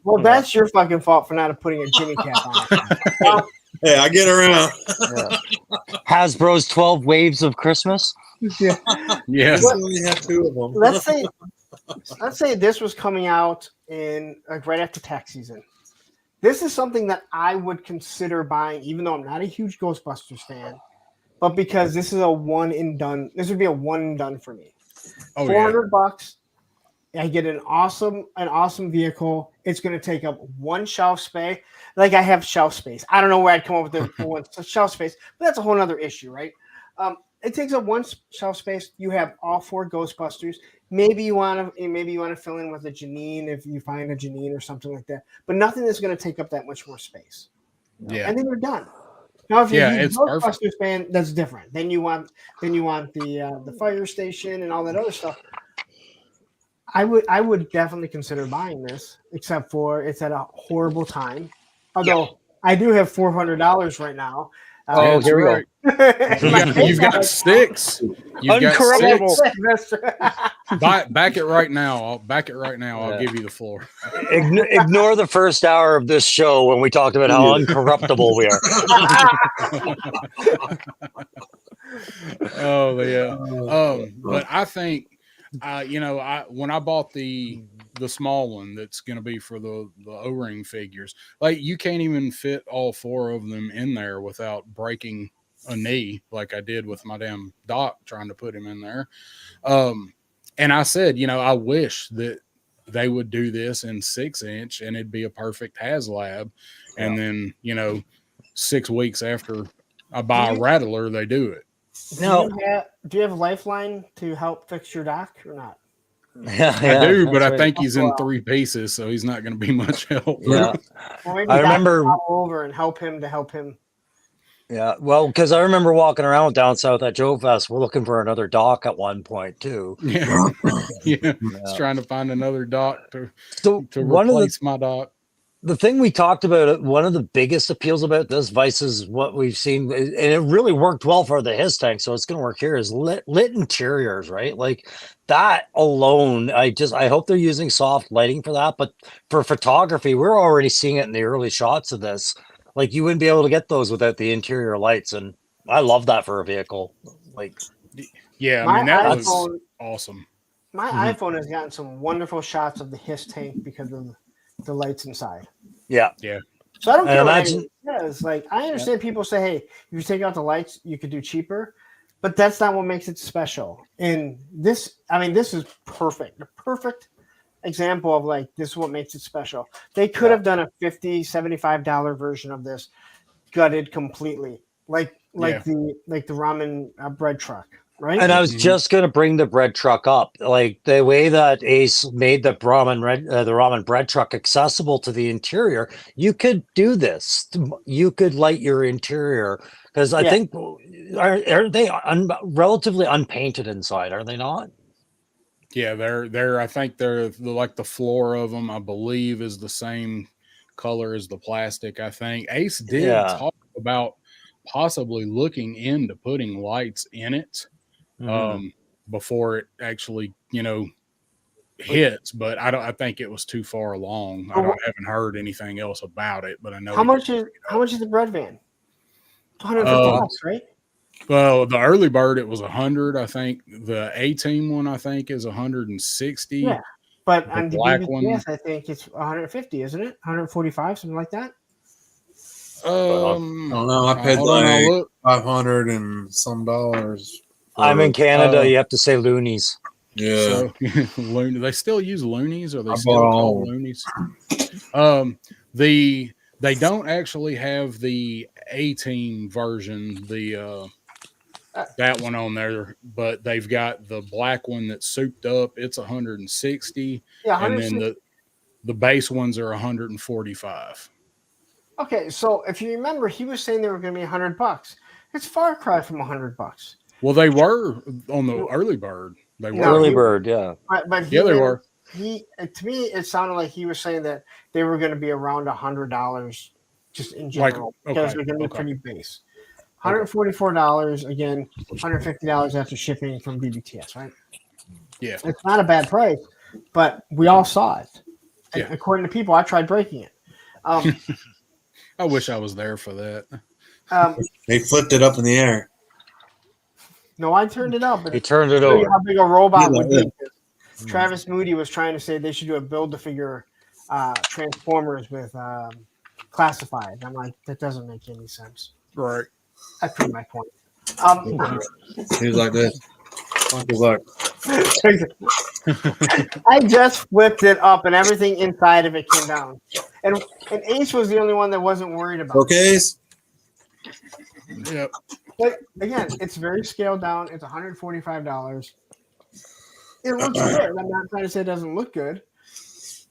Well, that's your fucking fault for not putting a Jimmy cap on. Hey, I get around. Hasbro's 12 Waves of Christmas. Yeah. Yes. We only have 2 of them. Let's say this was coming out in right after tax season. This is something that I would consider buying, even though I'm not a huge Ghostbusters fan, but because this is a one and done. This would be a one and done for me. $400. I get an awesome vehicle. It's going to take up one shelf space. Like I have shelf space. I don't know where I'd come up with the one shelf space, but that's a whole other issue, right? It takes up one shelf space. You have all 4 Ghostbusters. Maybe you want to fill in with a Janine if you find a Janine or something like that. But nothing that's going to take up that much more space. Yeah, and then you're done. Now, if you're a Ghostbusters fan, that's different. Then you want the fire station and all that other stuff. I would definitely consider buying this, except for it's at a horrible time. Although I do have $400 right now. Here we go. You've got 6. Uncorruptible. Back it right now. I'll give you the floor. Ignore the first hour of this show when we talked about how uncorruptible we are. Oh yeah. But I think when I bought the small one that's going to be for the O-ring figures, like you can't even fit all 4 of them in there without breaking a knee, like I did with my damn Doc trying to put him in there. And I said, I wish that they would do this in 6-inch and it'd be a perfect HasLab. And then, 6 weeks after I buy a Rattler, they do it. Do you have a Lifeline to help fix your Doc or not? I do, but I think he's in 3 pieces, so he's not going to be much help. Yeah, well, I remember over and help him. Yeah, well, because I remember walking around down south at Joe Fest, we're looking for another Doc at one point too. Yeah, He's trying to find another Doc to replace my Doc. The thing we talked about, one of the biggest appeals about this Vice is what we've seen, and it really worked well for the his tank, so it's going to work here, is lit interiors, right? Like that alone, I hope they're using soft lighting for that, but for photography, we're already seeing it in the early shots of this. Like you wouldn't be able to get those without the interior lights, and I love that for a vehicle. Like, yeah, I mean, that was awesome. My iPhone has gotten some wonderful shots of the his tank because of the lights inside. Yeah. So I don't care what it says. Like I understand people say, "Hey, if you take out the lights, you could do cheaper," but that's not what makes it special. And this is perfect. The perfect example of like this is what makes it special. They could have done a $50, $75 version of this, gutted completely, like the ramen bread truck. Right. And I was just going to bring the bread truck up, like the way that Ace made the ramen bread truck accessible to the interior. You could do this. You could light your interior because I think are they relatively unpainted inside? Are they not? Yeah, they're. I think they're like the floor of them. I believe is the same color as the plastic. I think Ace did Yeah. talk about possibly looking into putting lights in it before it actually, hits. But I think it was too far along. I haven't heard anything else about it. But I know How much is the bread van? $150, right? Well, the early bird it was 100. I think the A-team one I think is 160. Yeah, but The on the black BBTS, one, I think it's 150, isn't it? 145, something like that. I don't know. I paid hold on, I'll like look. $500 and some dollars. I'm in Canada. You have to say loonies. Yeah. So they still use loonies, or they I still bought call all. loonies. They don't actually have the A-team version, that one on there, but they've got the black one that's souped up. It's 160, Yeah, and then the base ones are 145. Okay, so if you remember, he was saying they were going to be $100. It's far cry from $100. Well, they were on the early bird. They were Early bird, yeah. But yeah, they were. To me, it sounded like he was saying that they were going to be around $100 just in general, because they're going to be pretty base. $144 again, $150 after shipping from BBTS, right? Yeah, it's not a bad price, but we all saw it. Yeah. According to people, I tried breaking it. I wish I was there for that. They flipped it up in the air. No, I turned it up. He turned it over. How big a robot Yeah, would be. Travis Moody was trying to say they should do a build-to-figure Transformers with classified. I'm like, that doesn't make any sense. Right. I proved my point. He was like this. He was like, I just flipped it up, and everything inside of it came down. And Ace was the only one that wasn't worried about okay. Yep. But again, it's very scaled down. It's $145. It looks good. I'm not trying to say it doesn't look good,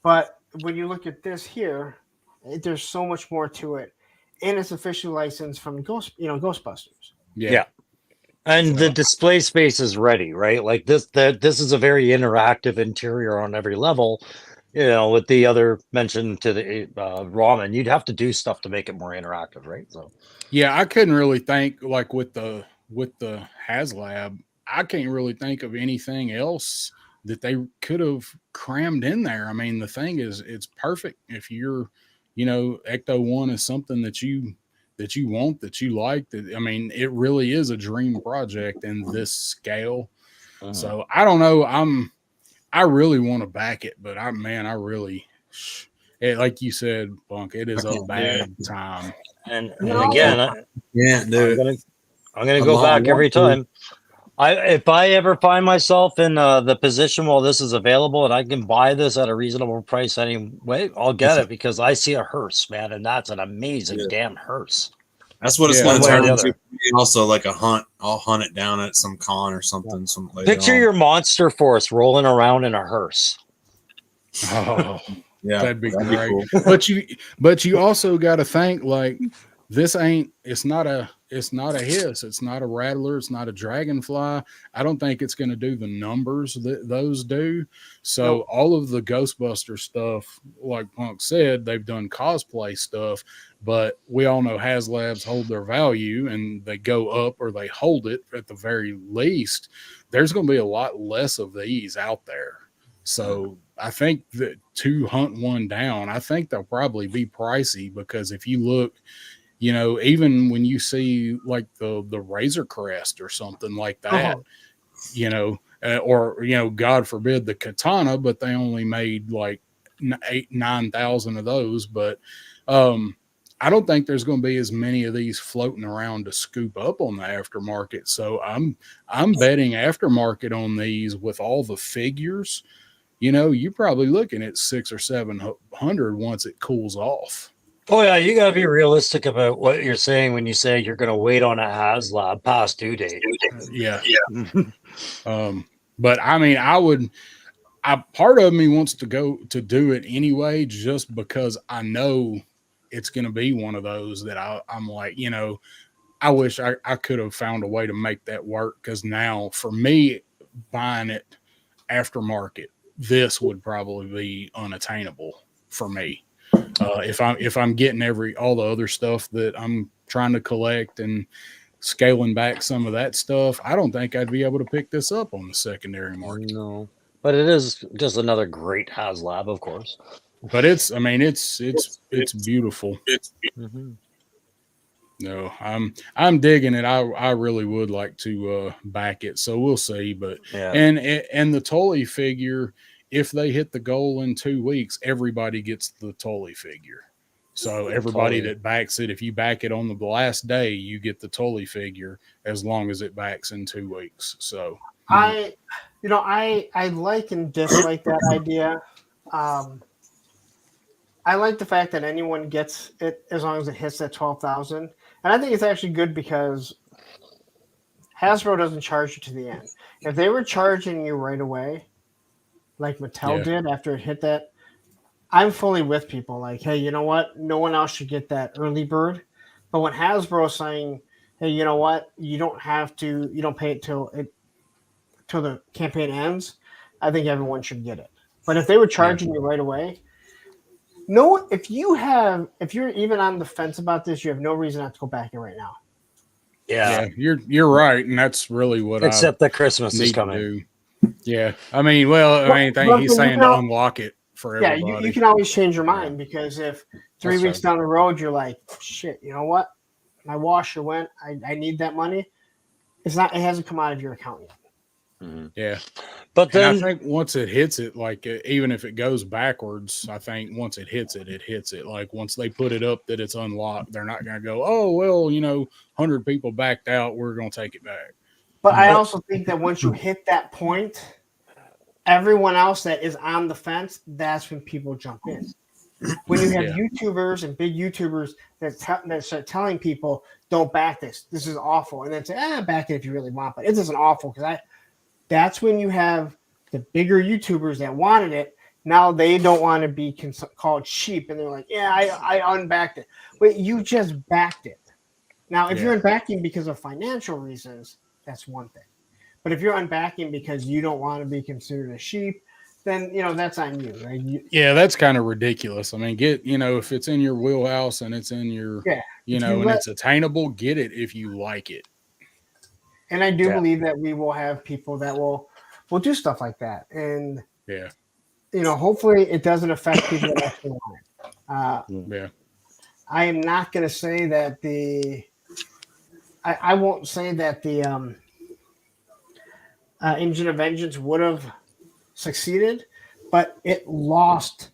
but when you look at this here, there's so much more to it, and it's officially licensed from Ghostbusters. Yeah. And the display space is ready, right? Like this is a very interactive interior on every level. With the other mention to the ramen, you'd have to do stuff to make it more interactive, right? So Yeah, I couldn't really think like with the HasLab, I can't really think of anything else that they could have crammed in there. I mean, the thing is, it's perfect if you're, Ecto 1 is something that you want, that you like. That I mean, it really is a dream project in this scale. So I don't know. I really want to back it, but like you said, Bunk, it is a bad time. And again, I'm gonna go lot back every more to- time. If I ever find myself in the position while this is available and I can buy this at a reasonable price anyway, I'll get it, because I see a hearse, man, and that's an amazing damn hearse. That's what it's Yeah, going to one way or turn the into. other. Also, like a hunt. I'll hunt it down at some con or something. Picture your monster force rolling around in a hearse. Oh, Yeah, that'd be that'd great. cool. But you also got to think like it's not a hiss, it's not a rattler, it's not a dragonfly. I don't think it's going to do the numbers that those do. So all of the Ghostbuster stuff, like Punk said, they've done cosplay stuff, but we all know HasLabs hold their value and they go up, or they hold it at the very least. There's going to be a lot less of these out there. So I think that to hunt one down, I think they'll probably be pricey, because if you look, even when you see like the Razor Crest or something like that, or God forbid the Katana, but they only made like 9,000 of those. But I don't think there's going to be as many of these floating around to scoop up on the aftermarket. So I'm betting aftermarket on these with all the figures. You're probably looking at 600 or 700 once it cools off. Oh yeah, you gotta be realistic about what you're saying when you say you're gonna wait on a HasLab past due date. Yeah. But I mean, part of me wants to go to do it anyway, just because I know it's going to be one of those that I'm like, I wish I could have found a way to make that work. Cause now for me, buying it aftermarket, this would probably be unattainable for me. if I'm getting all the other stuff that I'm trying to collect and scaling back some of that stuff, I don't think I'd be able to pick this up on the secondary market. No, but it is just another great HasLab, of course. But it's beautiful. Mm-hmm. No, I'm digging it. I really would like to back it. So we'll see. But Yeah. and the Tully figure, if they hit the goal in 2 weeks, everybody gets the Tully figure. So everybody that backs it, if you back it on the last day, you get the Tully figure as long as it backs in 2 weeks. So I like and dislike that idea. I like the fact that anyone gets it as long as it hits that 12,000. And I think it's actually good because Hasbro doesn't charge you to the end. If they were charging you right away, like Mattel did after it hit that, I'm fully with people. Like, hey, you know what? No one else should get that early bird. But when Hasbro's saying, hey, you know what? You don't pay it till the campaign ends, I think everyone should get it. But if they were charging you right away, if you're even on the fence about this, you have no reason not to go back in right now. Yeah, you're right, and that's really what. Except that Christmas is coming. Do. Yeah, I mean, he's saying to unlock it for everybody. Yeah, you can always change your mind because if 3 weeks down the road you're like, shit, you know what? My washer went. I need that money. It hasn't come out of your account yet. Mm-hmm. Yeah, but then I think once it hits it, like even if it goes backwards, I think once it hits it, it hits it. Like once they put it up that it's unlocked, they're not going to go, oh well, 100 people backed out, we're going to take it back. But I also think that once you hit that point, everyone else that is on the fence, that's when people jump in. When you have YouTubers and big YouTubers that start telling people, don't back this. This is awful. And then say, back it if you really want. But it isn't awful because that's when you have the bigger YouTubers that wanted it. Now they don't want to be called cheap. And they're like, I unbacked it. Wait, you just backed it. Now, if you're unbacking because of financial reasons, that's one thing. But if you're unbacking because you don't want to be considered a sheep, then, that's on you, right? That's kind of ridiculous. I mean, if it's in your wheelhouse and it's in your, and it's attainable, get it if you like it. And I do believe that we will have people that will do stuff like that. And, hopefully it doesn't affect people that actually want it. I am not going to say that I won't say that the Engine of Vengeance would have succeeded, but it lost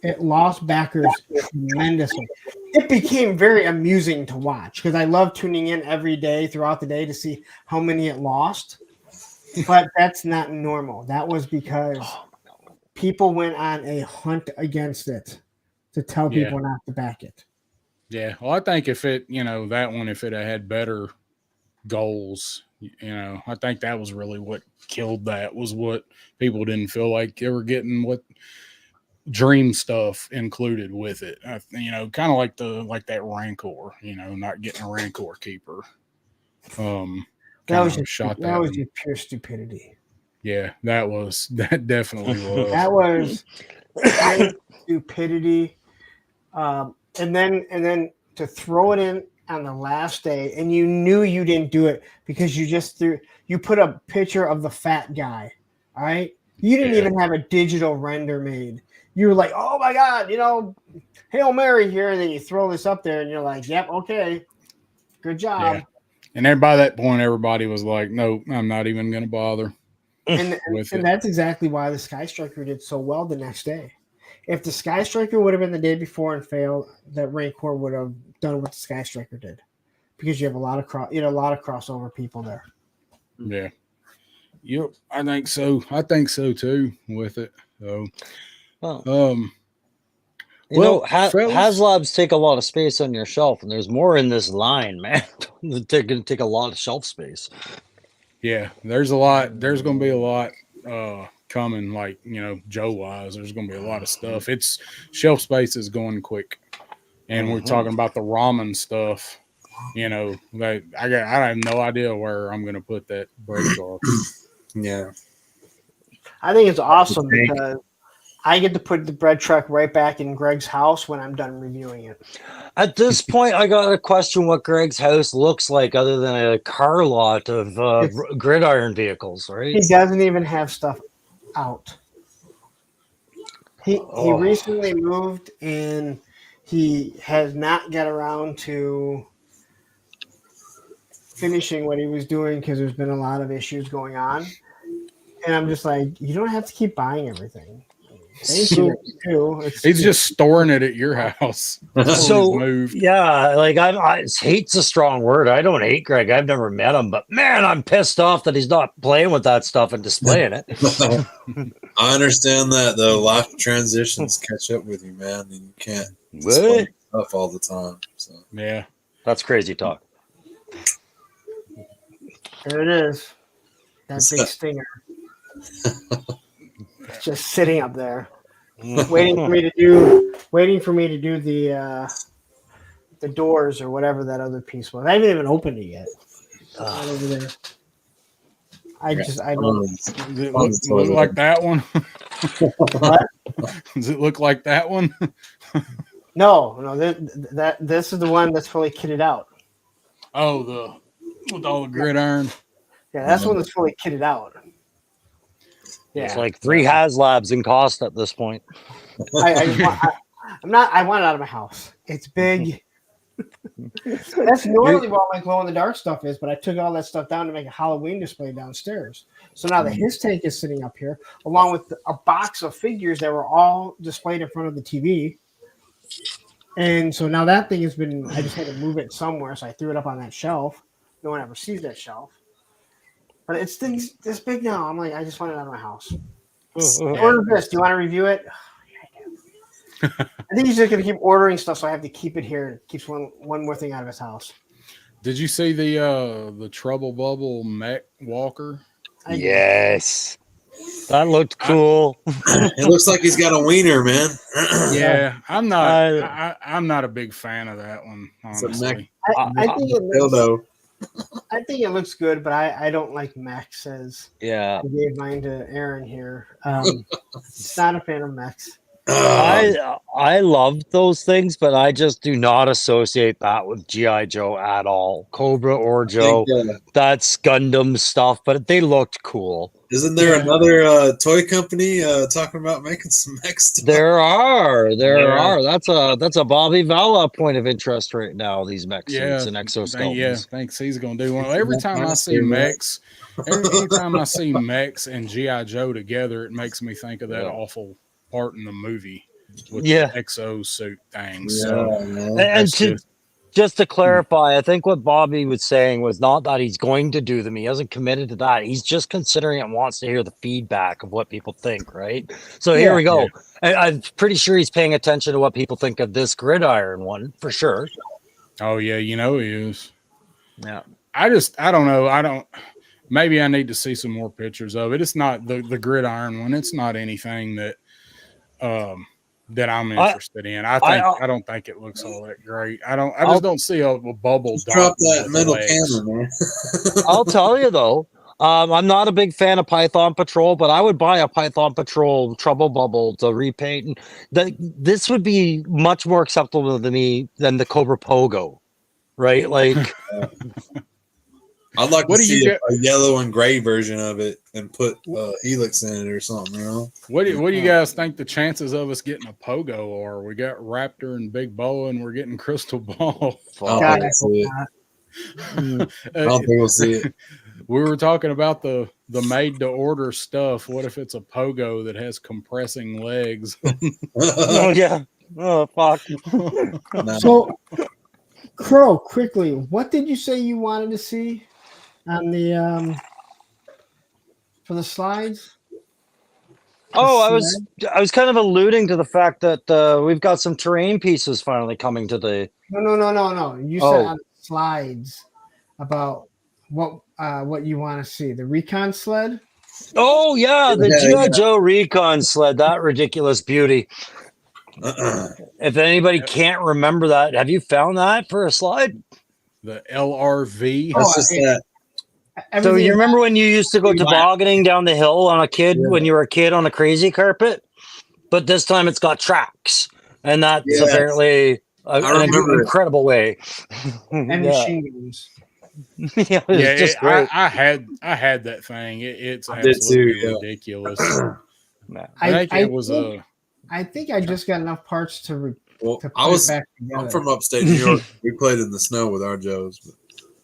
backers tremendously. It became very amusing to watch because I love tuning in every day throughout the day to see how many it lost. But that's not normal. That was because people went on a hunt against it to tell people not to back it. Yeah. Well, I think if it, that one, if it had better goals, I think that was really what killed that, was what people didn't feel like they were getting what dream stuff included with it. Kind of like that Rancor, not getting a Rancor keeper. That was just pure stupidity. Yeah, that definitely was. That was pure stupidity. And then to throw it in on the last day, and you knew you didn't do it because you put a picture of the fat guy. All right, you didn't even have a digital render made. You were like, oh my god, Hail Mary here, and then you throw this up there, and you're like, yep, okay, good job. Yeah. And then by that point, everybody was like, no, I'm not even going to bother. And that's exactly why the Sky Striker did so well the next day. If the Sky Striker would have been the day before and failed, that Rancor would have done what the Sky Striker did, because you have a lot of crossover people there. Yeah. Yep. I think so. Too with it. So, HasLabs take a lot of space on your shelf, and there's more in this line, man. They're going to take a lot of shelf space. Yeah, there's going to be a lot coming, like, Joe wise. There's going to be a lot of stuff. It's shelf space is going quick, and we're talking about the ramen stuff. I have no idea where I'm going to put that break off. Yeah, I think it's awesome because I get to put the bread truck right back in Greg's house when I'm done reviewing it. At this point, I got to question what Greg's house looks like other than a car lot of gridiron vehicles, right? He doesn't even have stuff out. He recently moved and he has not got around to finishing what he was doing because there's been a lot of issues going on. And I'm just like, you don't have to keep buying everything. He's just storing it at your house. So yeah, like I hate's a strong word. I don't hate Greg. I've never met him, but man, I'm pissed off that he's not playing with that stuff and displaying it. I understand that though. Life transitions catch up with you, man, and you can't display stuff all the time. So yeah, that's crazy talk. There it is. That big stinger. Just sitting up there, waiting for me to do the doors or whatever that other piece was. I haven't even opened it yet. Right over there. I don't. Does it look like that one? What? Does it look like that one? No. This is the one that's fully kitted out. Oh, with all the gridiron. Yeah, that's the one that's fully kitted out. Yeah. It's like 3 HasLabs in cost at this point. I want it out of my house. It's big. That's normally what my glow in the dark stuff is, but I took all that stuff down to make a Halloween display downstairs. So now the his tank is sitting up here, along with a box of figures that were all displayed in front of the TV. And so now that thing has been, I just had to move it somewhere, so I threw it up on that shelf. No one ever sees that shelf. But it's this big now. I'm like, I just want it out of my house. Order this. Do you want to review it? I think he's just going to keep ordering stuff, so I have to keep it here. It keeps one more thing out of his house. Did you see the Trouble Bubble Mech Walker? Yes. That looked cool. It looks like he's got a wiener, man. Yeah, I'm not. I'm not a big fan of that one. Honestly, I think it looks good, but I don't like mechs. As I gave mine to Aaron here. It's not a fan of mechs. I love those things, but I just do not associate that with G.I. Joe at all. Cobra or Joe, that's Gundam stuff, but they looked cool. Isn't there another toy company talking about making some mech stuff? There are. That's a Bobby Valla point of interest right now. These mech suits and exoskeletons. Yeah, thanks. He's gonna do one. Every time I see mechs, anytime I see mechs and G.I. Joe together, it makes me think of that awful part in the movie with the exosuit things. Just to clarify, I think what Bobby was saying was not that he's going to do them. He hasn't committed to that. He's just considering it and wants to hear the feedback of what people think, right? So here we go. Yeah. I'm pretty sure he's paying attention to what people think of this gridiron one, for sure. Oh, yeah, he is. Yeah. I don't know. Maybe I need to see some more pictures of it. It's not the gridiron one. It's not anything that that I'm interested in. I don't think it looks all that great. I just don't see a bubble. Drop that metal camera, man. I'll tell you though, I'm not a big fan of Python Patrol, but I would buy a Python Patrol Trouble Bubble to repaint. This would be much more acceptable to me than the Cobra Pogo, right? Like, I'd like to see a yellow and gray version of it and put Helix in it or something, you know? What do you guys think the chances of us getting a Pogo are? We got Raptor and Big Boa, and we're getting Crystal Ball. I don't think we'll see it. We were talking about the made-to-order stuff. What if it's a Pogo that has compressing legs? Oh, yeah. Oh, fuck. So, Crow, quickly, what did you say you wanted to see on the for the slides? I was kind of alluding to the fact that we've got some terrain pieces finally coming to the. No. You said on the slides about what you want to see. The recon sled. Oh yeah, the G.I. Joe recon sled. That ridiculous beauty. If anybody can't remember that, have you found that for a slide? The LRV. So you remember when you used to go tobogganing down the hill when you were a kid on a crazy carpet? but this time it's got tracks, and that's Yes. apparently I an remember it. incredible way. And Yeah. machine guns. Yeah, it's just great. I had that thing. It's I did absolutely too, yeah. ridiculous. Man. I think it was I think I just got enough parts to Well, put I was. it back I'm together. from upstate New York. We played in the snow with our Joes. But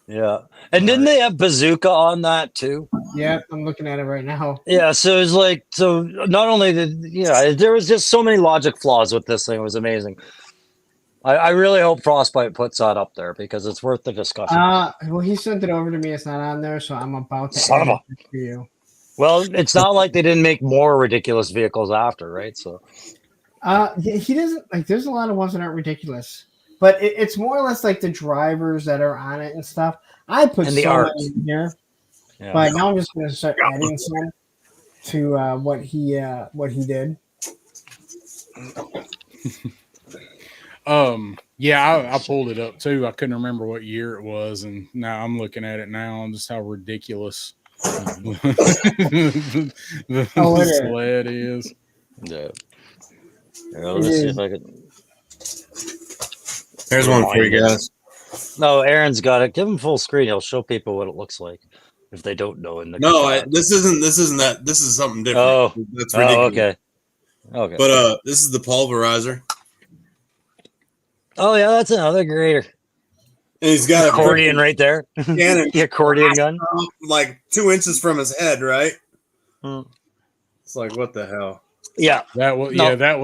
Yeah, and didn't they have bazooka on that too? Yeah, I'm looking at it right now. Yeah, so it's like, so not only did, there was just so many logic flaws with this thing. It was amazing. I really hope Frostbite puts that up there because it's worth the discussion. Well, he sent it over to me. It's not on there, so I'm about to Son add of it for you. Well, it's not like they didn't make more ridiculous vehicles after, right? So He doesn't like. There's a lot of ones that aren't ridiculous, but it's more or less like the drivers that are on it and stuff. I put And the so art. many in here, yeah. but now I'm just going to start adding some to what he did. Yeah, I pulled it up too. I couldn't remember what year it was, and now I'm looking at it now and just how ridiculous the Oh, it is. sled is. Yeah. Let's see if I could. There's one for you guys. No, Aaron's got it. Give him full screen. He'll show people what it looks like if they don't know. In the No, this isn't that. This is something different. Oh, That's ridiculous. okay. Okay. But this is the pulverizer, Oh yeah, that's another grader. and he's got a Accordion right there. cannon The accordion gun. like 2 inches from his head, right? Hmm. It's like, what the hell? Yeah. That was No. that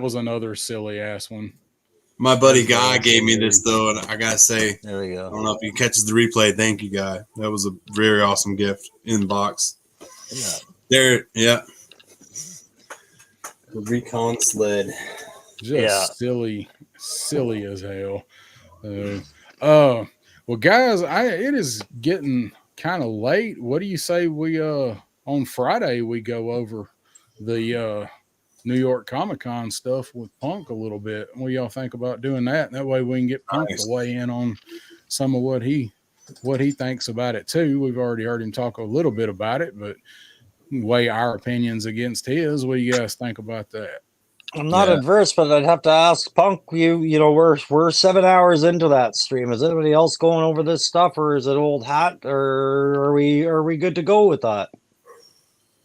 was another silly ass one. My buddy Guy gave me this though, and I gotta say, There we I go. don't know if he catches the replay. Thank you, Guy. That was a very awesome gift in the box. Yeah. There, yeah. The recon sled. Just silly as hell. Well, guys, it is getting kind of late. What do you say we on Friday we go over the New York Comic-Con stuff with Punk a little bit? What do y'all think about doing that? That way we can get Punk to weigh in on some of what he thinks about it too. We've already heard him talk a little bit about it, but weigh our opinions against his. What do you guys think about that? I'm not adverse, but I'd have to ask Punk. You know, we're 7 hours into that stream. Is anybody else going over this stuff, or is it old hat, or are we good to go with that?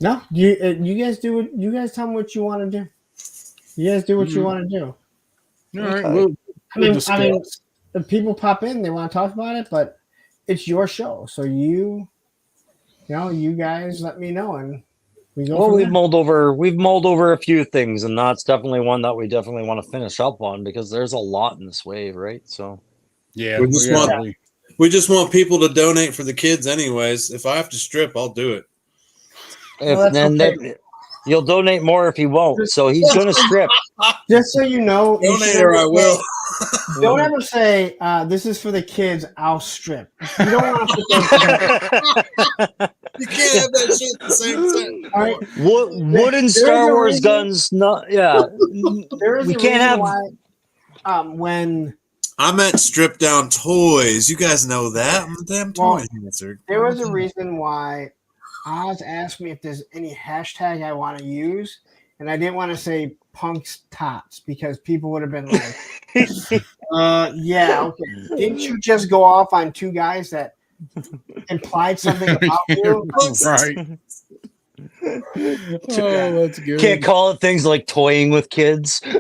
No, you guys do it. You guys tell me what you want to do. You guys do what you want to do. All right, Okay. we'll I mean, discuss. if people pop in, they want to talk about it, but it's your show, so you guys let me know, and we go. Well, from we've there. mulled over a few things, and that's definitely one that we definitely want to finish up on because there's a lot in this wave, right? So Yeah, We just want people to donate for the kids, anyways. If I have to strip, I'll do it. Well, that's okay. You'll donate more if he won't. So he's going to strip. Just so you know, you Donate should or I never will. say- Don't ever say this is for the kids. I'll strip. You don't want to put those. You can't have that shit at the same time. All right. Wooden There's Star a Wars reason- guns. Not yeah. There is We a can't reason have. why. When I meant strip down toys. You guys know that. I'm a damn toy dancer. there was a reason why Oz asked me if there's any hashtag I want to use, and I didn't want to say Punk's Tots because people would have been like, yeah, okay. Didn't you just go off on two guys that implied something about you? right. Oh, that's good. Can't call it things like toying with kids. Yeah,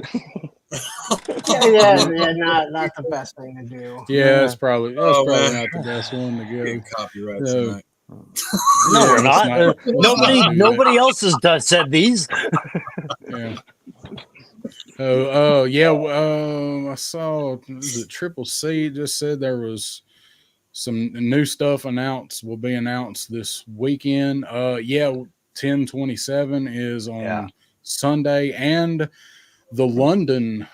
not the best thing to do. Yeah, that's probably Oh, not man. the best one to Getting go. copyright No. tonight. No, we're it's not. not. Nobody else has said these. Yeah. Oh, yeah. I saw the Triple C just said there was some new stuff will be announced this weekend. 10/27 is on Sunday, and the London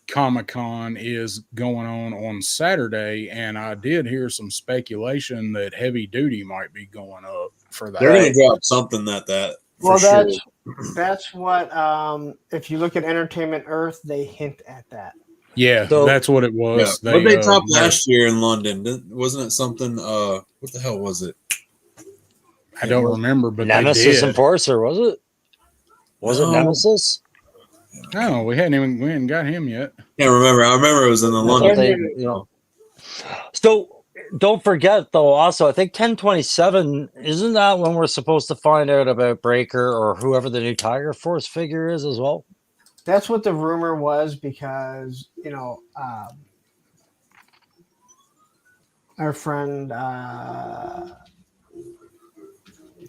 Comic-Con is going on Saturday, and I did hear some speculation that Heavy Duty might be going up for that. They're going to drop something that. Well, for sure. that's what. If you look at Entertainment Earth, they hint at that. Yeah, So- that's what it was. Yeah. What they dropped last year in London? Wasn't it something? What the hell was it? I don't remember, but Nemesis they did. Enforcer, was it? Was it No. Nemesis? No, we hadn't got him yet. Can't remember. I remember it was in the London. So don't forget though. Also, I think 10/27 isn't that when we're supposed to find out about Breaker or whoever the new Tiger Force figure is as well? That's what the rumor was because our friend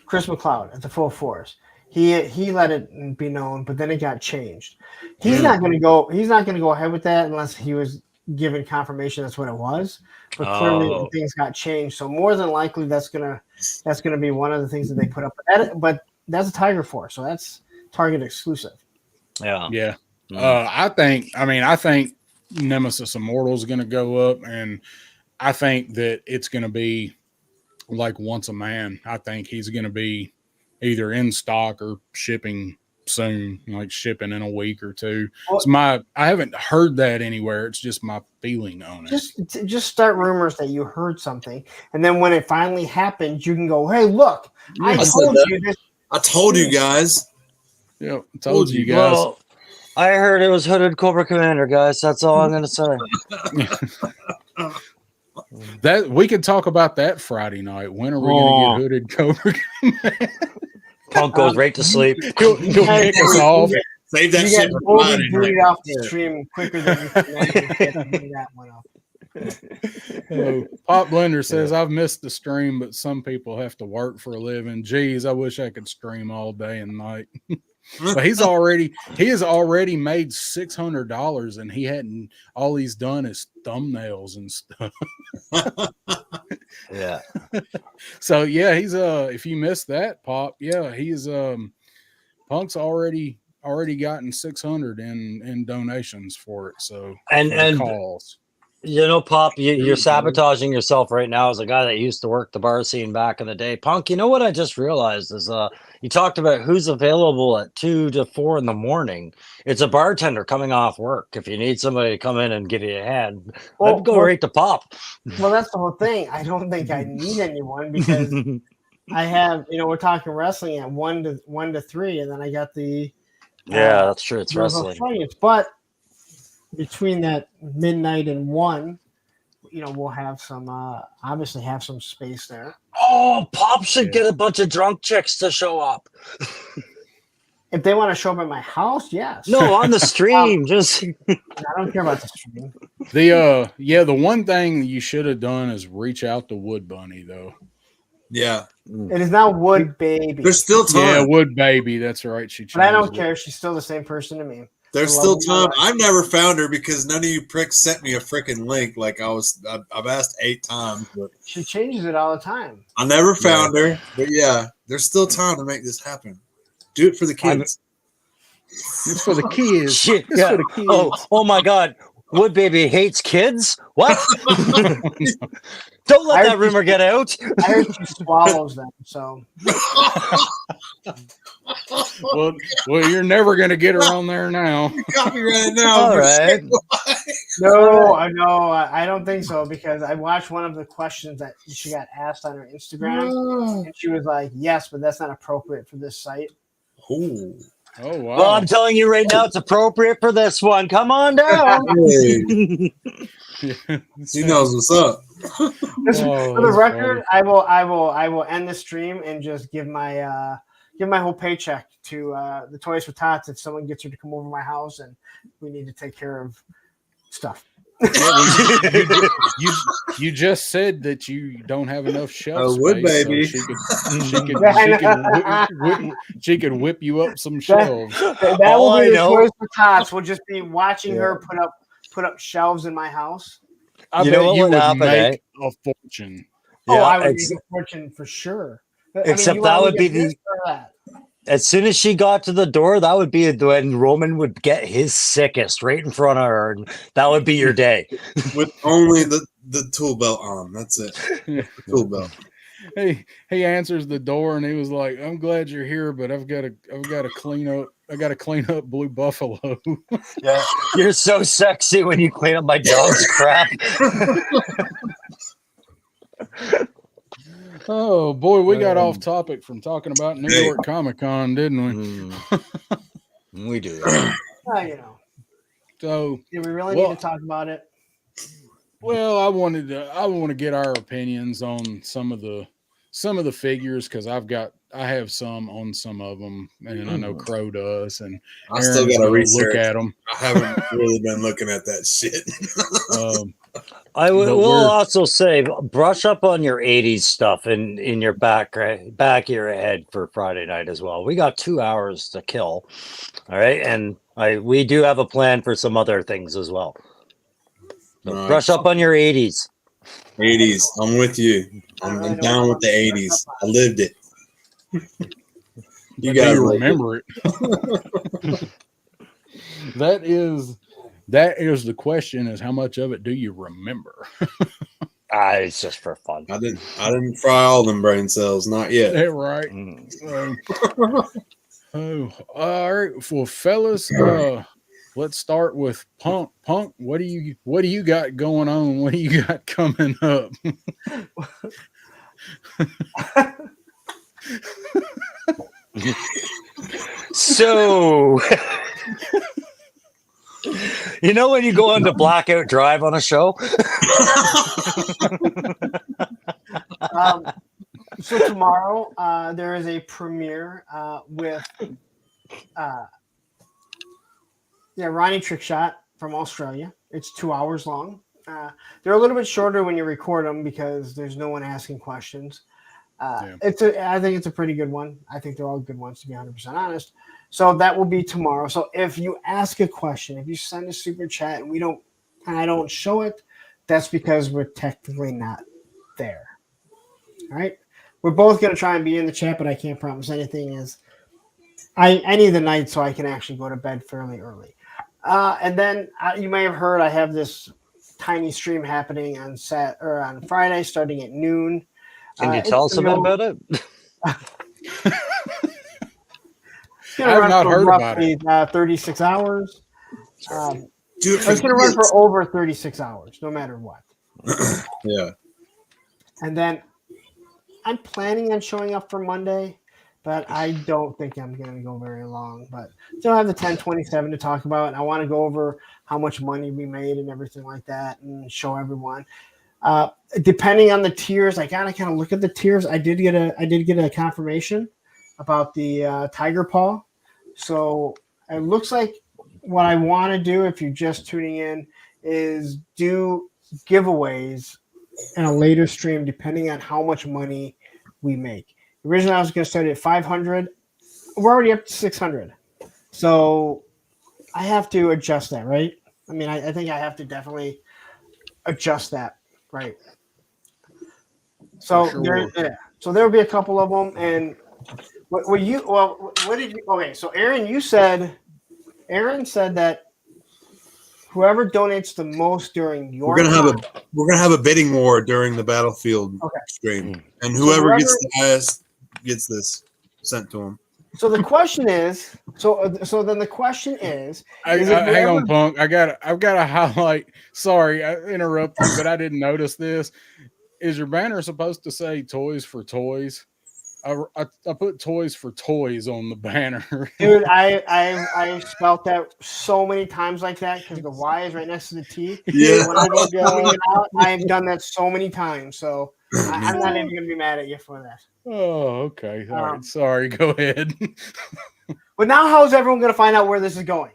Chris McLeod at the Full Force. He let it be known, but then it got changed. He's not going to go. He's not going to go ahead with that unless he was given confirmation that's what it was. But clearly things got changed, so more than likely that's gonna be one of the things that they put up. But that's a Tiger Force, so that's Target exclusive. Yeah. I think Nemesis Immortal is going to go up, and I think that it's going to be like Once a Man. I think he's going to be either in stock or shipping soon, like shipping in a week or two. I haven't heard that anywhere. It's just my feeling on it. Just start rumors that you heard something, and then when it finally happens, you can go, "Hey, look, I told you this. I told you guys." Yeah, told you guys. Well, I heard it was Hooded Cobra Commander, guys. That's all I'm going to say. That we could talk about that Friday night. When are we going to get Hooded Cobra Commander? Punk goes right to sleep. He'll kick us off. Save that You shit guys for will Friday be booted night. off the stream quicker than you can imagine that one off. Pop Blender says, I've missed the stream, but some people have to work for a living. Geez, I wish I could stream all day and night. But he has already made $600, and all he's done is thumbnails and stuff. Yeah. So yeah, he's if you missed that, Pop, he's Punk's already gotten 600 in donations for it. So and calls. Pop, you're sabotaging yourself right now as a guy that used to work the bar scene back in the day. Punk, you know what I just realized is you talked about who's available at 2 to 4 in the morning. It's a bartender coming off work. If you need somebody to come in and give you a hand, I'd go right to Pop. Well, that's the whole thing. I don't think I need anyone because I have, we're talking wrestling at 1 to 3, and then I got the that's true. It's wrestling. But between that midnight and 1, we'll have some obviously have some space there. Oh, Pop should get a bunch of drunk chicks to show up. If they want to show up at my house, yes. No, on the stream. I don't care about the stream. The one thing you should have done is reach out to Wood Bunny though. Yeah. It is now Wood Baby. There's still time. Yeah, Wood Baby. That's right. But I don't care. She's still the same person to me. There's still time. I've never found her because none of you pricks sent me a freaking link. Like I've asked 8 times, but she changes it all the time. I never found her. But yeah, there's still time to make this happen. Do it for the kids. It's for the kids. Shit, it's for the kids. Oh my God. Wood Baby hates kids? What? Don't let that rumor get out. I heard she swallows them, so. well, you're never going to get her on there now. You copyrighted now. All right. No, I don't think so because I watched one of the questions that she got asked on her Instagram, and she was like, "Yes, but that's not appropriate for this site." Ooh. Oh wow! Well, I'm telling you right now, it's appropriate for this one. Come on down. He knows what's up. For the record, funny. I will end the stream and just give my whole paycheck to the Toys for Tots if someone gets her to come over my house and we need to take care of stuff. You just said that you don't have enough shelf Wood space, Baby. So she could whip you up some shelves. That will be the Toys for Tots. We'll just be watching her put up shelves in my house. I bet you would make a fortune. Yeah, I would make a fortune for sure. Except that would be as soon as she got to the door, that would be when Roman would get his sickest right in front of her, and that would be your day. With only the tool belt on. That's it. The tool belt. He answers the door and he was like, "I'm glad you're here, but I've got to clean up. I got to clean up Blue Buffalo." Yeah, you're so sexy when you clean up my dog's crap. Oh boy, we got off topic from talking about New York Comic Con, didn't we? We do. You know. So, Do we really Well- need to talk about it? well, I want to get our opinions on some of the figures because I have some on some of them, and I know Crow does, and I still Aaron's got to gonna research. look at them. I haven't really been looking at that shit. I But will we're- also say, brush up on your '80s stuff in your back of your head for Friday night as well. We got 2 hours to kill, all right, and we do have a plan for some other things as well. So Nice. brush up on your '80s. 80s. I'm with you. I'm really don't down with want the to 80s. I lived it. Do guys you lived it. remember it? That is the question: is how much of it do you remember? It's just for fun. I didn't fry all them brain cells, not yet. That right? Oh, all right. Well, fellas, let's start with Punk. Punk, what do you got going on? What do you got coming up? So, you know when you go into blackout drive on a show? So tomorrow there is a premiere with Ronnie Trickshot from Australia. It's 2 hours long. They're a little bit shorter when you record them because there's no one asking questions. I think it's a pretty good one. I think they're all good ones, to be 100% honest. So that will be tomorrow. So if you ask a question, if you send a super chat and I don't show it, that's because we're technically not there. All right. We're both going to try and be in the chat, but I can't promise anything. I need the night so I can actually go to bed fairly early. And then you may have heard I have this tiny stream happening on Friday starting at noon. Can you tell us about it? It's going to run for roughly 36 hours. It's going to run for over 36 hours, no matter what. Yeah. And then I'm planning on showing up for Monday, but I don't think I'm going to go very long. But still have the 1027 to talk about. And I want to go over how much money we made and everything like that and show everyone. Depending on the tiers, I gotta kind of look at the tiers. I did get a confirmation about the Tiger Paw. So it looks like what I want to do, if you're just tuning in, is do giveaways in a later stream, depending on how much money we make. Originally, I was going to start at 500. We're already up to 600. So I have to adjust that, right? I mean, I think I have to definitely adjust that, right? So Sure. There'll be a couple of them. And what did you? Okay, so Aaron said that whoever donates the most during your We're gonna have a bidding war during the Battlefield stream, and whoever gets the highest gets this sent to them. So the question is, then the question is hang on, Punk. I've got to highlight. Sorry, I interrupted, but I didn't notice this. Is your banner supposed to say "Toys for Toys"? I put "Toys for Toys" on the banner. Dude, I spelt that so many times like that because the Y is right next to the T. Yeah. When I was yelling it out, I have done that so many times. So I'm not even gonna be mad at you for that. Oh, okay. All right. Sorry. Go ahead. But now, how's everyone gonna find out where this is going?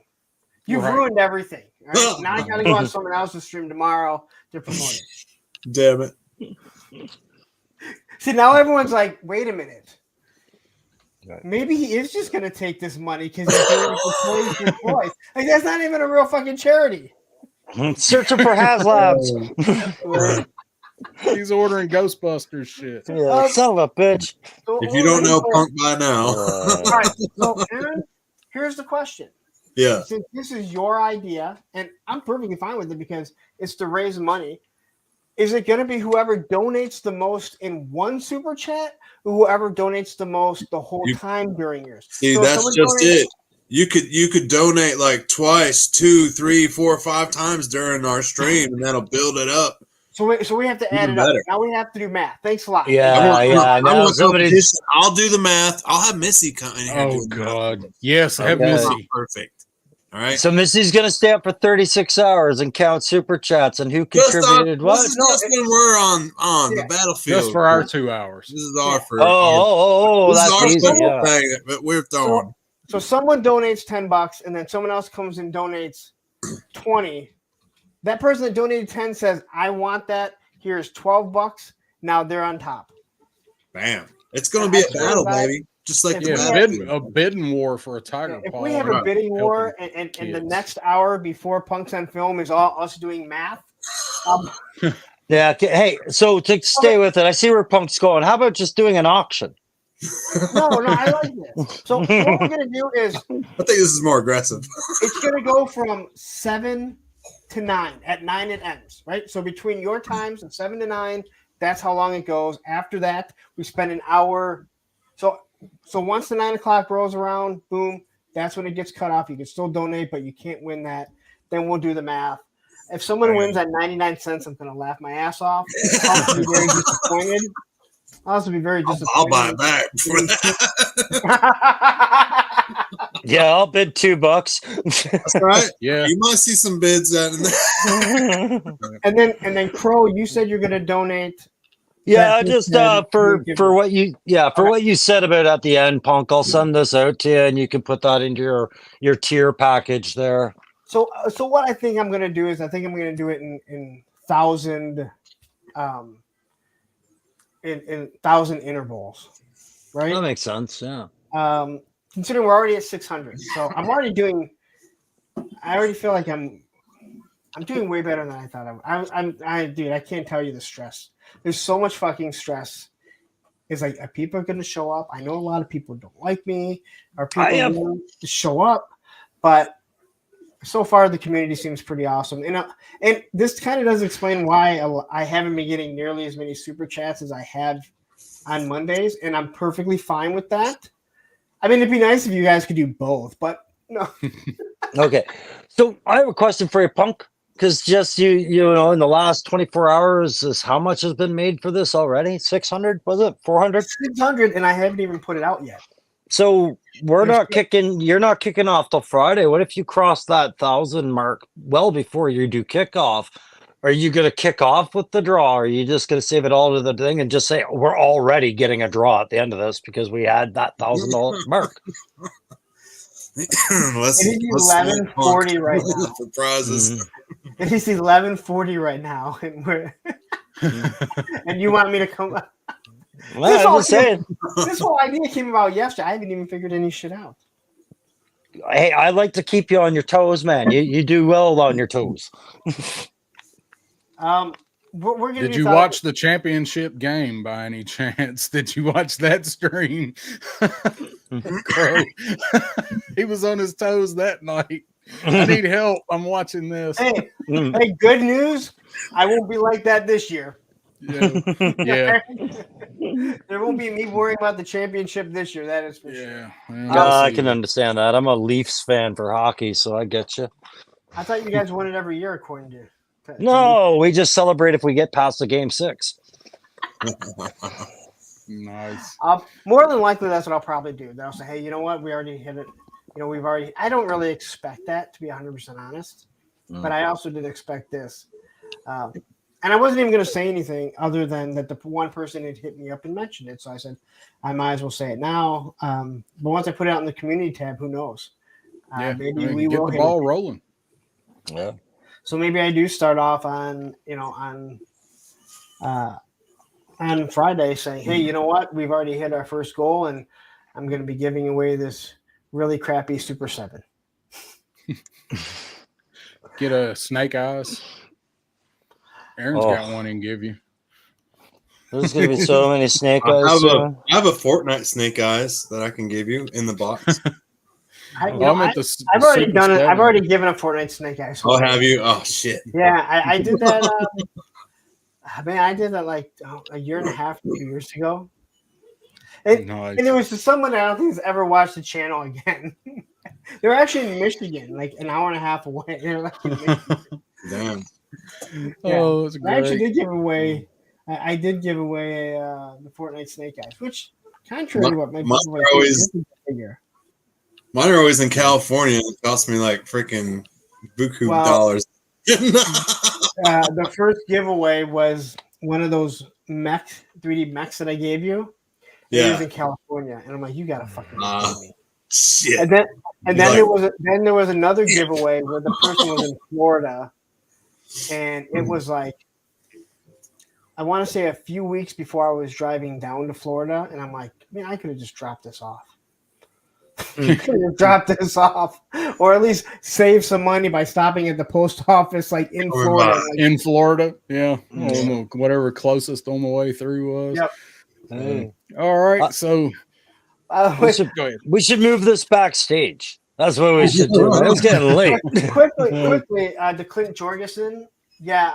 You've Right. ruined everything. Right? Now I gotta go on someone else's stream tomorrow to promote it. Damn it. See, now everyone's like, wait a minute. Maybe he is just going to take this money because he's doing it for Toys for Toys. Like, that's not even a real fucking charity. Searching for HasLabs. He's ordering Ghostbusters shit. Son of a bitch. So, If you don't know Punk by now, all right. So, Aaron, here's the question. yeah. Since this is your idea, and I'm perfectly fine with it because it's to raise money, is it going to be whoever donates the most in one super chat or whoever donates the most the whole time during yours? See, so that's just it. You could donate like twice, 2, 3, 4, 5 times during our stream, and that'll build it up. So we have to add Even it up. better. Now we have to do math. Thanks a lot. Yeah. Now somebody's. I'll do the math. I'll have Missy come in here. Oh doing the math. God. Yes, have Okay. Missy. Perfect. All right. So Missy's gonna stay up for 36 hours and count super chats and who contributed what. This is just when we're on the battlefield. Just for our 2 hours. This is our first. Oh, this that's is our easy. special Yeah. thing that we're throwing. So someone donates $10 and then someone else comes and donates 20. That person that donated 10 says, I want that. Here's $12. Now they're on top. Bam. It's going to be a battle, baby. Just like a bidding war for a tiger if paw. we have a bidding war and the next hour before Punks on Film is all us doing math. Yeah. Hey, so to stay with it, I see where Punk's going. How about just doing an auction? No, I like this. So what we're gonna do is I think this is more aggressive. It's gonna go from 7 to 9. At 9 it ends, right? So between your times and 7 to 9, that's how long it goes. After that, we spend an hour. So once the 9 o'clock rolls around, boom, that's when it gets cut off. You can still donate, but you can't win that. Then we'll do the math. If someone wins at 99 cents, I'm gonna laugh my ass off. I'll be very disappointed. I'll be very disappointed. I'll buy it back. Yeah, I'll bid $2. That's right. Yeah, you might see some bids at. and then Crow, you said you're gonna donate. Yeah, just for what you what you said about at the end, Punk. I'll send this out to you, and you can put that into your tier package there. So what I think I'm gonna do is I'm gonna do it in 1,000 in 1,000 intervals, right? That makes sense. Yeah. Considering we're already at 600, so I'm already doing. I already feel like I'm doing way better than I thought I would. Dude, I can't tell you the stress. There's so much fucking stress. It's like, are people going to show up? I know a lot of people don't like me. Are people going to show up? But so far, the community seems pretty awesome. And this kind of does explain why I haven't been getting nearly as many super chats as I had on Mondays, and I'm perfectly fine with that. I mean, it'd be nice if you guys could do both, but no. Okay. So I have a question for you, Punk. Because just you know, in the last 24 hours, is how much has been made for this already? 600? Was it 400? 600, and I haven't even put it out yet. So you're not kicking off till Friday. What if you cross that 1,000 mark well before you do kickoff? Are you going to kick off with the draw? Or are you just going to save it all to the thing and just say we're already getting a draw at the end of this because we had that $1,000 mark? It is 11:40 right now. For prizes. It is 11:40 right now, and we're and you want me to come? Well, I'm just saying. This whole idea came about yesterday. I haven't even figured any shit out. Hey, I like to keep you on your toes, man. You do well on your toes. We're gonna Did you watch the championship game by any chance? Did you watch that stream? Crow. He was on his toes that night. I need help. I'm watching this. Hey, good news. I won't be like that this year. Yeah. There won't be me worrying about the championship this year. That is for sure. Well, I can understand that. I'm a Leafs fan for hockey, so I get you. I thought you guys won it every year, according to. No, we just celebrate if we get past the game 6. Nice. More than likely, that's what I'll probably do. Then I'll say, hey, you know what? We already hit it. You know, I don't really expect that, to be 100% honest. But I also did expect this. And I wasn't even going to say anything other than that the one person had hit me up and mentioned it. So I said, I might as well say it now. But once I put it out in the community tab, who knows? Maybe we will get the ball rolling. Yeah. So maybe I do start off on Friday saying, hey, you know what? We've already hit our first goal, and I'm going to be giving away this really crappy Super 7. Get a snake eyes. Aaron's got one he can give you. There's going to be so many snake eyes. I have a Fortnite snake eyes that I can give you in the box. I've already done it. I've already given a Fortnite snake eyes. Oh, have you? Oh, shit. Yeah, I did that. I did that like a year and a half, 2 years ago. And it was to someone I don't think has ever watched the channel again. They're actually in Michigan, like an hour and a half away. They're like in Damn. Yeah. Oh, it's great. I actually did give away. I did give away the Fortnite snake eyes, which contrary to what my people always. figure. Mine are always in California. It costs me like freaking buku dollars. The first giveaway was one of those 3D mechs that I gave you. It was in California, and I'm like, you gotta fucking kidding me. Shit. And then there was another giveaway where the person was in Florida, and it was like, I want to say a few weeks before I was driving down to Florida, and I'm like, man, I could have just dropped this off. Drop this off, or at least save some money by stopping at the post office, like in Florida. In Florida, yeah. Whatever closest on the way through was. Yep. All right, so we should move this backstage. That's what we should do. It was getting late. quickly, to Clint Jorgensen. Yeah,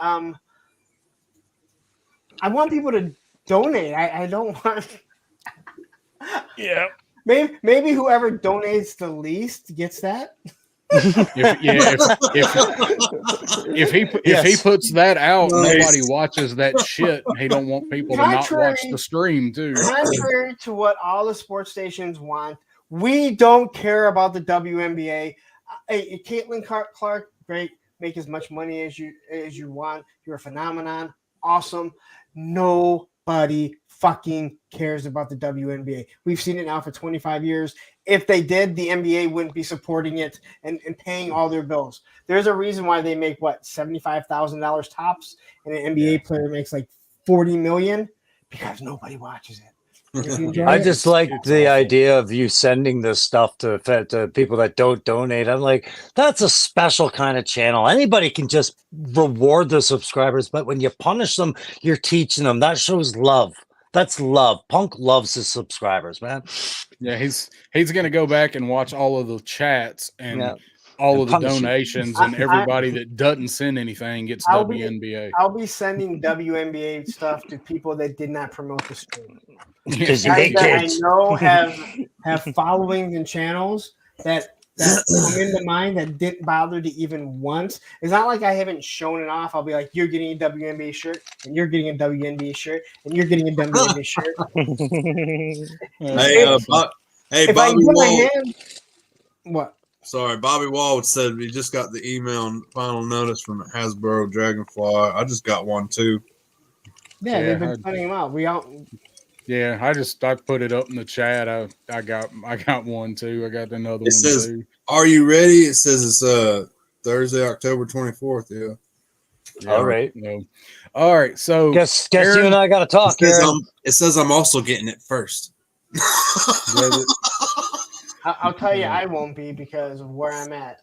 I want people to donate. I don't want. Yeah. Maybe whoever donates the least gets that. If he puts that out, nobody watches that shit. He don't want people to not watch the stream too. Contrary to what all the sports stations want, we don't care about the WNBA. Hey, Caitlin Clark, great, make as much money as you want. You're a phenomenon, awesome. Nobody fucking cares about the WNBA. We've seen it now for 25 years. If they did, the NBA wouldn't be supporting it and paying all their bills. There's a reason why they make $75,000 tops, and an NBA player makes like $40 million because nobody watches it. I just like the idea of you sending this stuff to people that don't donate. I'm like, that's a special kind of channel. Anybody can just reward the subscribers, but when you punish them, you're teaching them. That shows love. That's love. Punk loves his subscribers, man. Yeah, he's gonna go back and watch all of the chats and all of the donations, and everybody that doesn't send anything gets WNBA. I'll be sending WNBA stuff to people that did not promote the stream. Because you hate kids. I know have followings and channels that come into mind that didn't bother to even once. It's not like I haven't shown it off. I'll be like, you're getting a WNBA shirt, and you're getting a WNBA shirt, and you're getting a WNBA shirt. Hey, Bobby Wall. What? Sorry, Bobby Wall said we just got the email and final notice from Hasbro Dragonfly. I just got one too. Yeah, they've been putting them out. Yeah, I put it up in the chat. I got one too. I got another one says, too. Are you ready? It says it's Thursday, October 24th. Yeah. All right. No. All right. So guess Aaron, you and I got to talk. It says I'm also getting it first. I'll tell you, I won't be because of where I'm at.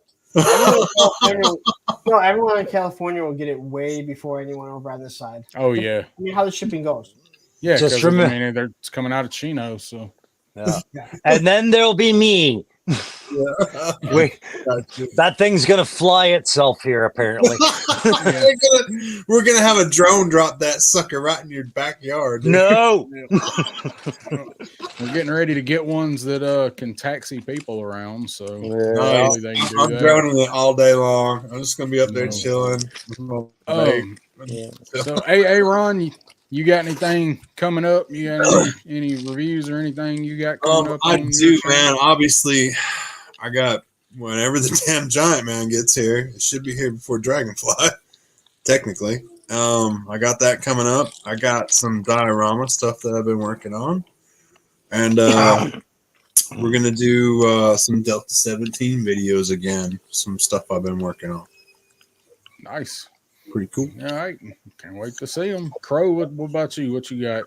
Everyone in California will get it way before anyone over on this side. Oh yeah. I mean, how the shipping goes. Yeah, just remember, it's coming out of Chino, so. Yeah. And then there'll be me. That thing's gonna fly itself here, apparently. We're gonna have a drone drop that sucker right in your backyard. No. We're getting ready to get ones that can taxi people around, so they can do I'm droning it all day long. I'm just gonna be up there chilling. So hey Ron, you got anything coming up? You got any reviews or anything you got coming up? I do, man. Obviously, I got whenever the damn Giant Man gets here. It should be here before Dragonfly, technically. I got that coming up. I got some diorama stuff that I've been working on, and we're gonna do some Delta 17 videos again. Some stuff I've been working on. Nice. Pretty cool. All right. Can't wait to see them. Crow, what about you? What you got?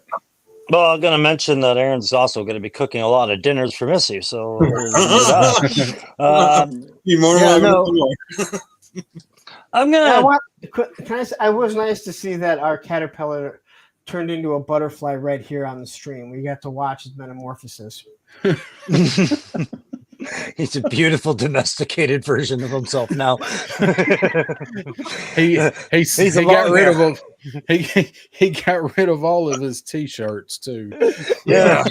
Well, I'm going to mention that Aaron's also going to be cooking a lot of dinners for Missy. So, I'm going to. I was nice to see that our caterpillar turned into a butterfly right here on the stream. We got to watch his metamorphosis. He's a beautiful domesticated version of himself now. he got rid of all of his t-shirts too. Yeah.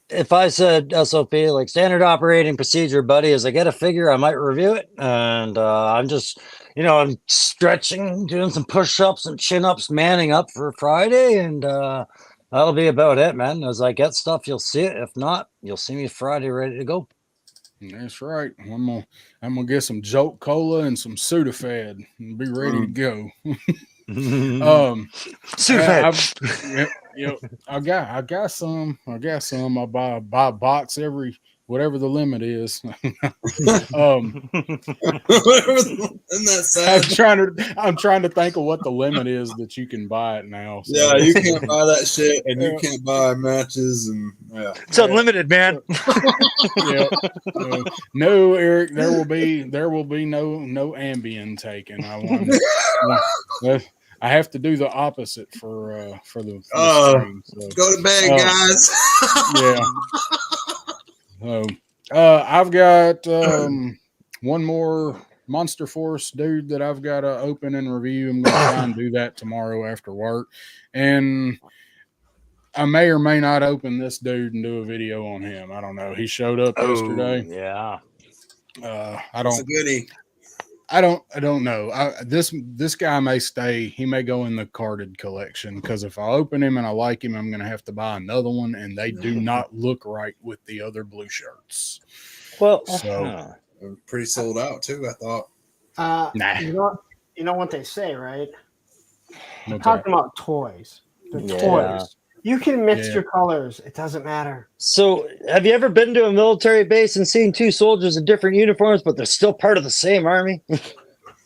If I said SOP, like standard operating procedure, buddy, as I get a figure, I might review it. And I'm just, I'm stretching, doing some push-ups and chin-ups, manning up for Friday. And That'll be about it, man. As I get stuff, you'll see it. If not, you'll see me Friday ready to go. That's right. I'm gonna get some Jolt Cola and some Sudafed and be ready to go. Sudafed. I got some. I buy a box every whatever the limit is. Isn't that sad? I'm trying to think of what the limit is that you can buy it now. So. Yeah, you can't buy that shit, and you can't buy matches, and It's unlimited, man. No, Eric, there will be no Ambien taken. I have to do the opposite for the stream. So. Go to bed, guys. I've got one more Monster Force dude that I've got to open and review. I'm going to try and do that tomorrow after work, and I may or may not open this dude and do a video on him. I don't know. He showed up yesterday. Yeah. It's a goodie. I don't know. This guy may stay. He may go in the carded collection because if I open him and I like him, I'm going to have to buy another one, and they do not look right with the other blue shirts. Well, so pretty sold out too. I thought. Nah. You know what they say, right? We're talking about toys. The toys. You can mix your colors. It doesn't matter. So, have you ever been to a military base and seen two soldiers in different uniforms, but they're still part of the same army?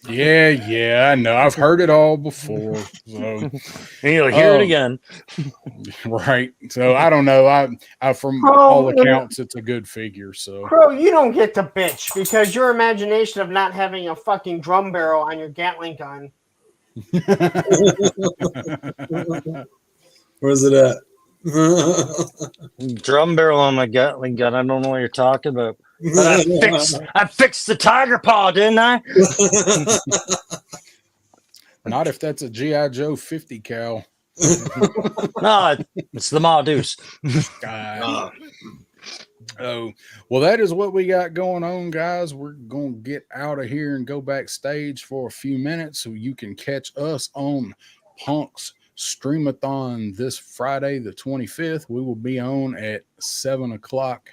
Yeah, I know. I've heard it all before. So and you'll hear it again. Right. So I don't know. I from all accounts, it's a good figure. So Crow, you don't get to bitch because your imagination of not having a fucking drum barrel on your Gatling gun. Where's it at? Drum barrel on my Gatling gun. I don't know what you're talking about. But I fixed the tiger paw, didn't I? Not if that's a G.I. Joe 50 cal. No, it's the Ma Deuce. Oh, well, that is what we got going on, guys. We're going to get out of here and go backstage for a few minutes so you can catch us on Punk's Stream-a-thon this Friday, the 25th. We will be on at 7 o'clock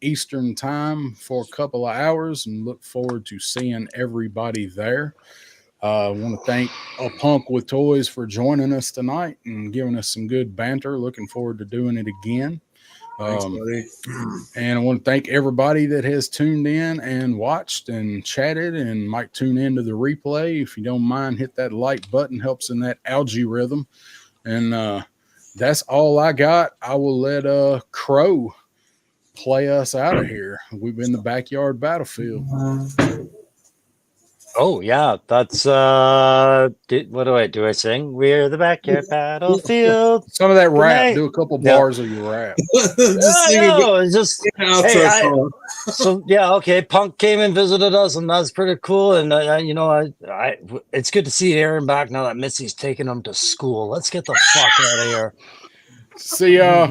Eastern time for a couple of hours and look forward to seeing everybody there. I want to thank A Punk with Toys for joining us tonight and giving us some good banter. Looking forward to doing it again. Thanks, buddy. And I want to thank everybody that has tuned in and watched and chatted and might tune into the replay. If you don't mind, hit that like button. Helps in that algorithm. And that's all I got. I will let Crow play us out of here. We've been the backyard battlefield. Oh yeah, that's what do I sing? We're the backyard battlefield. Some of that rap. Do a couple bars of your rap. So yeah, okay. Punk came and visited us, and that's pretty cool. And it's good to see Aaron back now that Missy's taking him to school. Let's get the fuck out of here. See ya.